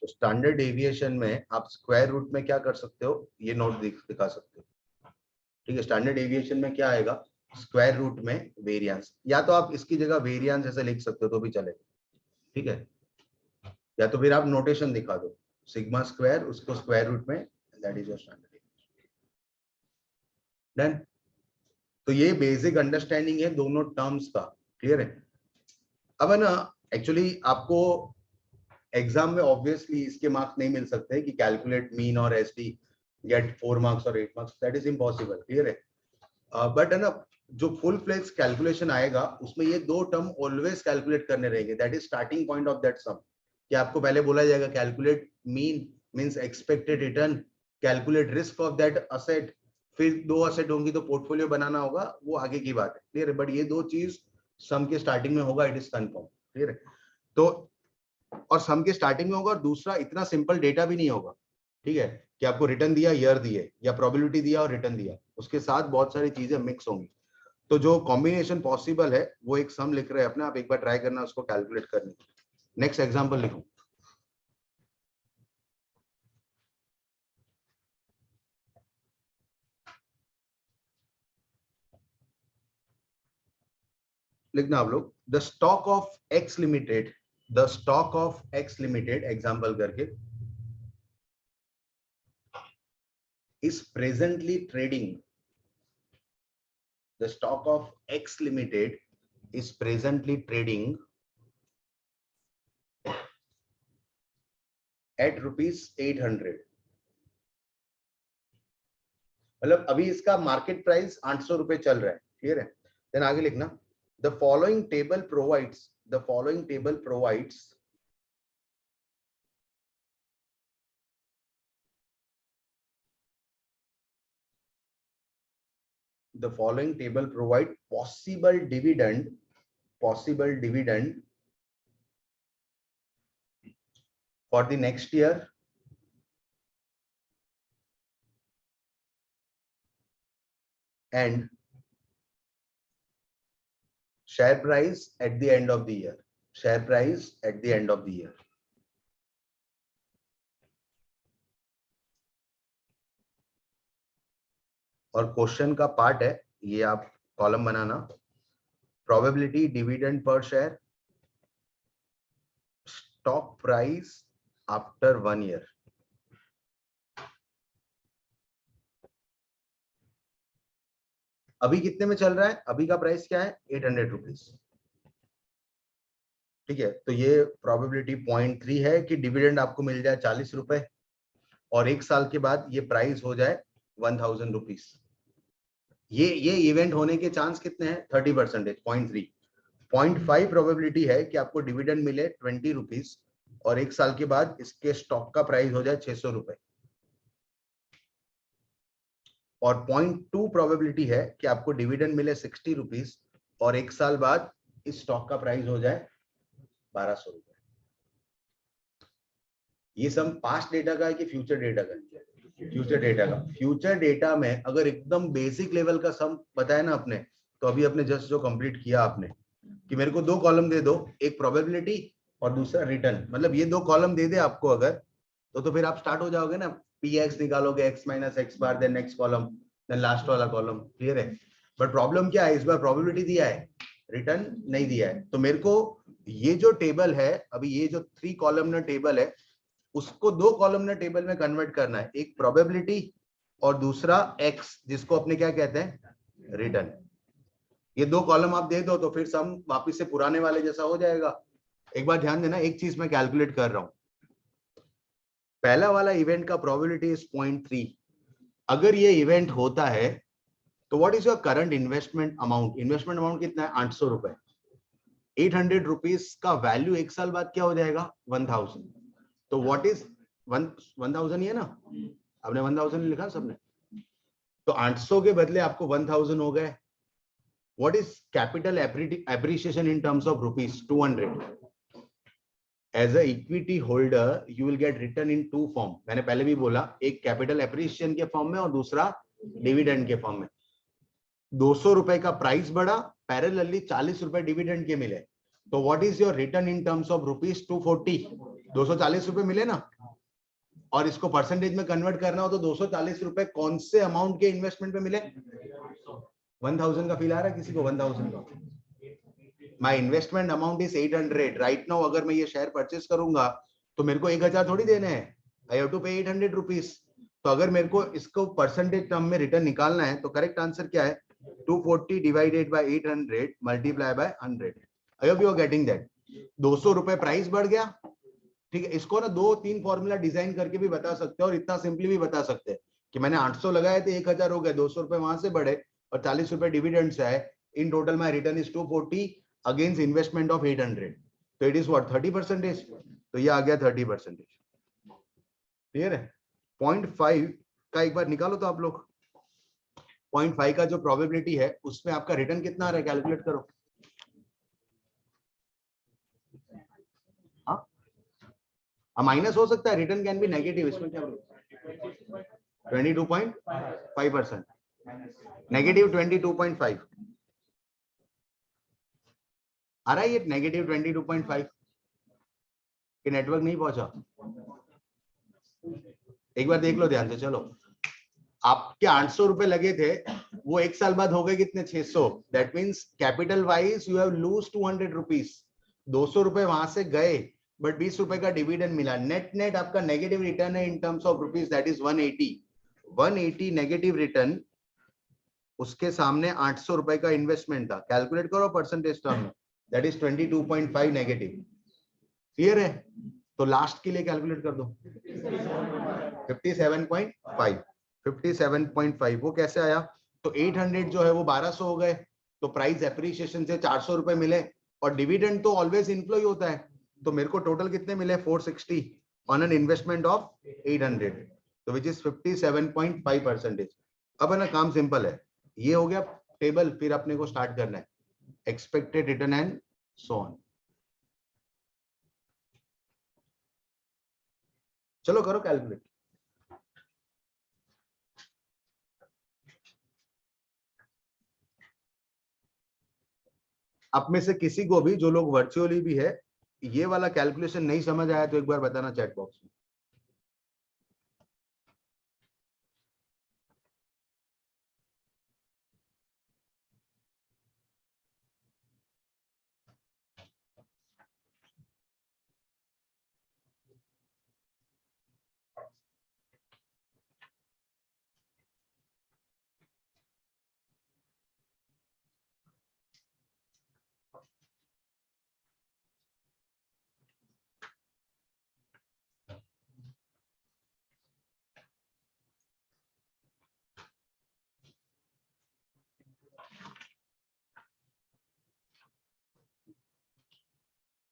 तो standard deviation में आप square root में क्या कर सकते हो, ये नोट दिखा सकते हो। ठीक है, स्टैंडर्ड डेविएशन में क्या आएगा, स्क्वायर रूट में वेरिएंस, या तो आप इसकी जगह वेरिएंस ऐसे लिख सकते हो तो भी चलेगा। ठीक है, या तो फिर आप नोटेशन दिखा दो, सिग्मा स्क्वायर उसको स्क्वायर रूट में, that is your standard deviation. Done. तो ये बेसिक अंडरस्टैंडिंग है दोनों टर्म्स का, क्लियर है। अब है ना, एक्चुअली आपको एग्जाम में ऑब्वियसली इसके मार्क्स नहीं मिल सकते कि कैलकुलेट मीन और एसडी गेट 4 मार्क्स और 8 marks, that is impossible, clear है। बट है ना, जो फुल फ्लेज कैलकुलेशन आएगा उसमें ये दो टर्म ऑलवेज कैलकुलेट करने रहेंगे, that is starting point of that sum. कि आपको पहले बोला जाएगा calculate mean means expected return, calculate risk of that asset, फिर दो असेट होंगी तो पोर्टफोलियो बनाना होगा, वो आगे की बात है, क्लियर है। बट ये दो चीज सम के स्टार्टिंग में होगा, इट इज कंफर्म, क्लियर है। तो और सम के स्टार्टिंग में होगा, और दूसरा इतना सिंपल डेटा भी नहीं होगा, ठीक है, कि आपको रिटर्न दिया, ईयर दिए, या प्रोबेबिलिटी दिया और रिटर्न दिया, उसके साथ बहुत सारी चीजें मिक्स होंगी। तो जो कॉम्बिनेशन पॉसिबल है वो एक सम लिख रहे हैं अपने, आप एक बार ट्राई करना उसको कैलकुलेट करने। नेक्स्ट एग्जांपल लिखो, लिखना आप लोग, the stock of x limited, the stock of x limited example करके is presently trading, the stock of X Limited is presently trading at ₹800, मतलब अभी इसका मार्केट प्राइस 800 रुपए चल रहा है, क्लियर है। देन आगे लिखना, the following table provides the following table provide possible dividend for the next year and share price at the end of the year. और क्वेश्चन का पार्ट है ये, आप कॉलम बनाना, प्रोबेबिलिटी डिविडेंड पर share, stock price after 1 year. अभी कितने में चल रहा है, अभी का प्राइस क्या है, 800 रुपीज, ठीक है। तो ये प्रोबेबिलिटी 0.3 है कि डिविडेंड आपको मिल जाए 40 रुपए और 1 साल के बाद ये प्राइस हो जाए 1000 रुपीज। ये इवेंट होने के चांस कितने हैं, 30%, 0.3। 0.5 प्रोबेबिलिटी है कि आपको डिविडेंड मिले 20 रुपीज और 1 साल के बाद इसके स्टॉक का प्राइस हो जाए 600 रुपए। और 0.2 प्रोबेबिलिटी है कि आपको डिविडेंड मिले 60 रुपीज और 1 साल बाद इस स्टॉक का प्राइस हो जाए 1200 रुपए। ये सब पास्ट डेटा का है कि फ्यूचर डेटा का है, फ्यूचर डेटा में अगर एकदम बेसिक लेवल का सम बताया ना आपने, तो अभी आपने जस्ट जो कंप्लीट किया आपने कि मेरे को 2 कॉलम दे दो, एक प्रोबेबिलिटी और दूसरा रिटर्न, मतलब ये 2 कॉलम दे दे आपको अगर, तो फिर आप स्टार्ट हो जाओगे ना, px निकालोगे, x minus x bar, then next column, then last वाला कॉलम, क्लियर है। बट प्रॉब्लम क्या है, इस बार प्रोबेबिलिटी दिया है, रिटर्न नहीं दिया है। तो मेरे को ये जो टेबल है, अभी ये जो 3 कॉलमनर टेबल है, उसको 2 कॉलमनर टेबल में कन्वर्ट करना है, एक प्रोबेबिलिटी और दूसरा x, जिसको अपने क्या कहते हैं, रिटर्न। ये 2 कॉलम आप दे दो तो फिर सम वापस से पुराने वाले जैसा हो जाएगा। एक बार ध्यान देना, एक चीज मैं कैलकुलेट कर रहा हूं, पहला वाला इवेंट का प्रोबेबिलिटी इज 0.3। अगर ये इवेंट होता है तो what is your current investment amount, investment amount कितना है, 800 रुपए। 800 रुपीज का वैल्यू 1 साल बाद क्या हो जाएगा, 1000। तो व्हाट इज 1000 ही है ना, आपने 1000 लिखा सबने, तो 800 के बदले आपको 1000 हो गए। What is capital appreciation in terms of rupees, 200। As a equity holder you will get return in 2 form, मैंने पहले भी बोला, एक कैपिटल एप्रिसिएशन के फॉर्म में और दूसरा डिविडेंड के फॉर्म में। 200 रुपए का प्राइस बढ़ा, पैरेलली 40 रुपए डिविडेंड के मिले, तो what is your return in terms of rupees, 240, 240 रुपए मिले ना। और इसको परसेंटेज में कन्वर्ट करना हो तो 240 रुपए कौन से अमाउंट के इन्वेस्टमेंट पे मिले, 1000 का फील आ रहा है किसी को, 1000 का। My investment amount is 800 right now. अगर मैं ये शेयर परचेस करूंगा तो मेरे को 1000 थोड़ी देने हैं, आई हैव टू पे 800 रुपीज। तो अगर मेरे को इसको परसेंटेज टर्म में रिटर्न निकालना है तो करेक्ट आंसर क्या है, 240 divided by 800 multiply by 100। I hope you are getting that. 200 रुपए प्राइस बढ़ गया, ठीक है। इसको ना 2-3 फॉर्मूला डिजाइन करके भी बता सकते हैं और इतना सिंपली भी बता सकते हैं कि मैंने 800 लगाए थे, 1000 हो गए, 200 रुपए वहां से बढ़े और 40 रुपए डिविडेंड से आए। In total my return is 240 against investment of 800, तो इट इज व्हाट, 30%। तो ये आ गया 30%, क्लियर है। 0.5 का एक बार निकालो तो आप लोग, 0.5 का जो प्रोबेबिलिटी है उसमें आपका रिटर्न कितना आ रहा है, कैलकुलेट करो। माइनस हो सकता है, रिटर्न कैन बी नेगेटिव, इसमें क्या, 22.5%, नेगेटिव 22.5 आ रहा है, ये नेगेटिव 22.5 कि नेटवर्क नहीं पहुंचा, एक बार देख लो ध्यान से। चलो, आपके 800 रुपए लगे थे, वो 1 साल बाद हो गए कितने, 600। That means capital wise you have lose 200 rupees. 200 रुपए वहां से गए बट 20 रुपए का डिविडेंड मिला, नेट नेट आपका नेगेटिव रिटर्न है इन terms of rupees, that is 180 negative return. उसके सामने 800 रुपए का इन्वेस्टमेंट था, कैलकुलेट करो परसेंटेज टर्म में, दैट इज 22.5 नेगेटिव, क्लियर है। तो लास्ट के लिए कैलकुलेट कर दो 57.5 57.5 वो कैसे आया? तो 800 जो है वो 1200 हो गए, तो प्राइस एप्रिसिएशन से 400 रुपए मिले, और डिविडेंड तो ऑलवेज इनफ्लो ही होता है, तो मेरे को टोटल कितने मिले? 460 ऑन एन इन्वेस्टमेंट ऑफ 800, तो विच इज 57.5%। अब है ना, काम सिंपल है, ये हो गया टेबल। फिर अपने को स्टार्ट करना है expected return and so on. चलो करो कैलकुलेट। आप में से किसी को भी, जो लोग वर्चुअली भी है, ये वाला कैलकुलेशन नहीं समझ आया तो एक बार बताना चैट बॉक्स में।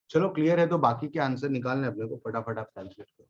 चलो क्लियर है, तो बाकी के आंसर निकालने अपने को, फटाफट आप कैलकुलेट करो।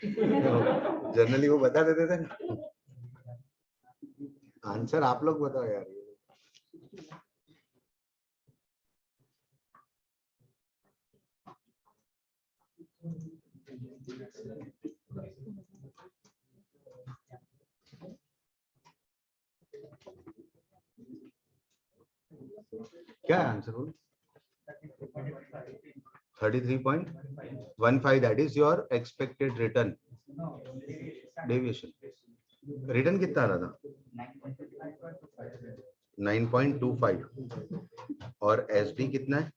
जनरली वो बता देते थे ना। आंसर आप लोग बताओ यार। क्या है answer? 33.15, that is your expected return deviation. Return कितना आ रहा था? 9.25 और एसडी कितना है?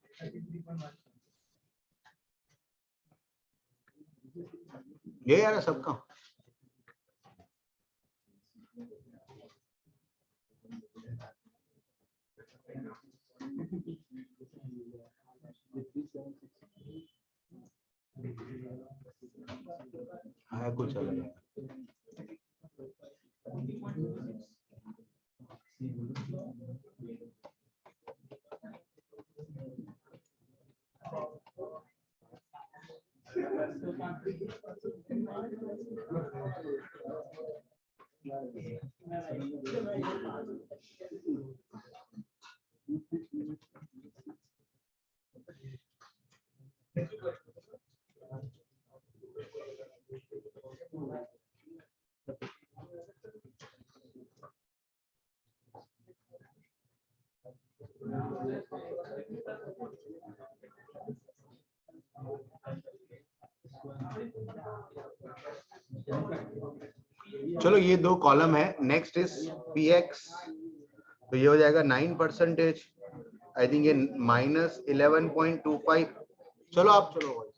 ये यार सबका है कुछ अलग। चलो ये दो कॉलम है। नेक्स्ट इज पी एक्स, तो ये हो जाएगा 9%। आई थिंक ये -11.25। चलो आप चलो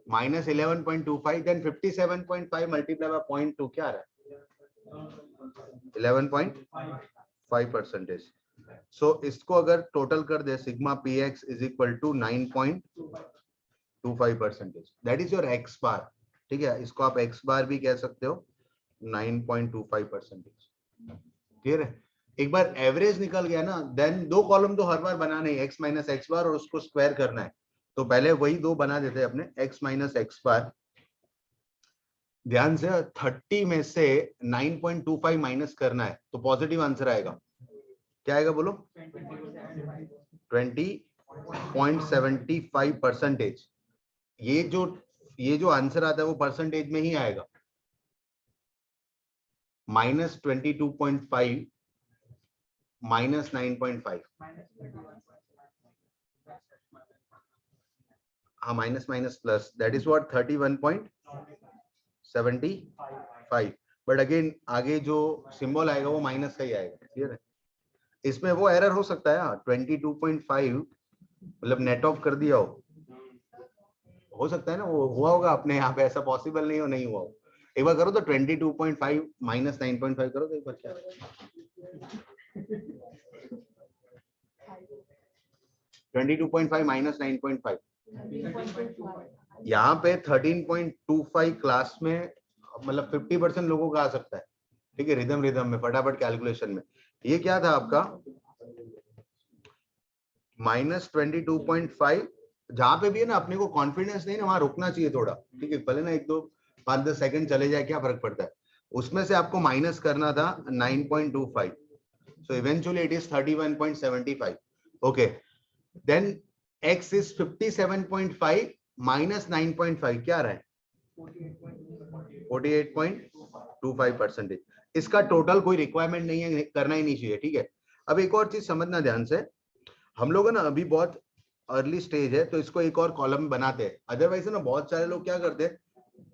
-11.25 देन 57.5 मल्टीप्लाई बाय 0.2 क्या आ रहा है? 11.5%। सो इसको अगर टोटल कर दे sigma p x is equal to 9.25%। That is your x bar. ठीक है, इसको आप एक्स बार भी कह सकते हो। 9.25%। क्लियर है? एक बार एवरेज निकल गया ना, देन दो कॉलम तो हर बार बनाना है, एक्स माइनस एक्स बार और उसको स्क्वायर करना है। तो पहले वही दो बना देते हैं अपने, एक्स माइनस एक्स बार। ध्यान से 30 में से 9.25 माइनस करना है तो पॉजिटिव आंसर आएगा। क्या आएगा बोलो? 20.75%। ये जो आंसर आता है वो परसेंटेज में ही आएगा। -22.5 -9.5। हाँ, minus minus plus, that is what 31.75। But again आगे जो सिंबल आएगा वो माइनस का ही आएगा। क्लियर है? इसमें वो एरर हो सकता है 22.5 मतलब नेट ऑफ कर दिया हो सकता है ना, वो हुआ होगा अपने यहाँ पे। ऐसा पॉसिबल नहीं हो नहीं हुआ हो। एक बार करो तो 22.5 माइनस 9.5 करो तो एक बार क्या 22.5 माइनस 9.5। यहाँ पे 13.25 क्लास में मतलब 50% लोगों का आ सकता है। ठीक है, रिदम में फटाफट कैलकुलेशन में। ये क्या था आपका -22.5। जहां पे भी है ना अपने को कॉन्फिडेंस नहीं ना, वहां रुकना चाहिए थोड़ा। ठीक है, भले ना 1-2-5-10 सेकंड चले जाए, क्या फर्क पड़ता है। उसमें से आपको माइनस करना था 9.25। So eventually it is 31.75। Okay, then x is 57.5 minus 9.5 क्या आ रहा है? 48.25%। इसका टोटल कोई रिक्वायरमेंट नहीं है, करना ही नहीं चाहिए। ठीक है, अब एक और चीज समझना ध्यान से। हम लोग ना अभी बहुत अर्ली स्टेज है तो इसको एक और कॉलम बनाते हैं। अदरवाइज ना बहुत सारे लोग क्या करते हैं,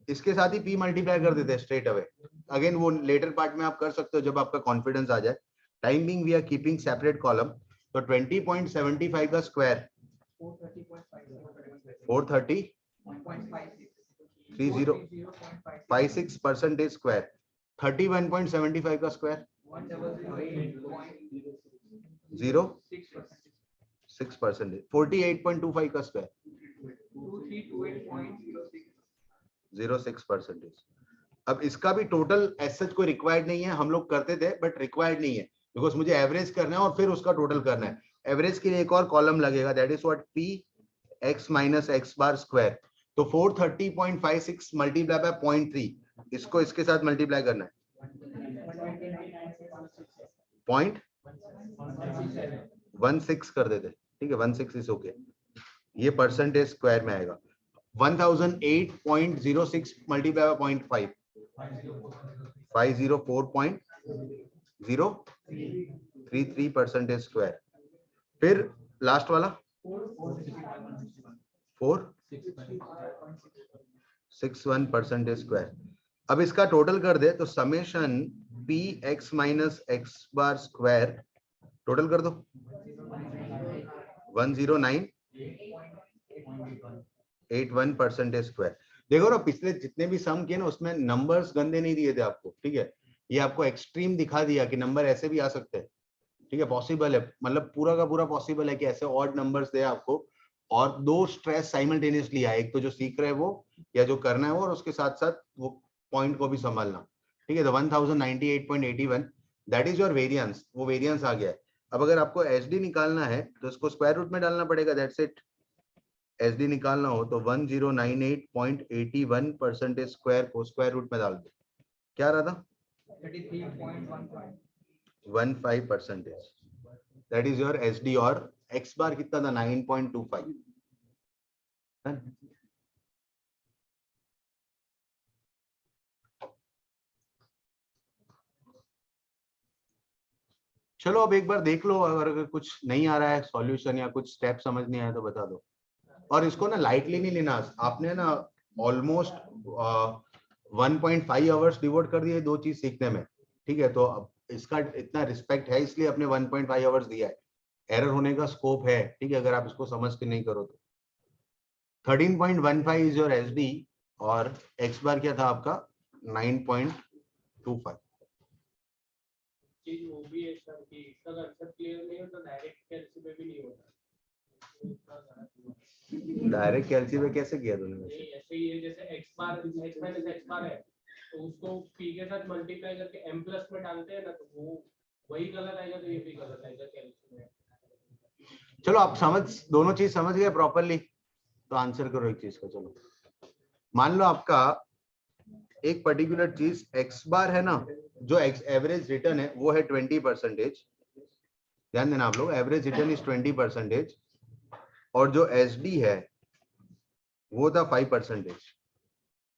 इसके साथ ही p मल्टीप्लाई कर देते हैं स्ट्रेट अवे। अगेन वो लेटर पार्ट में आप कर सकते हो जब आपका कॉन्फिडेंस आ जाए। Time being we are keeping separate column. तो 20.75 का स्क्वायर 430.56% स्क्वायर। 31.75 का स्क्वायर 0.6%। 48.25 का स्क्वायर 0.06%। अब इसका भी टोटल एज सच कोई रिक्वायर्ड नहीं है। हम लोग करते थे बट रिक्वायर्ड नहीं है, बिकॉज मुझे एवरेज करना है और फिर उसका टोटल करना है। एवरेज के लिए एक और कॉलम लगेगा, that is what P x minus x bar square. तो 430.56 मल्टीप्लाई बाय 0.3, इसको इसके साथ मल्टीप्लाई करना है 0.16 कर देते, ठीक है 16 इज ओके, ये परसेंटेज स्क्वायर में आएगा। 1008.06 मल्टीप्लाई बाय 0.5, 504.033 परसेंटेज स्क्वायर। फिर लास्ट वाला 461 परसेंटेज स्क्वायर। अब इसका टोटल कर दे तो summation p x minus x bar square total कर दो 10981 परसेंटेज स्क्वायर। देखो ना पिछले जितने भी सम किए ना उसमें नंबर्स गंदे नहीं दिए थे आपको, ठीक है, ये आपको एक्सट्रीम दिखा दिया कि नंबर ऐसे भी आ सकते हैं, ठीक है, पॉसिबल है, मतलब पूरा का पूरा पॉसिबल है कि ऐसे ऑड नंबर्स दे आपको, और दो स्ट्रेस साइमल्टेनियसली आए, एक तो जो सीख रहे हैं वो या जो करना है वो, और उसके साथ साथ वो पॉइंट को भी संभालना, ठीक है। तो 1098.81 दैट इज योर वेरिएंस, वो वेरिएंस आ गया है। अब अगर आपको एसडी निकालना है तो इसको स्क्वायर रूट में डालना पड़ेगा, दैट्स इट। एसडी निकालना हो तो 1098.81 परसेंटेज स्क्वायर को स्क्वायर रूट में डाल दो, क्या रहा था 33.15 percentage, that is your SD. और एक्स बार कितना था 9.25। चलो अब एक बार देख लो, अगर कुछ नहीं आ रहा है सॉल्यूशन या कुछ स्टेप समझ नहीं आया तो बता दो। और इसको ना लाइटली नहीं लेना, आपने ना ऑलमोस्ट 1.5 आवर्स डिवोट कर दिए दो चीज सीखने में, ठीक है। तो अब इसका इतना रिस्पेक्ट है इसलिए अपने 1.5 आवर्स दिया है, एरर होने का स्कोप है, ठीक है, अगर आप इसको समझ के नहीं करो तो। 13.15 इज योर एसडी और एक्स बार क्या था आपका 9.25। चीज वो भी है सर कि इसका कंसेप्ट क्लियर नहीं हो तो डायरेक्ट कैलसी में भी नहीं होता। डायरेक्ट कैलसी में कैसे किया तूने? नहीं ऐसे ही है, जैसे x बार x माइनस x बार है तो उसको p के साथ मल्टीप्लाई करके m प्लस में डालते हैं ना, तो वो वही गलत आएगा, तो ये भी गलत आएगा कैलसी में। चलो आप समझ, दोनों चीज समझ गए प्रॉपरली तो आंसर करो एक चीज का। चलो मान लो आपका एक पर्टिकुलर चीज x बार है ना, जो x एवरेज रिटर्न है वो है 20%, ध्यान देना आप लोग, एवरेज रिटर्न इज 20%, और जो एसडी है वो था 5%।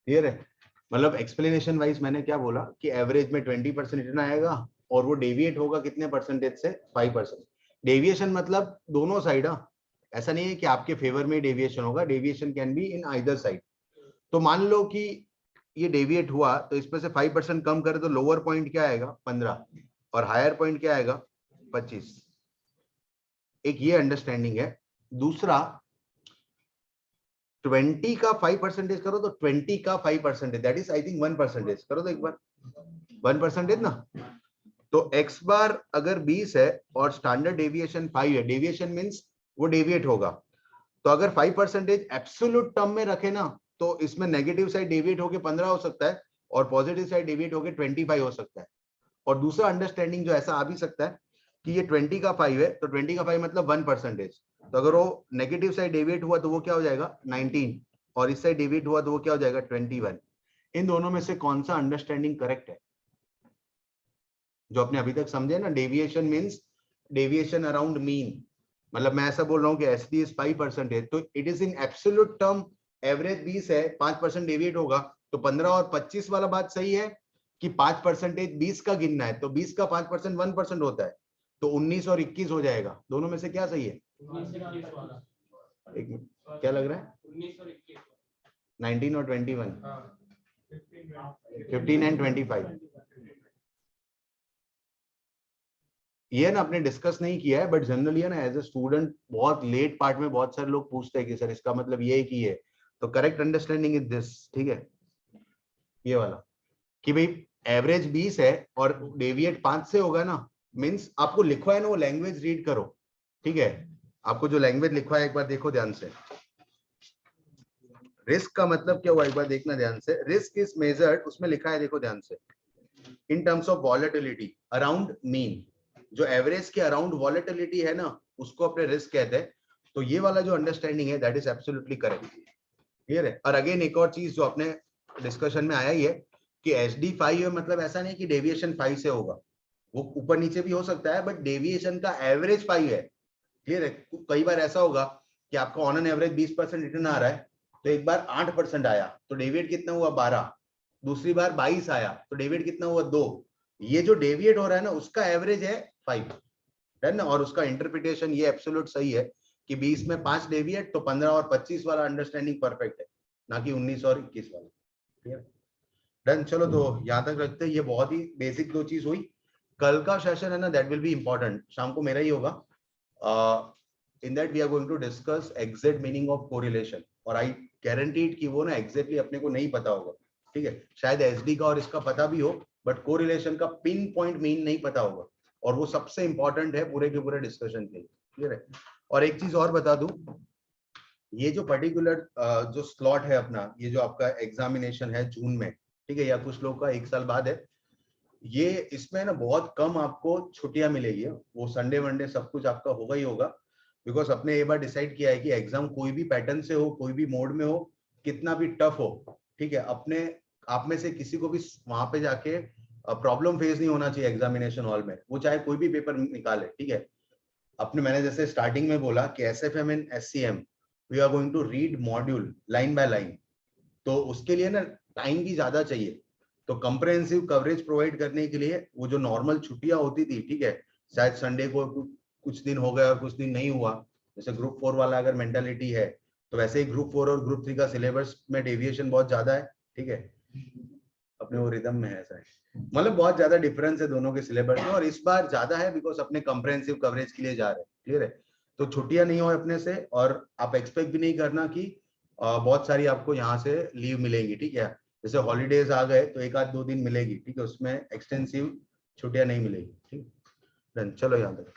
क्लियर है? मतलब एक्सप्लेनेशन वाइज मैंने क्या बोला कि एवरेज में 20% रिटर्न आएगा और वो डेविएट होगा कितने परसेंटेज से 5%। डेविएशन मतलब दोनों साइड, ऐसा नहीं है कि आपके फेवर में डेविएशन होगा, deviation can be in either side. तो मान लो कि ये डेविएट हुआ तो इसमें से 5% कम करे तो लोअर पॉइंट क्या आएगा 15 और हायर पॉइंट क्या आएगा 25। एक ये अंडरस्टैंडिंग है। दूसरा 20 का 5% करो तो 20 का 5% दैट इज आई थिंक 1% करो तो एक बार 1% ना। तो x बार अगर 20 है और स्टैंडर्ड डेविएशन 5 है, डेविएशन मींस वो डेविएट होगा, तो अगर 5% एब्सोल्यूट टर्म में रखे ना तो इसमें नेगेटिव साइड डेविएट होके 15 हो सकता है और पॉजिटिव साइड डेविएट होके 25 हो सकता है। और दूसरा अंडरस्टैंडिंग जो ऐसा आ भी सकता है कि ये 20 का 5 है तो 20 का 5 मतलब 1%, तो अगर वो नेगेटिव साइड डेविएट हुआ तो वो क्या हो जाएगा 19 और इस साइड डेविएट हुआ तो वो क्या हो जाएगा 21। इन दोनों में से कौन सा अंडरस्टैंडिंग करेक्ट है जो आपने अभी तक समझे ना? Deviation means deviation around mean, मतलब मैं ऐसा बोल रहा हूँ कि एसडी इज 5% तो it is in absolute term average 20 है, 5% डेविएट होगा तो 15 और 25 वाला बात सही है कि 5% 20 का गिनना है तो 20 का 5% 1% होता है तो 19 और 21 हो जाएगा। दोनों में से क्या सही है? 19 वाला। एक मिनट, क्या लग रहा है? 19 और 21 19 और 21, 15 एंड 25। ये ना आपने डिस्कस नहीं किया है बट जनरली है ना एज ए स्टूडेंट बहुत लेट पार्ट में बहुत सारे लोग पूछते हैं कि सर इसका मतलब ये है कि ये, तो करेक्ट अंडरस्टैंडिंग इज दिस, ठीक है, ये वाला कि भाई एवरेज 20 है और डेविएट 5 से होगा ना, मींस आपको लिखवा है ना वो लैंग्वेज रीड करो, ठीक है, आपको जो लैंग्वेज लिखवा है एक बार देखो ध्यान से। रिस्क का मतलब क्या हुआ एक बार देखना ध्यान से। रिस्क इज मेजर्ड, उसमें लिखा है देखो ध्यान से, इन terms of volatility around mean. जो एवरेज के अराउंड वॉलेटिलिटी है ना उसको अपने रिस्क कहते हैं। तो ये वाला जो अंडरस्टैंडिंग है that is absolutely correct. Clear है। और अगेन एक और चीज जो अपने डिस्कशन में आया ही है कि SD5 है, मतलब ऐसा नहीं कि डेविएशन 5 से होगा, वो ऊपर नीचे भी हो सकता है, बट डेविएशन का एवरेज 5 है। क्लियर है। कई बार ऐसा होगा कि आपका ऑन एन एवरेज 20% रिटर्न आ रहा है, तो एक बार 8% आया तो डेविएट कितना हुआ 12, दूसरी बार 22 आया तो डेविएट कितना हुआ 2। ये जो डेविएट हो रहा है ना उसका एवरेज है 5, है ना। और उसका इंटरप्रिटेशन ये एब्सोल्यूट सही है कि 20 में 5 डेविएट तो 15 और 25 वाला अंडरस्टैंडिंग परफेक्ट है, ना कि 19 और 21 वाला। Clear done. चलो तो यहां तक रखते हैं, ये बहुत ही बेसिक दो चीज हुई। कल का सेशन है ना दैट विल बी इंपॉर्टेंट, शाम को मेरा ही होगा। In that we are going to discuss exact meaning of correlation, और आई गारंटीड कि वो ना एग्जैक्टली अपने को नहीं पता होगा, ठीक है। शायद एसडी का और इसका पता भी हो, बट कोरिलेशन का पिन पॉइंट मीन नहीं पता होगा, और वो सबसे इंपॉर्टेंट है पूरे के पूरे डिस्कशन के लिए। क्लियर है। और एक चीज और बता दूं, ये जो पर्टिकुलर जो स्लॉट है अपना, ये जो आपका एग्जामिनेशन है जून में, ठीक है, या कुछ लोग का 1 साल बाद है, ये इसमें ना बहुत कम आपको छुट्टियां मिलेगी। वो संडे वनडे सब कुछ आपका होगा ही होगा, बिकॉज अपने ये बार डिसाइड किया है कि एग्जाम कोई भी पैटर्न से हो, कोई भी मोड में हो, कितना भी टफ हो, ठीक है, अपने आप में से किसी को भी वहां पे जाके प्रॉब्लम फेस नहीं होना चाहिए एग्जामिनेशन हॉल में, वो चाहे कोई भी पेपर निकाले, ठीक है। अपने मैंने जैसे स्टार्टिंग में बोला कि SFM and SCM we are going to read module line by line, तो उसके लिए ना टाइम भी ज्यादा चाहिए। तो कंप्रहेंसिव कवरेज प्रोवाइड करने के लिए वो जो नॉर्मल छुट्टियां होती थी, ठीक है, शायद संडे को कुछ दिन हो गया और कुछ दिन नहीं हुआ, जैसे ग्रुप 4 वाला अगर मेंटालिटी है, तो वैसे ही ग्रुप 4 और ग्रुप 3 का सिलेबस में डेविएशन बहुत ज्यादा है, ठीक है, अपने वो रिदम में है ऐसा है, मतलब बहुत ज्यादा डिफरेंस है दोनों के सिलेबस में, और इस बार ज्यादा है बिकॉज अपने कंप्रहेंसिव कवरेज के लिए जा रहे हैं। क्लियर है। तो छुट्टियां नहीं हो अपने से, और आप एक्सपेक्ट भी नहीं करना कि बहुत सारी आपको यहाँ से लीव मिलेगी, ठीक है। जैसे हॉलीडेज आ गए तो 1 आध 2 दिन मिलेगी, ठीक है, उसमें एक्सटेंसिव छुट्टियां नहीं मिलेगी, ठीक। डन। चलो यहाँ तक।